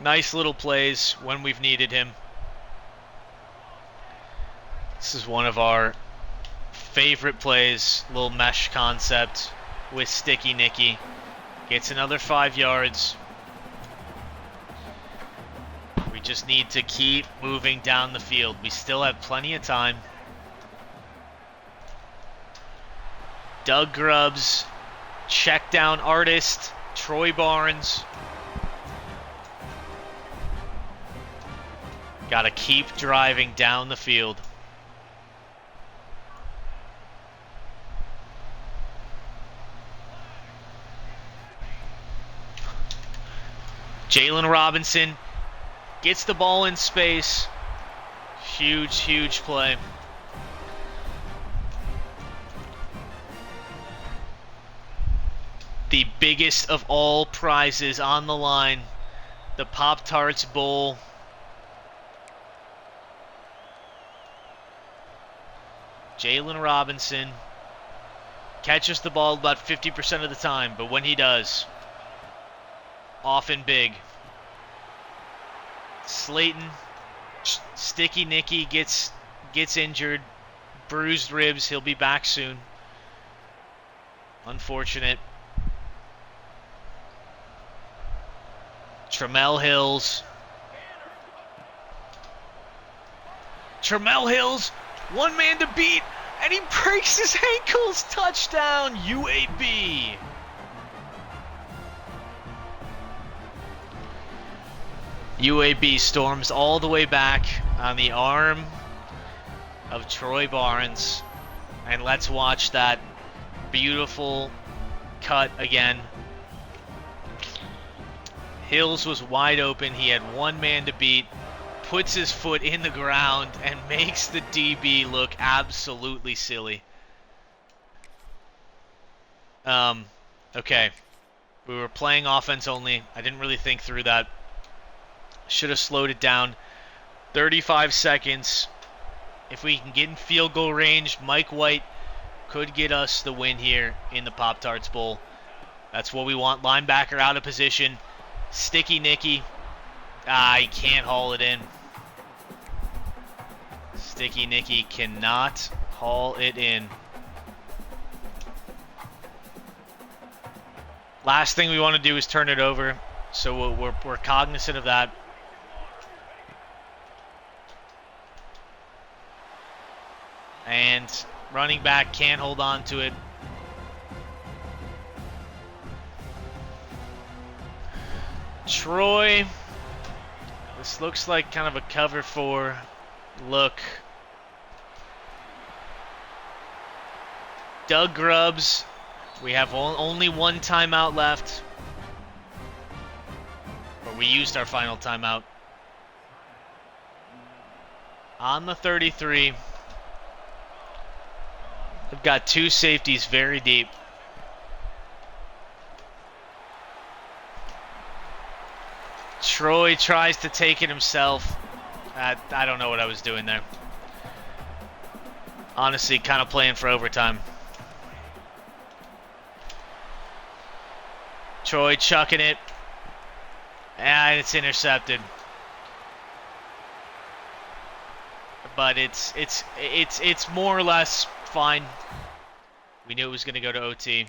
nice little plays when we've needed him. This is one of our favorite plays, little mesh concept with Sticky Nicky. Gets another 5 yards. We just need to keep moving down the field. We still have plenty of time. Doug Grubbs check down artist, Troy Barnes. Got to keep driving down the field. Jalen Robinson gets the ball in space. Huge, huge play. The biggest of all prizes on the line. The Pop-Tarts Bowl. Jalen Robinson catches the ball about 50% of the time, but when he does, often big. Slayton, Sticky Nicky gets injured, bruised ribs. He'll be back soon. Unfortunate. Tramel Hills. Tramel Hills, one man to beat, and he breaks his ankles. Touchdown, UAB. UAB storms all the way back on the arm of Troy Barnes. And let's watch that beautiful cut again. Hills was wide open. He had one man to beat. Puts his foot in the ground and makes the DB look absolutely silly. Okay. We were playing offense only. I didn't really think through that. Should have slowed it down. 35 seconds. If we can get in field goal range, Mike White could get us the win here in the Pop-Tarts Bowl. That's what we want. Linebacker out of position. Sticky Nicky. He can't haul it in. Sticky Nicky cannot haul it in. Last thing we want to do is turn it over, so we're cognizant of that. And running back can't hold on to it. Troy, this looks like kind of a cover 4 look. Doug Grubbs, we have only one timeout left. Or we used our final timeout. On the 33. They've got two safeties very deep. Troy tries to take it himself. I don't know what I was doing there. Honestly, kind of playing for overtime. Troy chucking it. And it's intercepted. But it's more or less fine. We knew it was going to go to OT.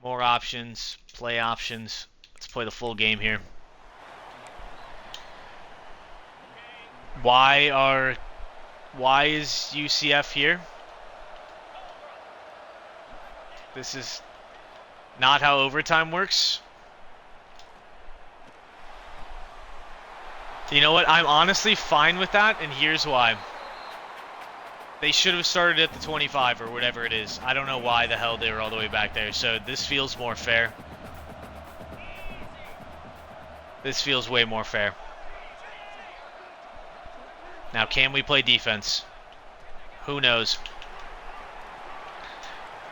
More options, play options. Let's play the full game here. Why is UCF here? This is not how overtime works. You know what? I'm honestly fine with that, and here's why. They should have started at the 25 or whatever it is. I don't know why the hell they were all the way back there, so this feels more fair. This feels way more fair. Now, can we play defense? Who knows?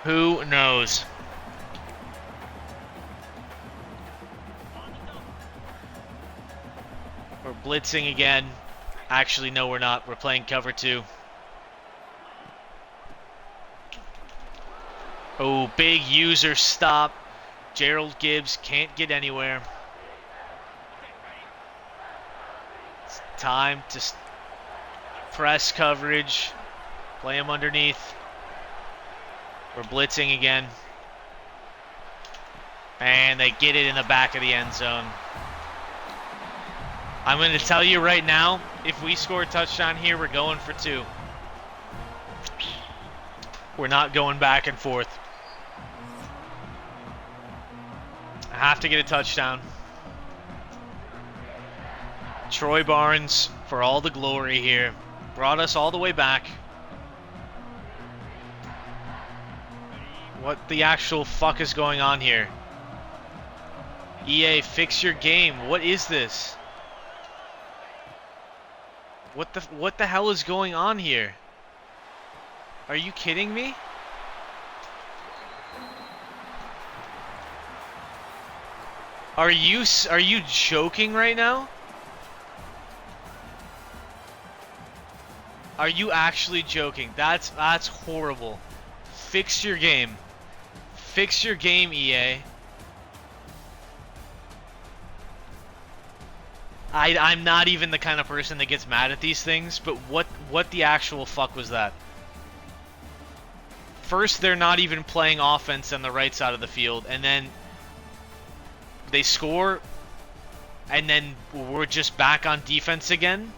Who knows? We're blitzing again. Actually, no, we're not. We're playing cover 2. Oh, big user stop. Gerald Gibbs can't get anywhere. It's time to press coverage. Play him underneath. We're blitzing again. And they get it in the back of the end zone. I'm going to tell you right now, if we score a touchdown here, we're going for 2. We're not going back and forth. Have to get a touchdown. Troy Barnes, for all the glory here, brought us all the way back. What the actual fuck is going on here? EA, fix your game. What is this? What the hell is going on here? Are you kidding me? Are you joking right now? Are you actually joking? That's horrible. Fix your game. Fix your game, EA. I'm not even the kind of person that gets mad at these things, but what the actual fuck was that? First, they're not even playing offense on the right side of the field, and then they score, and then we're just back on defense again?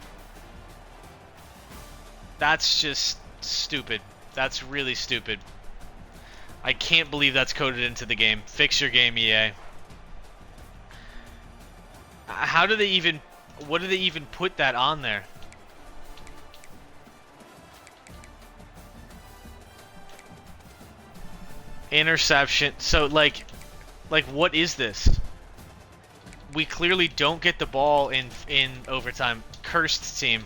That's just stupid. That's really stupid. I can't believe that's coded into the game. Fix your game, EA. How do they even... What do they even put that on there? Interception. So, like what is this? We clearly don't get the ball in overtime. Cursed team.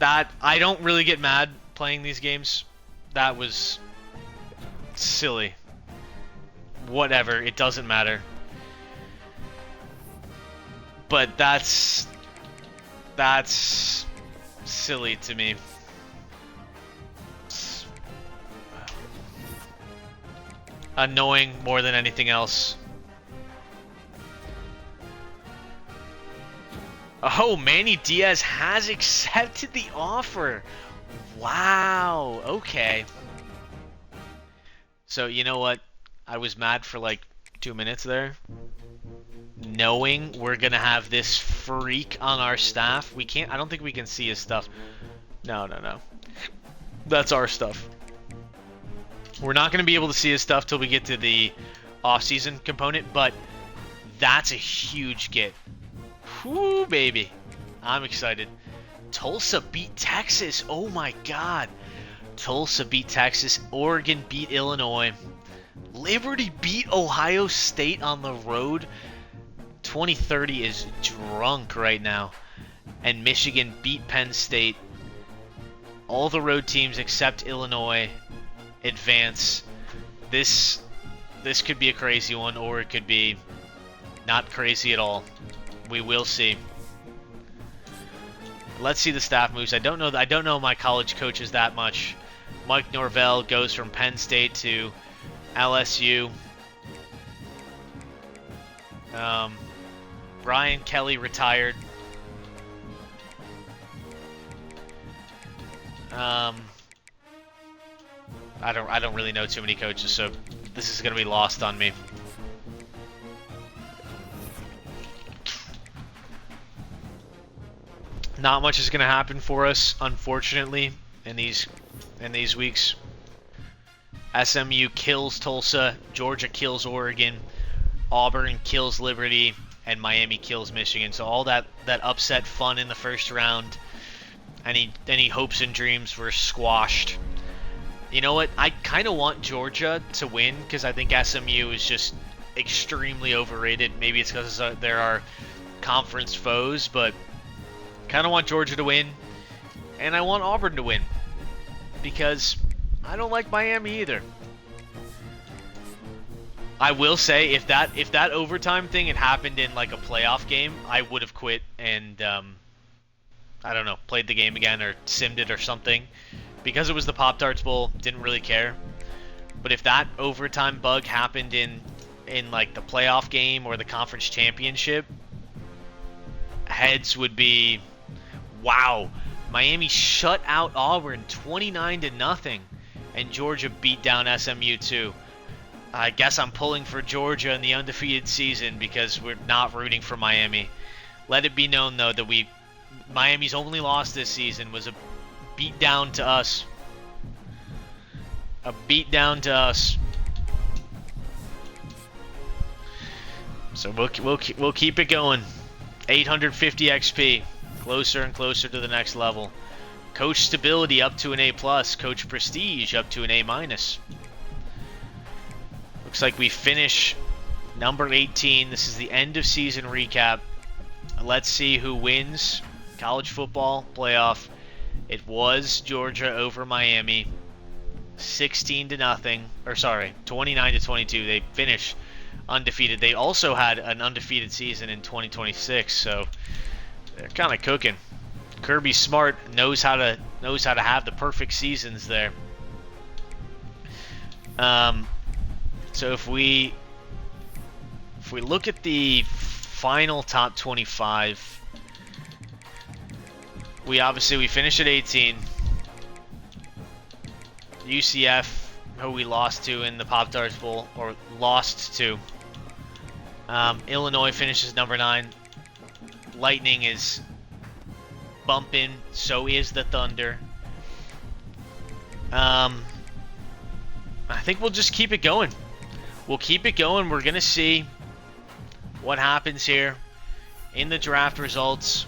That... I don't really get mad playing these games. That was silly. Whatever. It doesn't matter. But that's silly to me. It's annoying more than anything else. Oh, Manny Diaz has accepted the offer. Wow. Okay. So, you know what? I was mad for like 2 minutes there. Knowing we're gonna have this freak on our staff. We can't... I don't think we can see his stuff. No. That's our stuff. We're not gonna be able to see his stuff till we get to the off-season component, but that's a huge get. Whoo, baby. I'm excited. Tulsa beat Texas. Oh my god. Tulsa beat Texas. Oregon beat Illinois. Liberty beat Ohio State on the road. 2030 is drunk right now. And Michigan beat Penn State. All the road teams except Illinois advance. This could be a crazy one, or it could be not crazy at all. We will see. Let's see the staff moves. I don't know my college coaches that much. Mike Norvell goes from Penn State to LSU. Brian Kelly retired. I don't really know too many coaches, so this is gonna be lost on me. Not much is gonna happen for us, unfortunately, in these weeks. SMU kills Tulsa, Georgia kills Oregon, Auburn kills Liberty, and Miami kills Michigan. So all that upset fun in the first round, any hopes and dreams were squashed. You know what? I kind of want Georgia to win because I think SMU is just extremely overrated. Maybe it's because there are conference foes, but kind of want Georgia to win, and I want Auburn to win because I don't like Miami either. I will say, if that overtime thing had happened in like a playoff game, I would have quit and I don't know, played the game again or simmed it or something. Because it was the Pop-Tarts Bowl, didn't really care. But if that overtime bug happened in like the playoff game or the conference championship, heads would be, wow, Miami shut out Auburn 29-0, and Georgia beat down SMU too. I guess I'm pulling for Georgia in the undefeated season because we're not rooting for Miami. Let it be known though that Miami's only loss this season was a beat down to us. A beat down to us. So we'll keep it going. 850 XP, closer and closer to the next level. Coach stability up to an A+, coach prestige up to an A-. Looks like we finish number 18. This is the end of season recap. Let's see who wins college football playoff. It was Georgia over Miami, 16-0, or sorry, 29-22. They finished undefeated. They also had an undefeated season in 2026, so they're kind of cooking. Kirby Smart knows how to have the perfect seasons there. So if we look at the final top 25, we finished at 18. UCF, who we lost to in the Pop-Tarts Bowl, or lost to. Illinois finishes number 9. Lightning is bumping, so is the Thunder. I think we'll just keep it going. We'll keep it going. We're going to see what happens here in the draft results.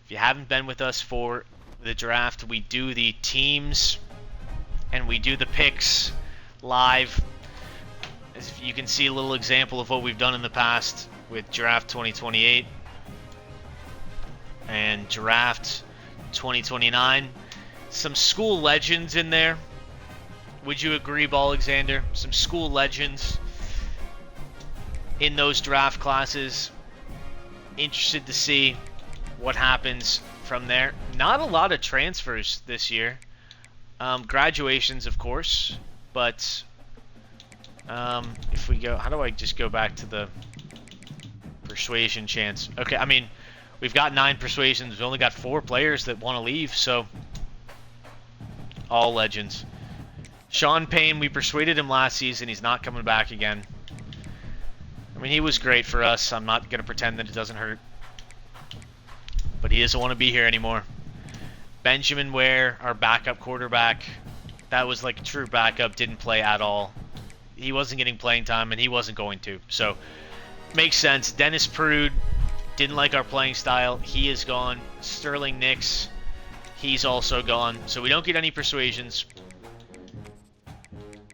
If you haven't been with us for the draft, we do the teams and we do the picks live. As you can see, a little example of what we've done in the past with Draft 2028 and Draft 2029. Some school legends in there. Would you agree, Alexander? Some school legends in those draft classes. Interested to see what happens from there. Not a lot of transfers this year. Graduations, of course, but if we go, how do I just go back to the persuasion chance? Okay, I mean, we've got 9 persuasions. We only got 4 players that want to leave, so all legends. Sean Payne, we persuaded him last season. He's not coming back again. I mean, he was great for us. I'm not going to pretend that it doesn't hurt. But he doesn't want to be here anymore. Benjamin Ware, our backup quarterback, that was like a true backup, didn't play at all. He wasn't getting playing time, and he wasn't going to. So, makes sense. Dennis Prude didn't like our playing style. He is gone. Sterling Nix, he's also gone. So we don't get any persuasions.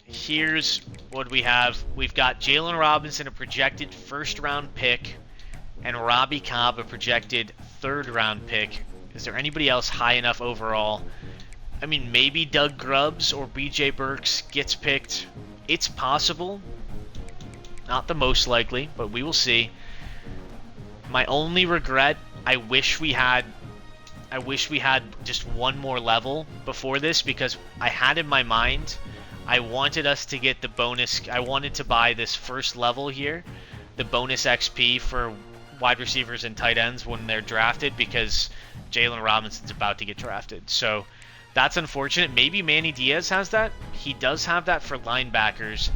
Here's what we have. We've got Jalen Robinson, a projected first-round pick, and Robbie Cobb, a projected third-round pick. Is there anybody else high enough overall? I mean, maybe Doug Grubbs or BJ Burks gets picked. It's possible. Not the most likely, but we will see. My only regret, I wish we had just one more level before this, because I had in my mind, I wanted us to get the bonus. I wanted to buy this first level here, the bonus XP for wide receivers and tight ends when they're drafted, because Jalen Robinson's about to get drafted. So that's unfortunate. Maybe Manny Diaz has that. He does have that for linebackers,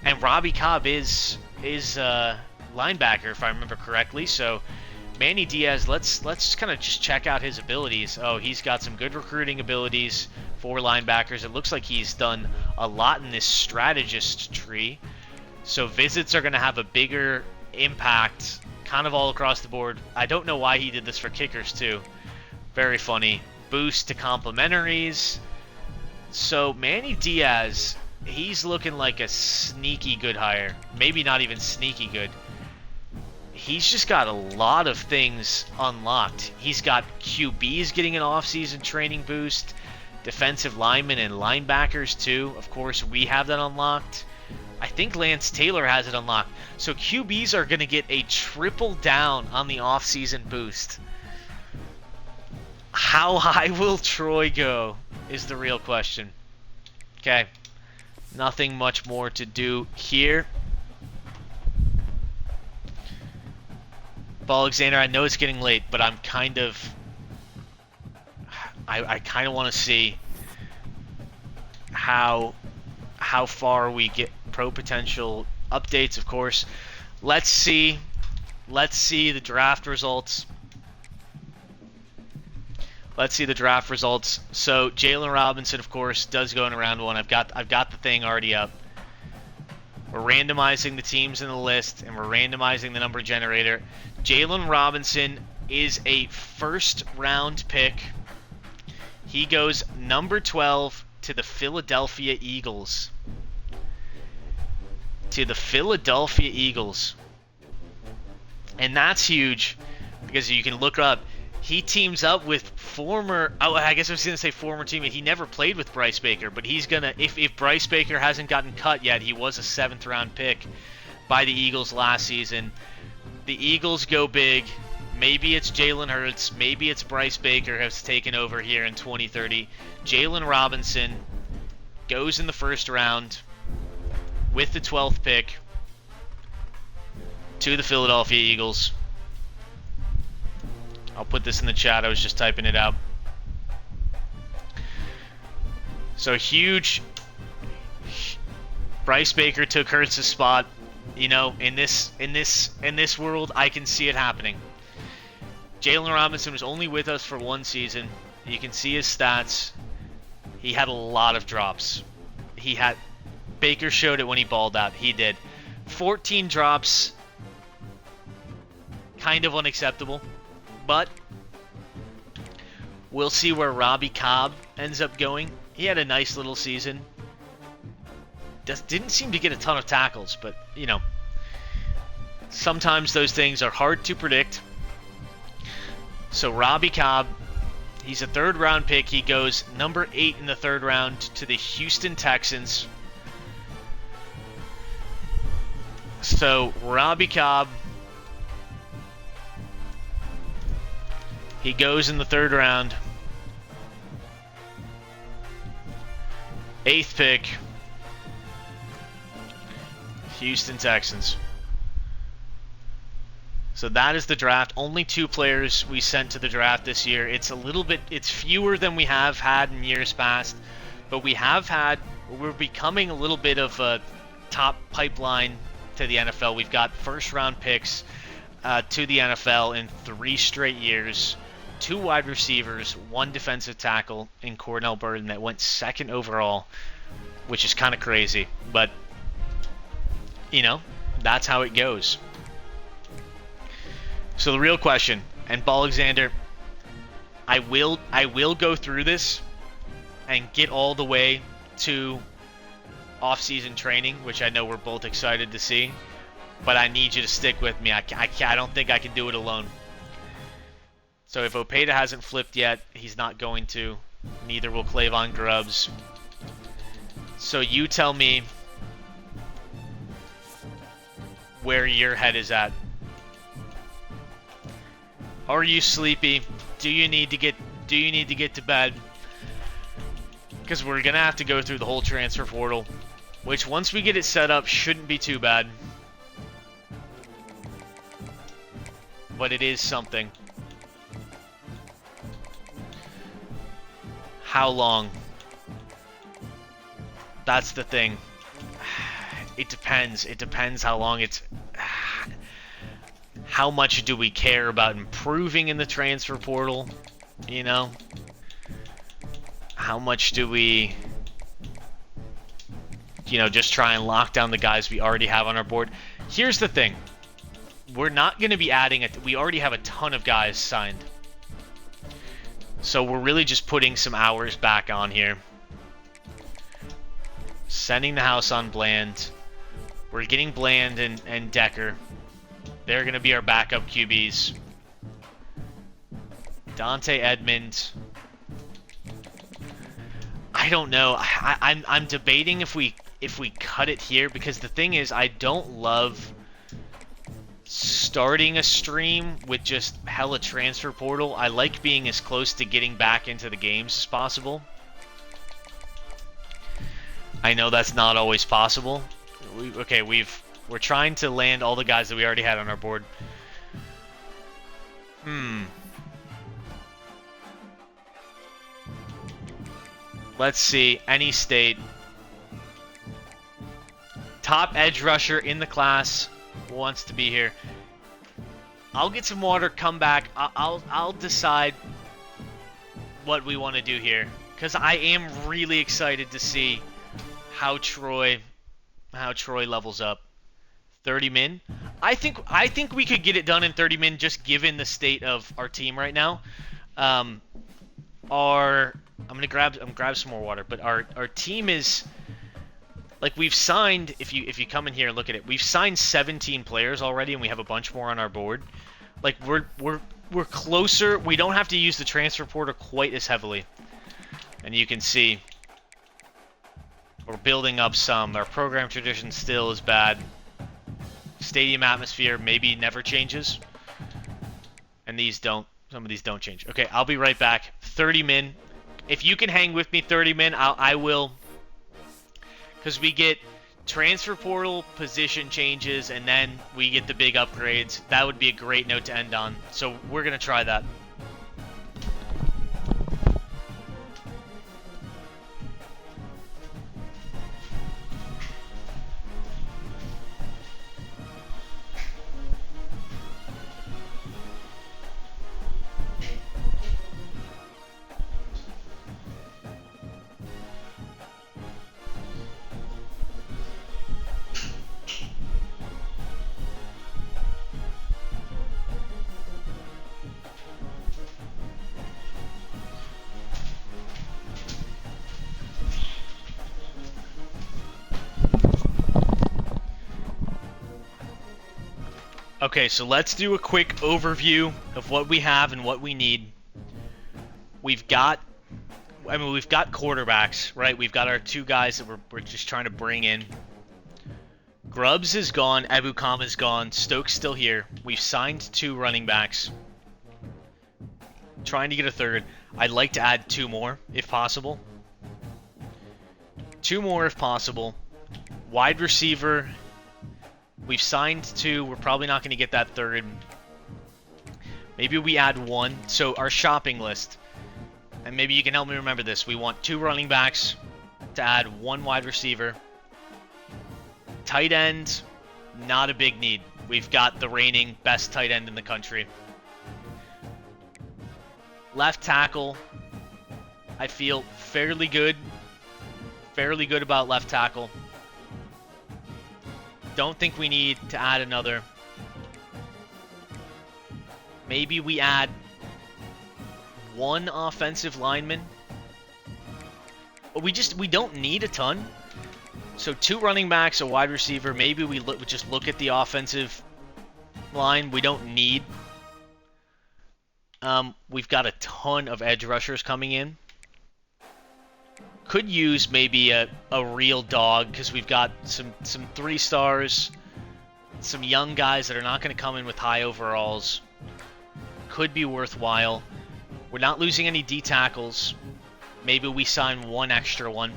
and Robbie Cobb is linebacker if I remember correctly. So Manny Diaz, let's kind of just check out his abilities. Oh, he's got some good recruiting abilities for linebackers. It looks like he's done a lot in this strategist tree. So visits are going to have a bigger impact kind of all across the board. I don't know why he did this for kickers too. Very funny. Boost to complimentaries. So Manny Diaz, he's looking like a sneaky good hire. Maybe not even sneaky good. He's just got a lot of things unlocked. He's got QBs getting an off-season training boost, defensive linemen and linebackers too. Of course, we have that unlocked. I think Lance Taylor has it unlocked. So QBs are going to get a triple down on the off-season boost. How high will Troy go is the real question. Okay. Nothing much more to do here. Alexander, I know it's getting late, but I'm kind of... I kind of want to see how far we get. Pro potential updates, of course. Let's see the draft results. Let's see the draft results. So Jalen Robinson, of course, does go in round 1. I've got the thing already up. We're randomizing the teams in the list, and we're randomizing the number generator. Jalen Robinson is a first-round pick. He goes number 12 to the Philadelphia Eagles. To the Philadelphia Eagles. And that's huge because you can look up. He teams up with I guess I was going to say former teammate. He never played with Bryce Baker, but he's going to, if Bryce Baker hasn't gotten cut yet, he was a 7th round pick by the Eagles last season. The Eagles go big. Maybe it's Jalen Hurts. Maybe it's Bryce Baker has taken over here in 2030. Jalen Robinson goes in the first round with the 12th pick to the Philadelphia Eagles. I'll put this in the chat. I was just typing it out. So huge. Bryce Baker took Hurts' spot. You know, in this world, I can see it happening. Jalen Robinson was only with us for 1 season. You can see his stats. He had a lot of drops. Baker showed it when he balled out. He did. 14 drops. Kind of unacceptable. But we'll see where Robbie Cobb ends up going. He had a nice little season. Didn't seem to get a ton of tackles, but, you know, sometimes those things are hard to predict. So Robbie Cobb, he's a 3rd round pick. He goes number 8 in the 3rd round to the Houston Texans. So Robbie Cobb, he goes in the 3rd round. 8th pick, Houston Texans. So that is the draft. Only 2 players we sent to the draft this year. It's fewer than we have had in years past, but we're becoming a little bit of a top pipeline to the NFL. We've got 1st round picks to the NFL in 3 straight years. 2 wide receivers, 1 defensive tackle in Cornell Burden that went 2nd overall, which is kind of crazy. But, you know, that's how it goes. So the real question, and Alexander, I will go through this and get all the way to off-season training, which I know we're both excited to see, but I need you to stick with me. I don't think I can do it alone. So if Opeta hasn't flipped yet, he's not going to. Neither will Clavon Grubbs. So you tell me where your head is at. Are you sleepy? Do you need to get to bed? Because we're gonna have to go through the whole transfer portal, which once we get it set up shouldn't be too bad. But it is something. How long? That's the thing. It depends. It depends how long it's... How much do we care about improving in the transfer portal? You know? How much do we... You know, just try and lock down the guys we already have on our board? Here's the thing. We're not going to be adding... We already have a ton of guys signed. So we're really just putting some hours back on here. Sending the house on Bland. We're getting Bland and Decker. They're going to be our backup QBs. Dante Edmonds. I don't know. I'm debating if we cut it here, because the thing is, I don't love starting a stream with just hella transfer portal. I like being as close to getting back into the games as possible. I know that's not always possible. We're trying to land all the guys that we already had on our board. Let's see. Any state. Top edge rusher in the class wants to be here. I'll get some water, come back. I'll decide what we want to do here, because I am really excited to see how Troy how Troy levels up. 30 min. I think we could get it done in 30 min just given the state of our team right now. I'm gonna grab some more water, but our team is like we've signed. If you come in here and look at it, we've signed 17 players already, and we have a bunch more on our board. Like we're closer. We don't have to use the transfer portal quite as heavily, and you can see we're building up some. Our program tradition still is bad. Stadium atmosphere maybe never changes, and these don't. Some of these don't change. Okay, I'll be right back. 30 min. If you can hang with me 30 min, I will. Because we get transfer portal position changes, and then we get the big upgrades. That would be a great note to end on. So we're going to try that. Okay, so let's do a quick overview of what we have and what we need. We've got quarterbacks, right? We've got our two guys that we're just trying to bring in. Grubbs is gone, Ebukam is gone, Stokes still here. We've signed 2 running backs. Trying to get a third. I'd like to add 2 more, if possible. 2 more if possible. Wide receiver. We've signed 2. We're probably not going to get that third. Maybe we add 1. So our shopping list. And maybe you can help me remember this. We want 2 running backs to add 1 wide receiver. Tight end, not a big need. We've got the reigning best tight end in the country. Left tackle, I feel fairly good. Fairly good about left tackle. Don't think we need to add another. Maybe we add 1 offensive lineman. But we don't need a ton. So 2 running backs, a wide receiver. Maybe we just look at the offensive line. We don't need. We've got a ton of edge rushers coming in. Could use maybe a real dog because we've got some 3 stars, some young guys that are not going to come in with high overalls. Could be worthwhile. We're not losing any D tackles. Maybe we sign 1 extra one.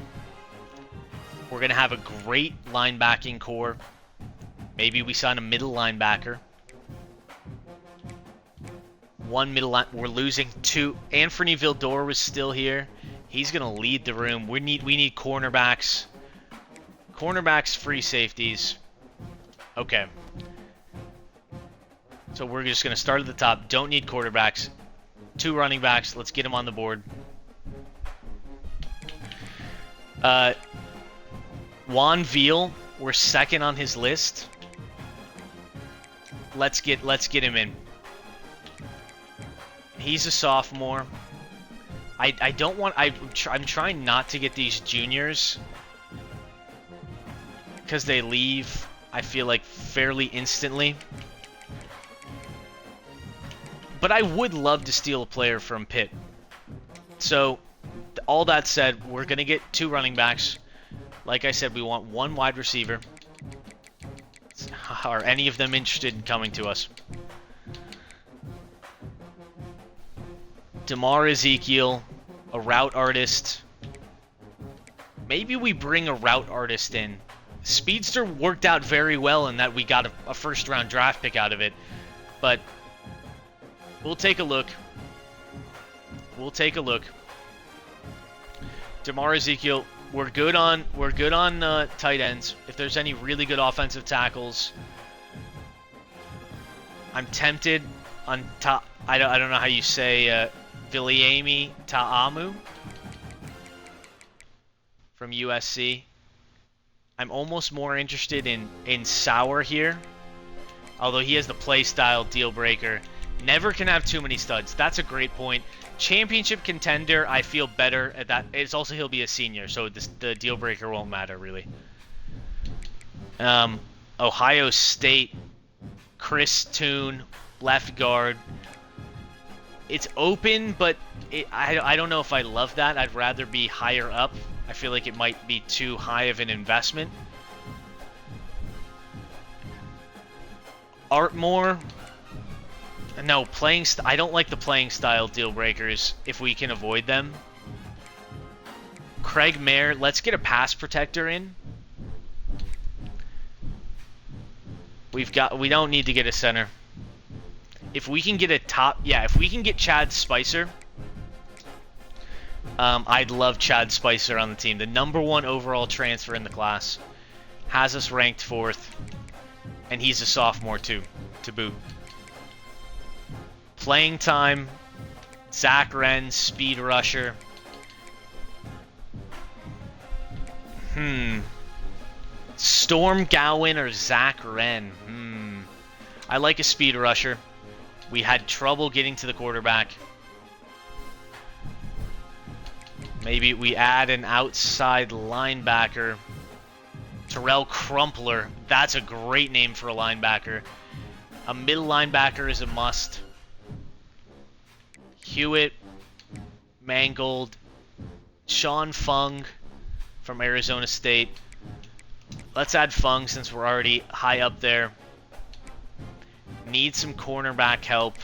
We're going to have a great linebacking core. Maybe we sign a middle linebacker. 1 middle line. We're losing 2. Anthony Vildor was still here. He's going to lead the room. We need cornerbacks. Cornerbacks, free safeties. Okay. So we're just going to start at the top. Don't need quarterbacks. 2 running backs. Let's get them on the board. Juan Veal, we're second on his list. Let's get him in. He's a sophomore. I don't want. I'm trying not to get these juniors because they leave. I feel like fairly instantly. But I would love to steal a player from Pitt. So, all that said, we're gonna get 2 running backs. Like I said, we want 1 wide receiver. Are any of them interested in coming to us? DeMar Ezekiel, a route artist. Maybe we bring a route artist in. Speedster worked out very well in that we got a first-round draft pick out of it. But we'll take a look. We'll take a look. DeMar Ezekiel. We're good on tight ends. If there's any really good offensive tackles, I'm tempted on I don't know how you say Viliami Ta'amu from USC. I'm almost more interested in Sauer here. Although he has the play style deal breaker. Never can have too many studs. That's a great point. Championship contender, I feel better at that. It's also he'll be a senior, so the deal breaker won't matter really. Ohio State, Chris Toon, left guard. It's open, but I don't know if I love that. I'd rather be higher up. I feel like it might be too high of an investment. Artmore. No, I don't like the playing style deal breakers if we can avoid them. Craig Mayer, let's get a pass protector in. We don't need to get a center. If we can get a top, yeah, if we can get Chad Spicer, I'd love Chad Spicer on the team. The #1 overall transfer in the class. Has us ranked 4th. And he's a sophomore too, to boot. Playing time, Zach Wren, speed rusher. Storm Gowan or Zach Wren? I like a speed rusher. We had trouble getting to the quarterback. Maybe we add an outside linebacker. Terrell Crumpler. That's a great name for a linebacker. A middle linebacker is a must. Hewitt, Mangold, Sean Fung from Arizona State. Let's add Fung since we're already high up there. Need some cornerback help.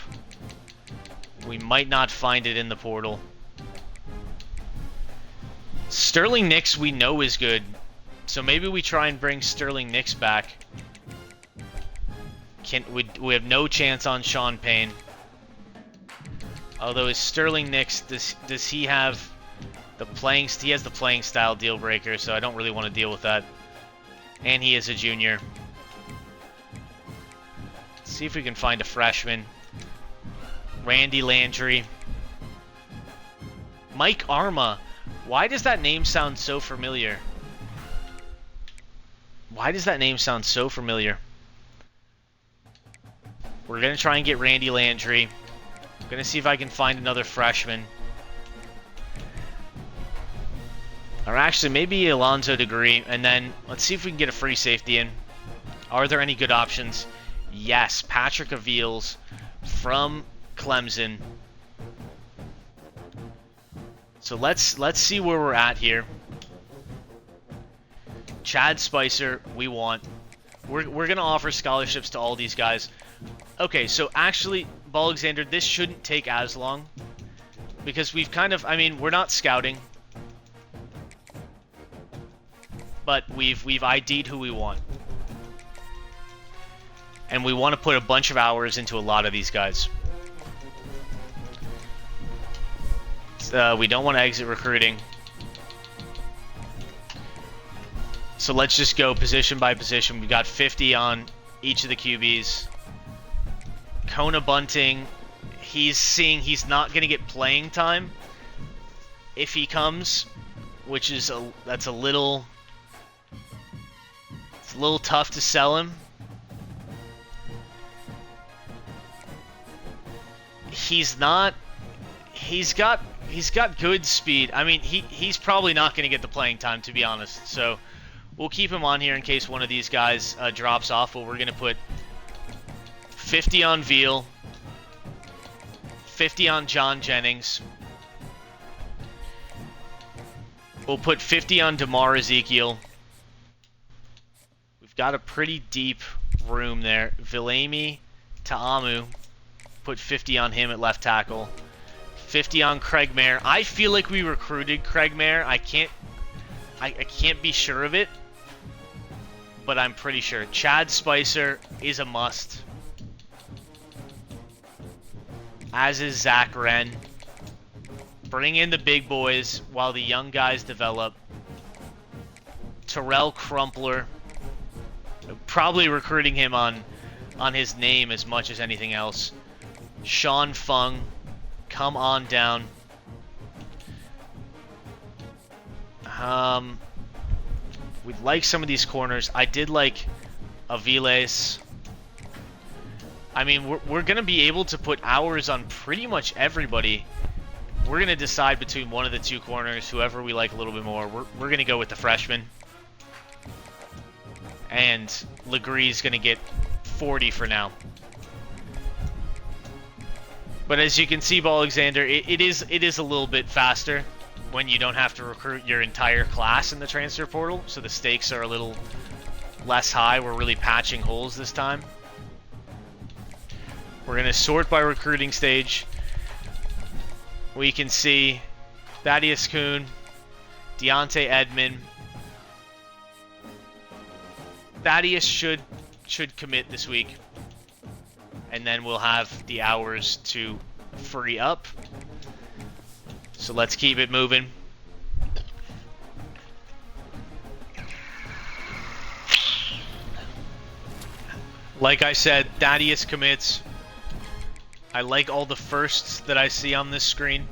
We might not find it in the portal. Sterling Nix we know is good. So maybe we try and bring Sterling Nix back. We have no chance on Sean Payne. Although is Sterling Nix, does he have the playing? He has the playing style deal breaker, so I don't really want to deal with that. And he is a junior. Let's see if we can find a freshman. Randy Landry. Mike Arma. Why does that name sound so familiar? Why does that name sound so familiar? We're going to try and get Randy Landry. I'm going to see if I can find another freshman. Or actually, maybe Alonzo Degree. And then let's see if we can get a free safety in. Are there any good options? Yes, Patrick Avils from Clemson. So let's see where we're at here. Chad Spicer, we want. We're going to offer scholarships to all these guys. Okay, so actually, Alexander, this shouldn't take as long. Because we've kind of, I mean, we're not scouting. But we've ID'd who we want. And we want to put a bunch of hours into a lot of these guys. We don't want to exit recruiting. So let's just go position by position. We got 50 on each of the QBs. Kona Bunting, he's seeing he's not going to get playing time if he comes, which is that's a little tough to sell him. He's got good speed. I mean, he's probably not going to get the playing time, to be honest. So we'll keep him on here in case one of these guys drops off. But we're going to put 50 on Veal, 50 on John Jennings. We'll put 50 on DeMar Ezekiel. We've got a pretty deep room there. Vilami Ta'amu. Put 50 on him at left tackle. 50 on Craig Mayer. I feel like we recruited Craig Mayer. I can't be sure of it, but I'm pretty sure. Chad Spicer is a must. As is Zach Wren. Bring in the big boys while the young guys develop. Terrell Crumpler. Probably recruiting him on his name as much as anything else. Sean Fung, come on down. We like some of these corners. I did like Aviles. I mean, we're going to be able to put hours on pretty much everybody. We're going to decide between one of the two corners, whoever we like a little bit more. We're going to go with the freshman. And Legree's going to get 40 for now. But as you can see, Alexander, it is a little bit faster when you don't have to recruit your entire class in the transfer portal, so the stakes are a little less high. We're really patching holes this time. We're going to sort by recruiting stage. We can see Thaddeus Kuhn, Deontay Edmond. Thaddeus should commit this week. And then we'll have the hours to free up. So let's keep it moving. Like I said, Thaddeus commits. I like all the firsts that I see on this screen.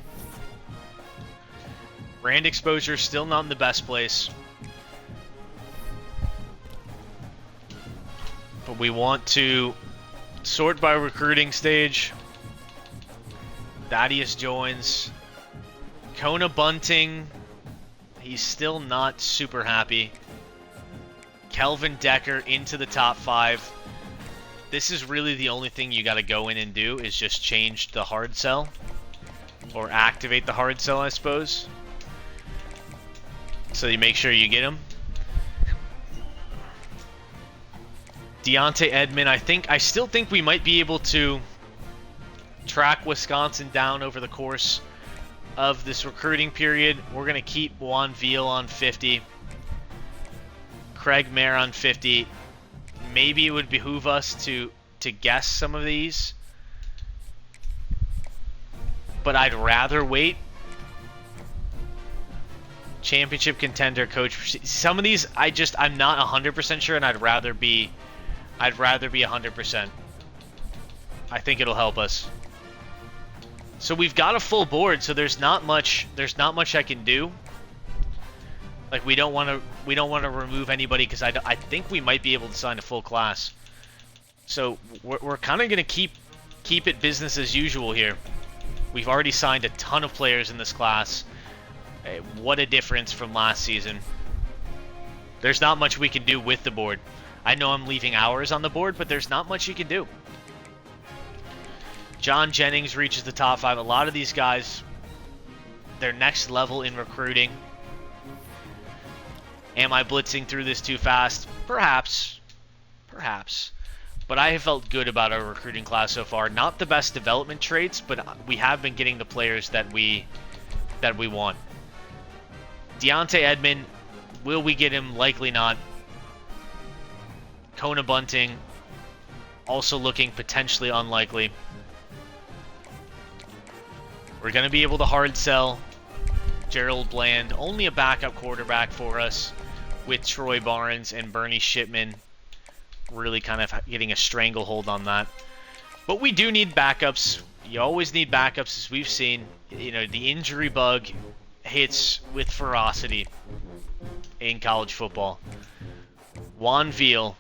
Rand exposure still not in the best place. But we want to sort by recruiting stage. Thaddeus joins. Kona Bunting. He's still not super happy. Kelvin Decker into the top 5. This is really the only thing you got to go in and do is just change the hard sell. Or activate the hard sell, I suppose. So you make sure you get him. Deontay Edmond, I still think we might be able to track Wisconsin down over the course of this recruiting period. We're going to keep Juan Veal on 50. Craig Mayer on 50. Maybe it would behoove us to guess some of these. But I'd rather wait. Championship contender coach. Some of these I'm not 100% sure, and I'd rather be 100%. I think it'll help us. So we've got a full board, so there's not much I can do. Like we don't want to remove anybody because I think we might be able to sign a full class. So we're kind of going to keep it business as usual here. We've already signed a ton of players in this class. What a difference from last season. There's not much we can do with the board. I know I'm leaving hours on the board, but there's not much you can do. John Jennings reaches the top 5. A lot of these guys, they're next level in recruiting. Am I blitzing through this too fast? Perhaps. But I have felt good about our recruiting class so far. Not the best development traits, but we have been getting the players that we want. Deontay Edmond, will we get him? Likely not. Kona Bunting, also looking potentially unlikely. We're going to be able to hard sell Gerald Bland, only a backup quarterback for us, with Troy Barnes and Bernie Shipman really kind of getting a stranglehold on that. But we do need backups. You always need backups, as we've seen. You know, the injury bug hits with ferocity in college football. Juan Veal,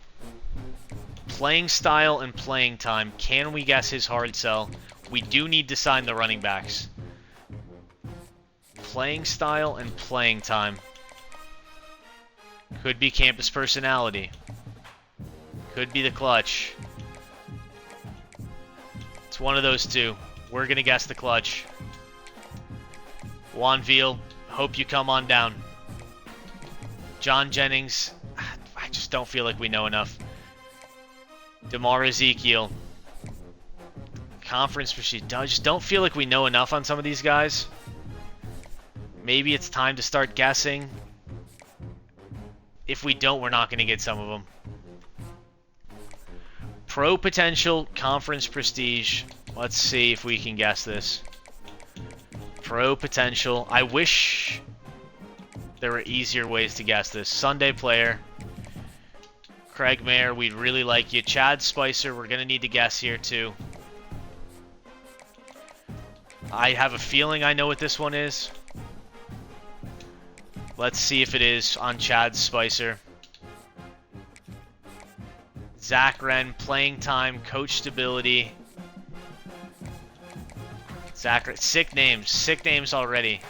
playing style and playing time. Can we guess his hard sell? We do need to sign the running backs. Playing style and playing time. Could be campus personality. Could be the clutch. It's one of those two. We're going to guess the clutch. Juan Veal, hope you come on down. John Jennings, I just don't feel like we know enough. DeMar Ezekiel. Conference procedure. I just don't feel like we know enough on some of these guys. Maybe it's time to start guessing. If we don't, we're not going to get some of them. Pro potential, conference prestige. Let's see if we can guess this. Pro potential. I wish there were easier ways to guess this. Sunday player. Craig Mayer, we'd really like you. Chad Spicer, we're going to need to guess here too. I have a feeling I know what this one is. Let's see if it is on Chad Spicer. Zach Wren, playing time, coach stability. Zach, sick names already.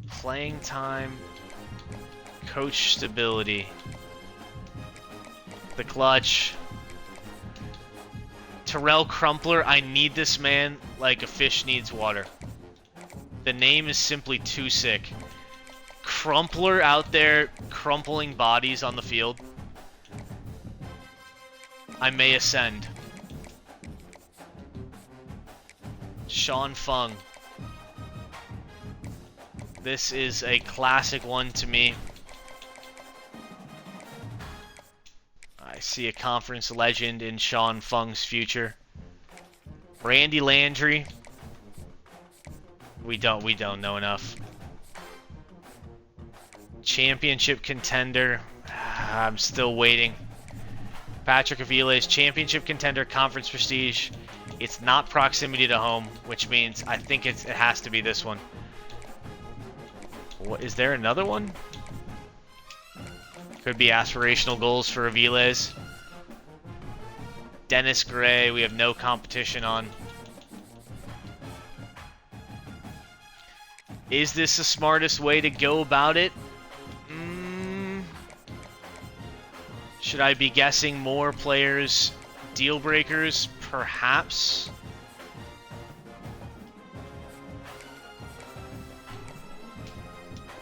Playing time, coach stability. The clutch. Terrell Crumpler, I need this man like a fish needs water. The name is simply too sick. Crumpler out there crumpling bodies on the field. I may ascend. Sean Fung. This is a classic one to me. I see a conference legend in Sean Fung's future. Randy Landry. We don't know enough. Championship contender. I'm still waiting. Patrick Aviles, championship contender, conference prestige. It's not proximity to home, which means I think it has to be this one. What, is there another one? Could be aspirational goals for Aviles. Dennis Gray, we have no competition on. Is this the smartest way to go about it? Should I be guessing more players, deal breakers? Perhaps.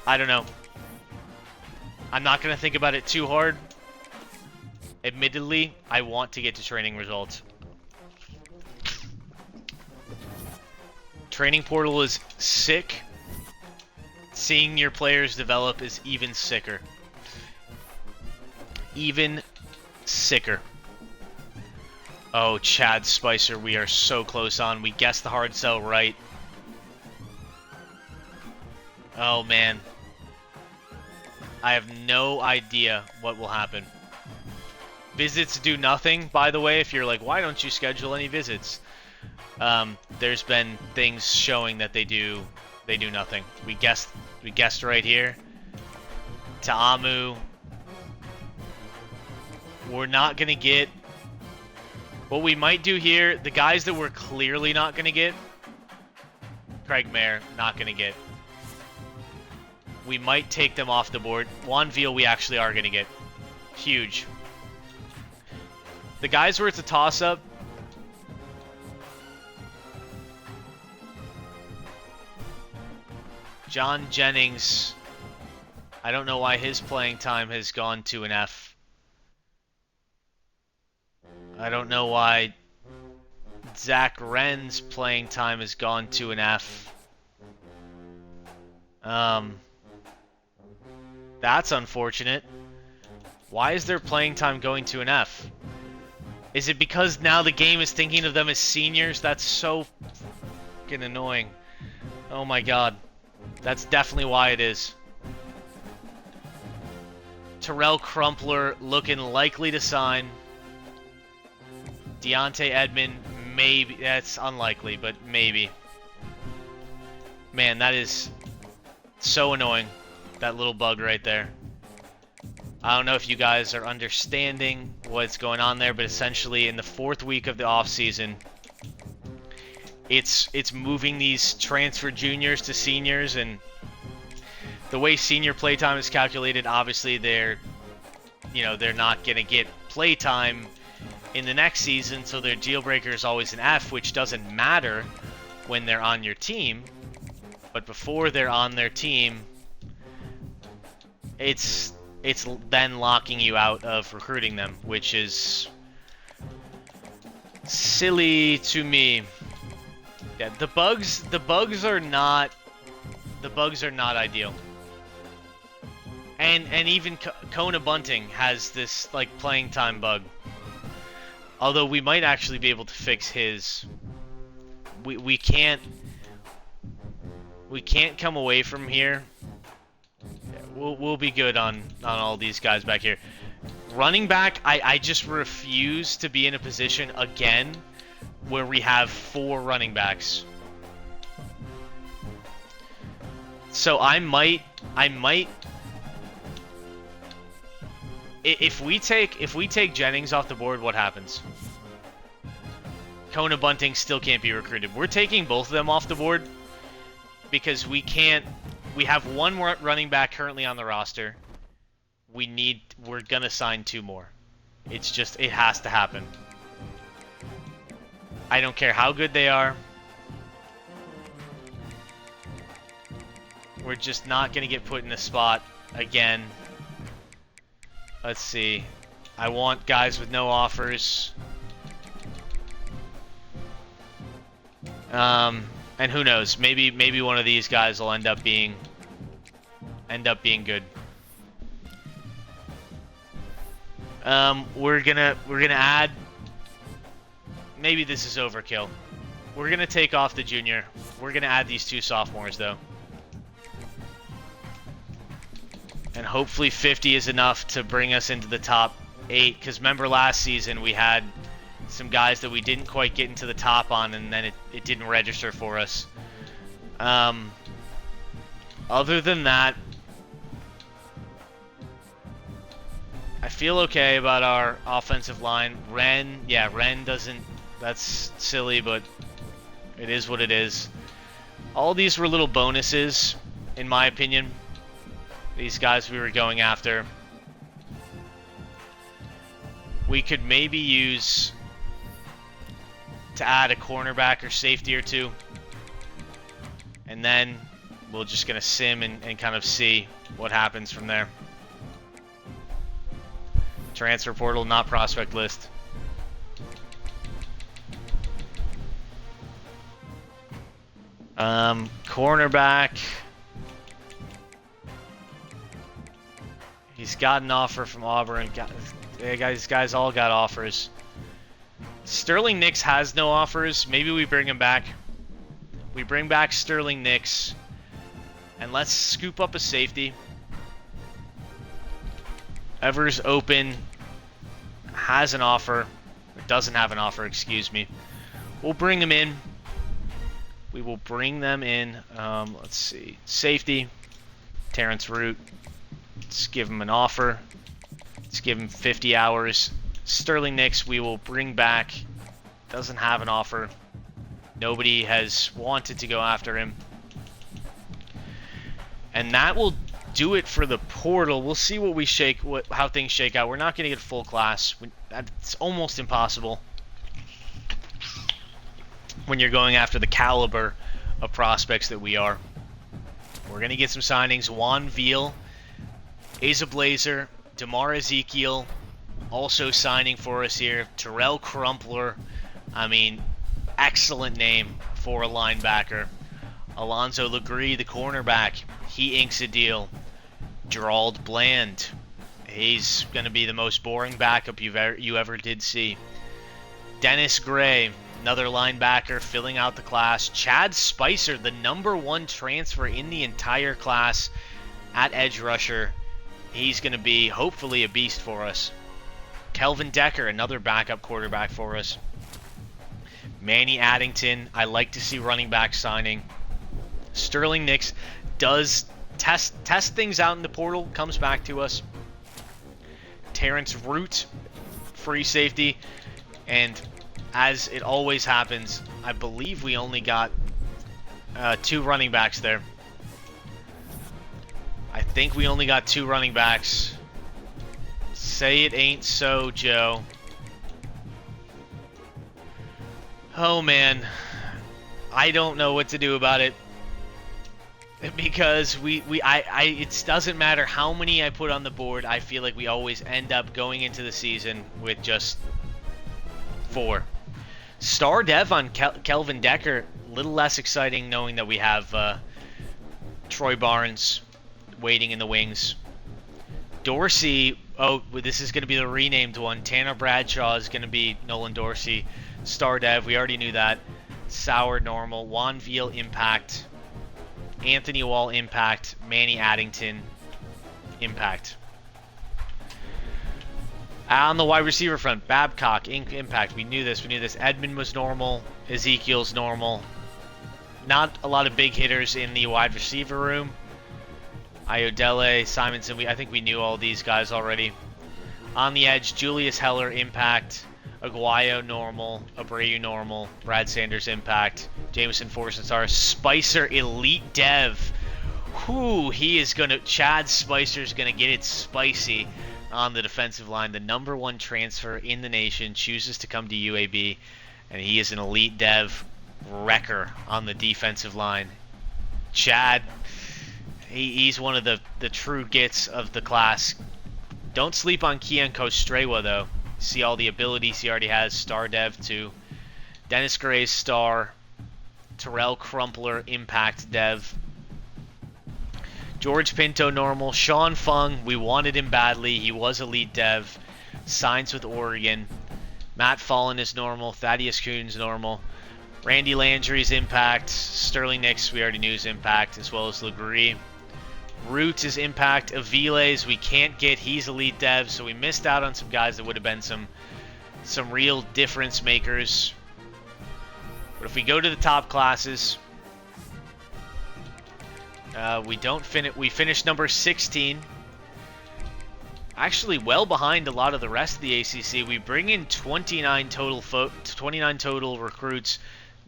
I don't know. I'm not going to think about it too hard. Admittedly, I want to get to training results. Training portal is sick. Seeing your players develop is even sicker. Even sicker. Oh, Chad Spicer, we are so close on. We guessed the hard sell right. Oh, man. I have no idea what will happen. Visits do nothing, by the way, if you're like, why don't you schedule any visits? There's been things showing that they do nothing. We guessed right here. Ta'amu. We're not going to get... What we might do here, the guys that we're clearly not going to get, Craig Mayer, not going to get. We might take them off the board. Juan Veal we actually are going to get. Huge. The guys where it's a toss-up, John Jennings, I don't know why his playing time has gone to an F. I don't know why Zach Wren's playing time has gone to an F. That's unfortunate. Why is their playing time going to an F? Is it because now the game is thinking of them as seniors? That's so fucking annoying. Oh my god. That's definitely why it is. Terrell Crumpler looking likely to sign. Deontay Edmond, maybe. That's unlikely, but maybe. Man, that is so annoying. That little bug right there. I don't know if you guys are understanding what's going on there, but essentially in the 4th week of the offseason, it's moving these transfer juniors to seniors, and the way senior playtime is calculated, obviously they're not going to get playtime in the next season, so their deal breaker is always an F, which doesn't matter when they're on your team. But before they're on their team, it's then locking you out of recruiting them, which is silly to me. Yeah, the bugs are not ideal. And even Kona Bunting has this like playing time bug. Although we might actually be able to fix his. We can't come away from here. We'll be good on all these guys back here. Running back, I just refuse to be in a position again where we have 4 running backs. So I might if we take Jennings off the board, what happens? Kona Bunting still can't be recruited. We're taking both of them off the board because we have one more running back currently on the roster. We're gonna sign 2 more. It has to happen. I don't care how good they are. We're just not gonna get put in a spot again. Let's see. I want guys with no offers. And who knows? Maybe one of these guys will end up being good. We're gonna add. Maybe this is overkill. We're gonna take off the junior. We're gonna add these 2 sophomores though. And hopefully 50 is enough to bring us into the top 8. Because remember last season we had some guys that we didn't quite get into the top on, and then it didn't register for us. Other than that, I feel okay about our offensive line. Ren doesn't... That's silly, but it is what it is. All these were little bonuses, in my opinion. These guys we were going after. We could maybe use to add a cornerback or safety or 2. And then we're just going to sim and kind of see what happens from there. Transfer portal, not prospect list. Cornerback. He's got an offer from Auburn. Guys all got offers. Sterling Nix has no offers. Maybe we bring him back. We bring back Sterling Nix. And let's scoop up a safety. Evers open. Has an offer. Or doesn't have an offer, excuse me. We'll bring him in. We will bring them in. Let's see. Safety. Terrence Root. Let's give him an offer. Let's give him 50 hours. Sterling Nix, we will bring back. Doesn't have an offer. Nobody has wanted to go after him. And that will do it for the portal. We'll see how things shake out. We're not going to get a full class. It's almost impossible when you're going after the caliber of prospects that we are. We're going to get some signings. Juan Veal, Asa Blazer, DeMar Ezekiel, also signing for us here. Terrell Crumpler, I mean, excellent name for a linebacker. Alonzo Legree, the cornerback, he inks a deal. Gerald Bland, he's going to be the most boring backup you ever did see. Dennis Gray, another linebacker filling out the class. Chad Spicer, the #1 transfer in the entire class at edge rusher. He's going to be, hopefully, a beast for us. Kelvin Decker, another backup quarterback for us. Manny Addington, I like to see running back signing. Sterling Nix does test things out in the portal, comes back to us. Terrence Root, free safety. And as it always happens, I believe we only got 2 running backs there. I think we only got 2 running backs. Say it ain't so, Joe. Oh man, I don't know what to do about it, because it doesn't matter how many I put on the board. I feel like we always end up going into the season with just 4. Star Dev on Kelvin Decker, a little less exciting knowing that we have Troy Barnes waiting in the wings. Dorsey, oh, this is going to be the renamed one. Tanner Bradshaw is going to be Nolan Dorsey. Star Dev, we already knew that. Sour, normal. Juan Veal, impact. Anthony Wall, impact. Manny Addington, impact. On the wide receiver front, Babcock, impact. We knew this. Edmund was normal. Ezekiel's normal. not a lot of big hitters in the wide receiver room. Iodele, Simonson, I think we knew all these guys already. On the edge, Julius Heller, impact. Aguayo, normal. Abreu, normal. Brad Sanders, impact. Jameson, four-star. Spicer, elite dev. Whew, Chad Spicer's gonna get it spicy on the defensive line. The #1 transfer in the nation chooses to come to UAB, and he is an elite dev wrecker on the defensive line. Chad, he's one of the true gets of the class. Don't sleep on Kian Kostrewa, though. See all the abilities he already has. Star dev, too. Dennis Gray's star. Terrell Crumpler, impact dev. George Pinto, normal. Sean Fung, we wanted him badly. He was elite dev. Signs with Oregon. Matt Fallon is normal. Thaddeus Kuhn's normal. Randy Landry's impact. Sterling Nix, we already knew his impact, as well as Legree. Roots is impact. Aviles, we can't get. He's elite dev, so we missed out on some guys that would have been some real difference makers. But if we go to the top classes, we finished number 16. Actually, well behind a lot of the rest of the ACC. We bring in 29 total recruits.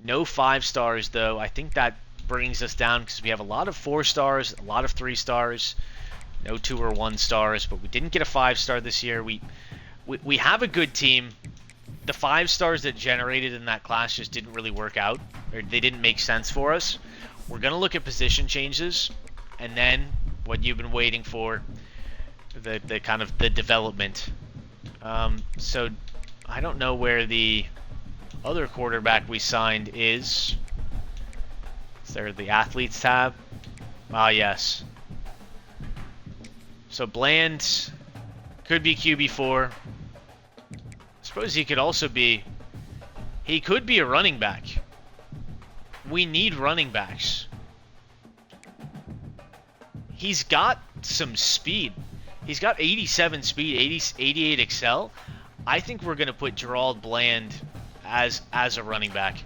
No 5-stars, though. I think that brings us down because we have a lot of 4-stars, a lot of 3-stars, no 2 or 1-stars, but we didn't get a 5-star this year. We have a good team. The 5-stars that generated in that class just didn't really work out, or they didn't make sense for us. We're going to look at position changes, and then what you've been waiting for, the kind of the development. So I don't know where the other quarterback we signed is. Is there the athletes tab? Ah, yes. So Bland could be QB4. I suppose he could also be... He could be a running back. We need running backs. He's got some speed. He's got 87 speed, 88 excel. I think we're going to put Gerald Bland as a running back.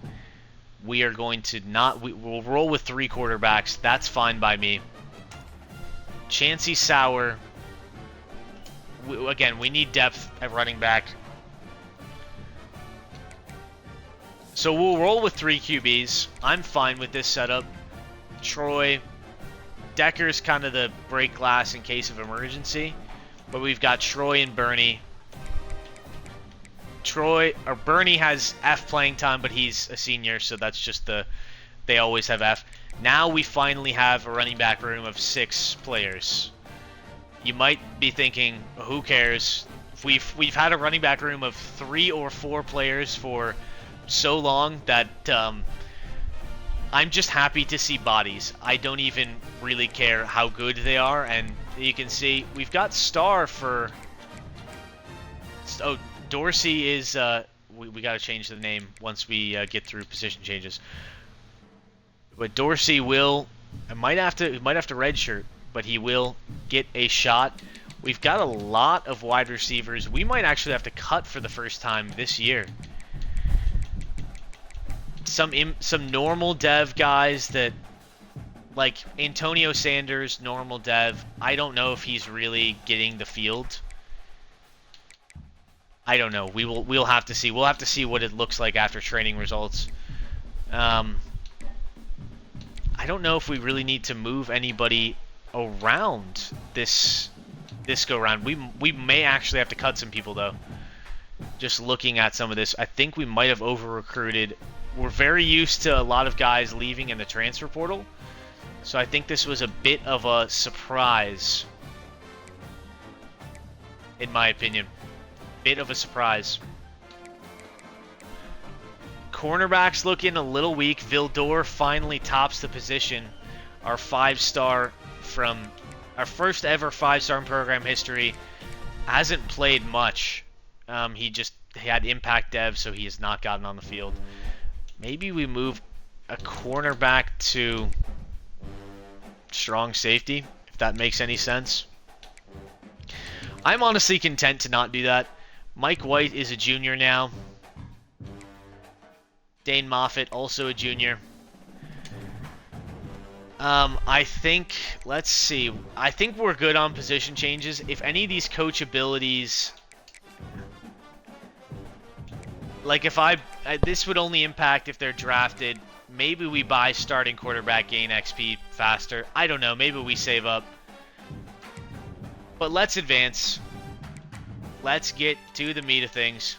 We are going to we'll roll with 3 quarterbacks. That's fine by me. Chancey Sauer. Again, we need depth at running back. So we'll roll with 3 QBs. I'm fine with this setup. Troy. Decker's kind of the break glass in case of emergency. But we've got Troy and Bernie. Bernie has F playing time, but he's a senior, so that's just they always have F. Now we finally have a running back room of 6 players. You might be thinking, who cares? We've had a running back room of 3 or 4 players for so long that I'm just happy to see bodies. I don't even really care how good they are, and you can see we've got Star for... Oh, Dorsey is... we got to change the name once we get through position changes. But Dorsey will... He might have to redshirt, but he will get a shot. We've got a lot of wide receivers. We might actually have to cut for the first time this year. Some normal dev guys that... Like Antonio Sanders, normal dev. I don't know if he's really getting the field. I don't know. We'll have to see. We'll have to see what it looks like after training results. I don't know if we really need to move anybody around this go round. We may actually have to cut some people though. Just looking at some of this, I think we might have over recruited. We're very used to a lot of guys leaving in the transfer portal. So I think this was a bit of a surprise, in my opinion. Bit of a surprise. Cornerbacks looking a little weak. Vildor finally tops the position. Our 5-star from our first ever 5-star in program history. Hasn't played much. He had impact dev, so he has not gotten on the field. Maybe we move a cornerback to strong safety, if that makes any sense. I'm honestly content to not do that. Mike White is a junior now. Dane Moffitt, also a junior. I think, let's see. I think we're good on position changes. If any of these coach abilities, like if this would only impact if they're drafted. Maybe we buy starting quarterback, gain XP faster. I don't know. Maybe we save up. But let's advance. Let's get to the meat of things.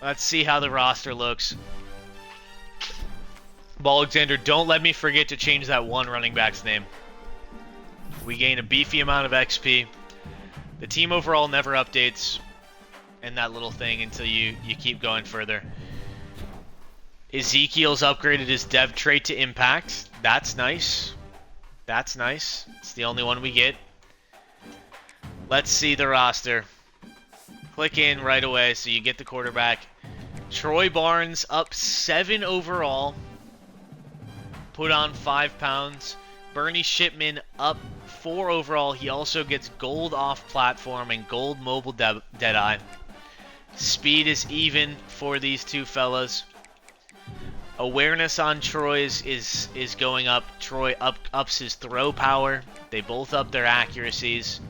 Let's see how the roster looks. Alexander, don't let me forget to change that one running back's name. We gain a beefy amount of XP. The team overall never updates in that little thing until you keep going further. Ezekiel's upgraded his dev trait to impact. That's nice. That's nice. It's the only one we get. Let's see the roster. Click in right away so you get the quarterback. Troy Barnes up 7 overall. Put on 5 pounds. Bernie Shipman up 4 overall. He also gets gold off platform and gold mobile deadeye. Speed is even for these two fellas. Awareness on Troy's is going up. Troy ups his throw power. They both up their accuracies.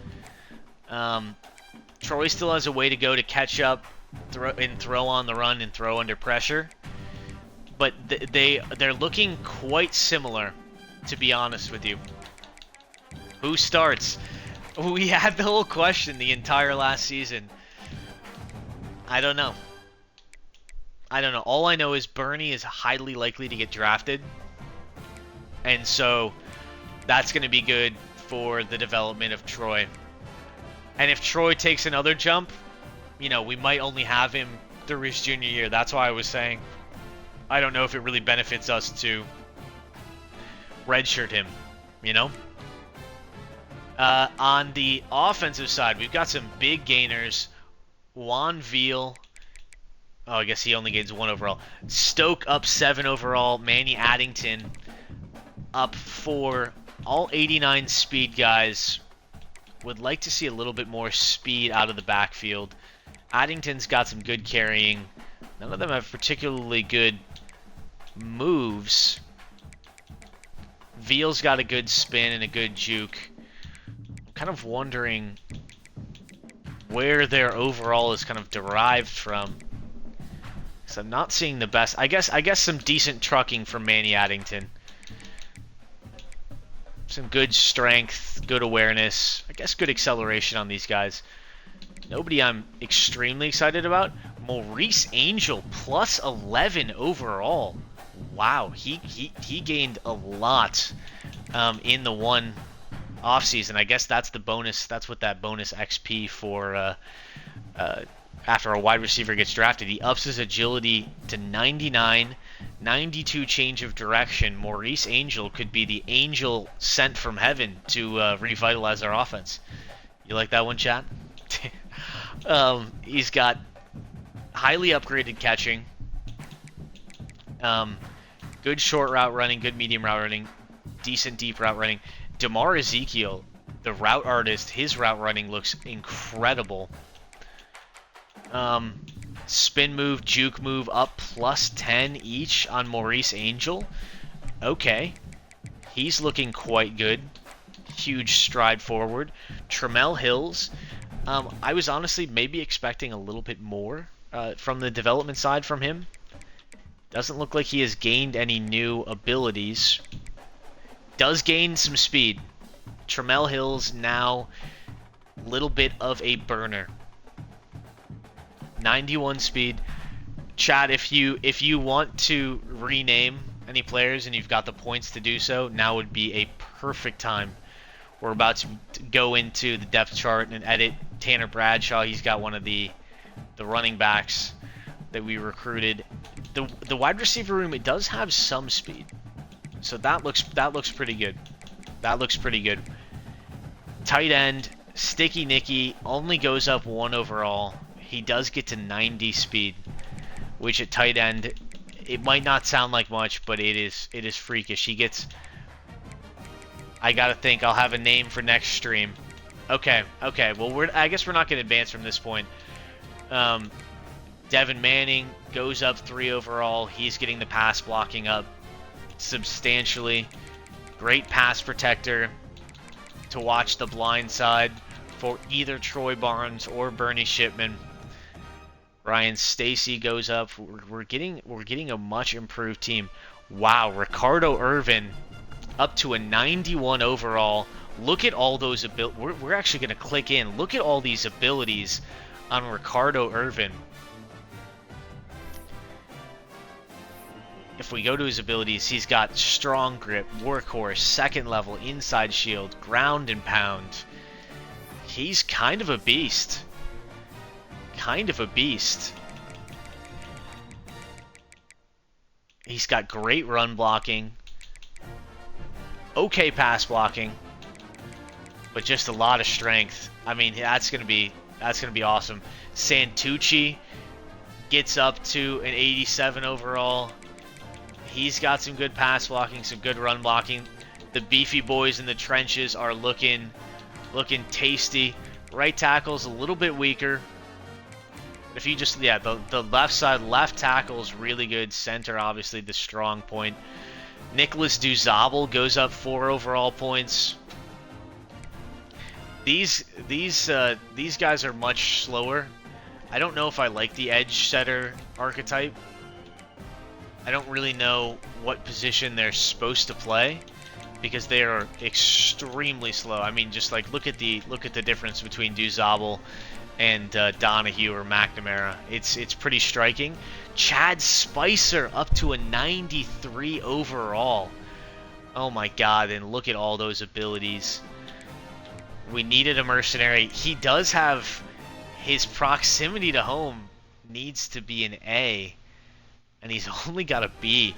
Troy still has a way to go to catch up, throw on the run and throw under pressure. But they're looking quite similar, to be honest with you. Who starts? We had the whole question the entire last season. I don't know. All I know is Bernie is highly likely to get drafted. And so that's going to be good for the development of Troy. And if Troy takes another jump, we might only have him through his junior year. That's why I was saying I don't know if it really benefits us to redshirt him, On the offensive side, we've got some big gainers. Juan Veal. Oh, I guess he only gains 1 overall. Stoke up 7 overall. Manny Addington up 4. All 89 speed guys. Would like to see a little bit more speed out of the backfield. Addington's got some good carrying. None of them have particularly good moves. Veal's got a good spin and a good juke. I'm kind of wondering where their overall is kind of derived from. So I'm not seeing the best. I guess some decent trucking from Manny Addington. Some good strength, good awareness. I guess good acceleration on these guys. Nobody I'm extremely excited about. Maurice Angel plus 11 overall. Wow, he gained a lot in the one offseason. I guess that's the bonus. That's what that bonus XP for after a wide receiver gets drafted. He ups his agility to 99, 92 change of direction. Maurice Angel could be the angel sent from heaven to revitalize our offense. You like that one, Chad? He's got highly upgraded catching, good short route running, good medium route running, decent deep route running. DeMar Ezekiel, the route artist, his route running looks incredible. Spin move, juke move up plus 10 each on Maurice Angel. Okay. He's looking quite good. Huge stride forward. Tramel Hills. I was honestly maybe expecting a little bit more from the development side from him. Doesn't look like he has gained any new abilities. Does gain some speed. Tramel Hills now a little bit of a burner. 91 speed. Chad, if you want to rename any players and you've got the points to do so, now would be a perfect time. We're about to go into the depth chart and edit Tanner Bradshaw. He's got one of the running backs that we recruited. The wide receiver room, it does have some speed. So that looks pretty good. That looks pretty good. Tight end, Sticky Nicky only goes up 1 overall. He does get to 90 speed, which at tight end, it might not sound like much, but it is freakish. He gets, I gotta think, I'll have a name for next stream. Okay. Well, I guess we're not gonna advance from this point. Devin Manning goes up 3 overall. He's getting the pass blocking up substantially. Great pass protector to watch the blind side for either Troy Barnes or Bernie Shipman. Ryan Stacy goes up. We're getting a much improved team. Wow, Ricardo Irvin up to a 91 overall. Look at all those abilities. We're actually going to click in. Look at all these abilities on Ricardo Irvin. If we go to his abilities, he's got strong grip, workhorse, second level, inside shield, ground and pound. He's kind of a beast. Kind of a beast. He's got great run blocking. Okay pass blocking. But just a lot of strength. I mean, that's gonna be awesome. Santucci gets up to an 87 overall. He's got some good pass blocking, some good run blocking. The beefy boys in the trenches are looking tasty. Right tackle's a little bit weaker. If you just, yeah, the left side, left tackle's really good. Center, obviously, the strong point. Nicholas Duzabel goes up 4 overall points. These guys are much slower. I don't know if I like the edge setter archetype. I don't really know what position they're supposed to play because they are extremely slow. I mean, just like look at the difference between Duzabel and Donahue or McNamara. It's pretty striking. Chad Spicer up to a 93 overall. Oh my god, and look at all those abilities. We needed a mercenary. He does have his proximity to home needs to be an A, and he's only got a B.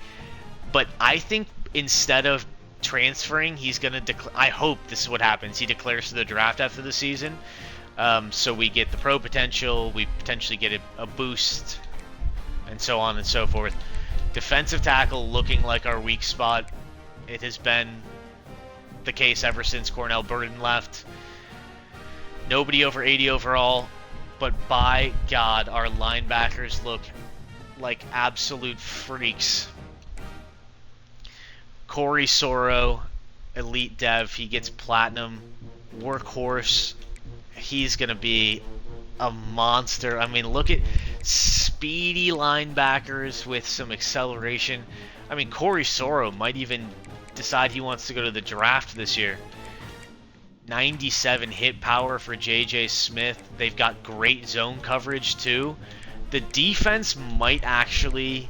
But I think instead of transferring, he's going to declare. I hope this is what happens. He declares to the draft after the season. So we get the pro potential, we potentially get a boost, and so on and so forth. Defensive tackle looking like our weak spot. It has been the case ever since Cornell Burton left. Nobody over 80 overall, but by God, our linebackers look like absolute freaks. Corey Soro, elite dev, he gets platinum. Workhorse, he's going to be a monster. I mean, look at speedy linebackers with some acceleration. I mean, Corey Soro might even decide he wants to go to the draft this year. 97 hit power for J.J. Smith. They've got great zone coverage too. The defense might actually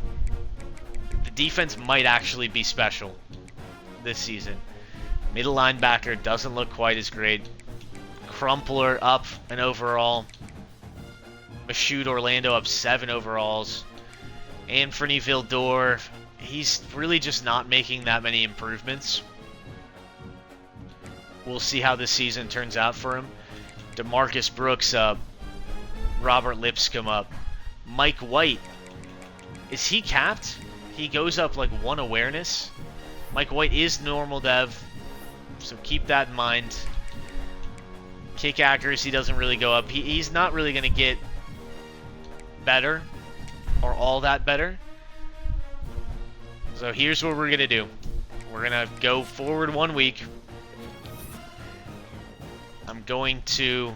be special this season. Middle linebacker doesn't look quite as great. Crumpler up an overall. Mashoud Orlando up 7 overalls. Anthony Vildor, he's really just not making that many improvements. We'll see how this season turns out for him. DeMarcus Brooks up. Robert Lipscomb up. Mike White, is he capped? He goes up like 1 awareness. Mike White is normal dev, so keep that in mind. Kick accuracy doesn't really go up. He's not really going to get better or all that better. So here's what we're going to do. We're going to go forward 1 week. I'm going to...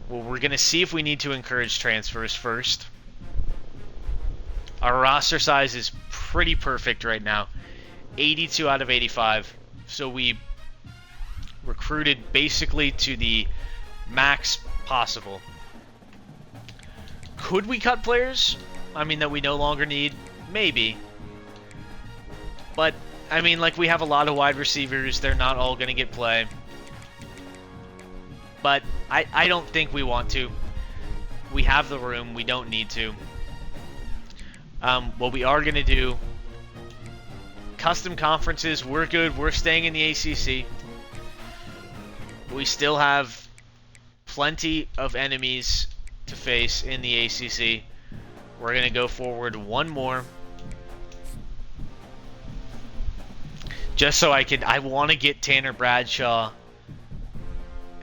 Well, we're going to see if we need to encourage transfers first. Our roster size is pretty perfect right now. 82 out of 85. So we recruited basically to the max possible. Could we cut players? I mean, that we no longer need? Maybe. But, I mean, like, we have a lot of wide receivers. They're not all going to get play. But I don't think we want to. We have the room. We don't need to. What we are going to do, custom conferences, we're good. We're staying in the ACC. We still have plenty of enemies to face in the ACC. We're going to go forward 1 more. Just so I want to get Tanner Bradshaw,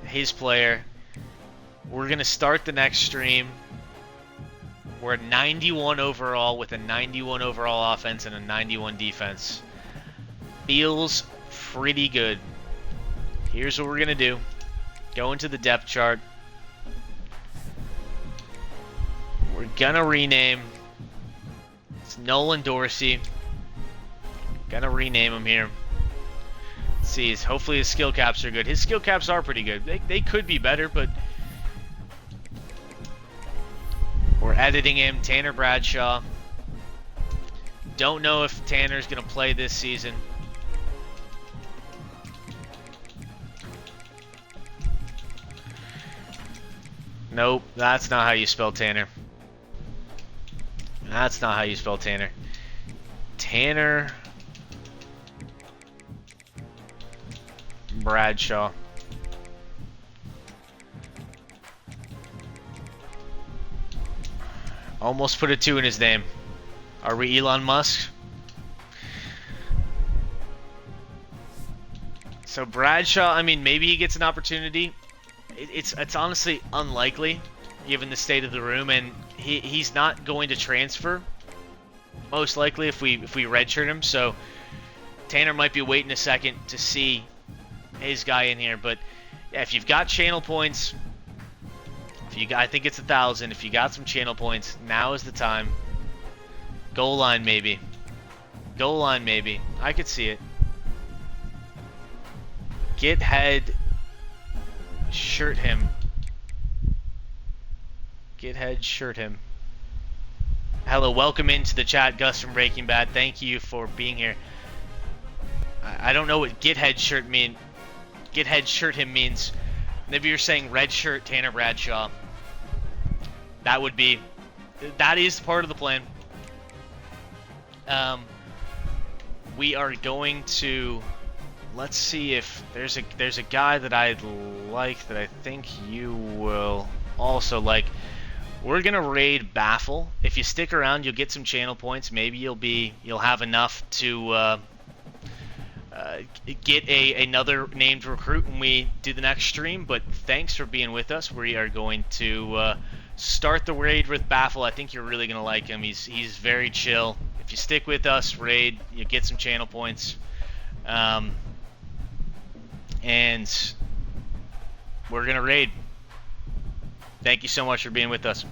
his player. We're going to start the next stream. We're at 91 overall with a 91 overall offense and a 91 defense. feels pretty good. Here's what we're going to do. Go into the depth chart. We're going to rename. It's Nolan Dorsey. Going to rename him here. Let's see. Hopefully his skill caps are good. His skill caps are pretty good. They could be better, but we're editing him. Tanner Bradshaw. Don't know if Tanner's going to play this season. Nope, that's not how you spell Tanner. That's not how you spell Tanner. Tanner Bradshaw. Almost put a 2 in his name. Are we Elon Musk? So Bradshaw, I mean, maybe he gets an opportunity. It's honestly unlikely, given the state of the room, and he's not going to transfer. Most likely, if we redshirt him. So Tanner might be waiting a second to see his guy in here. But yeah, if you've got channel points, I think it's 1,000. If you got some channel points, now is the time. Goal line maybe. Goal line maybe. I could see it. Get head. Shirt him. Get head, shirt him. Hello, welcome into the chat, Gus from Breaking Bad. Thank you for being here. I don't know what get head shirt mean. Get head, shirt him means. Maybe you're saying red shirt Tanner Bradshaw. That is part of the plan. We are going to. Let's see if there's a guy that I'd like that I think you will also like. We're gonna raid Baffle. If you stick around, you'll get some channel points. Maybe you'll have enough to get another named recruit when we do the next stream. But thanks for being with us. We are going to start the raid with Baffle. I think you're really gonna like him. He's very chill. If you stick with us, raid, you get some channel points. And we're going to raid. Thank you so much for being with us.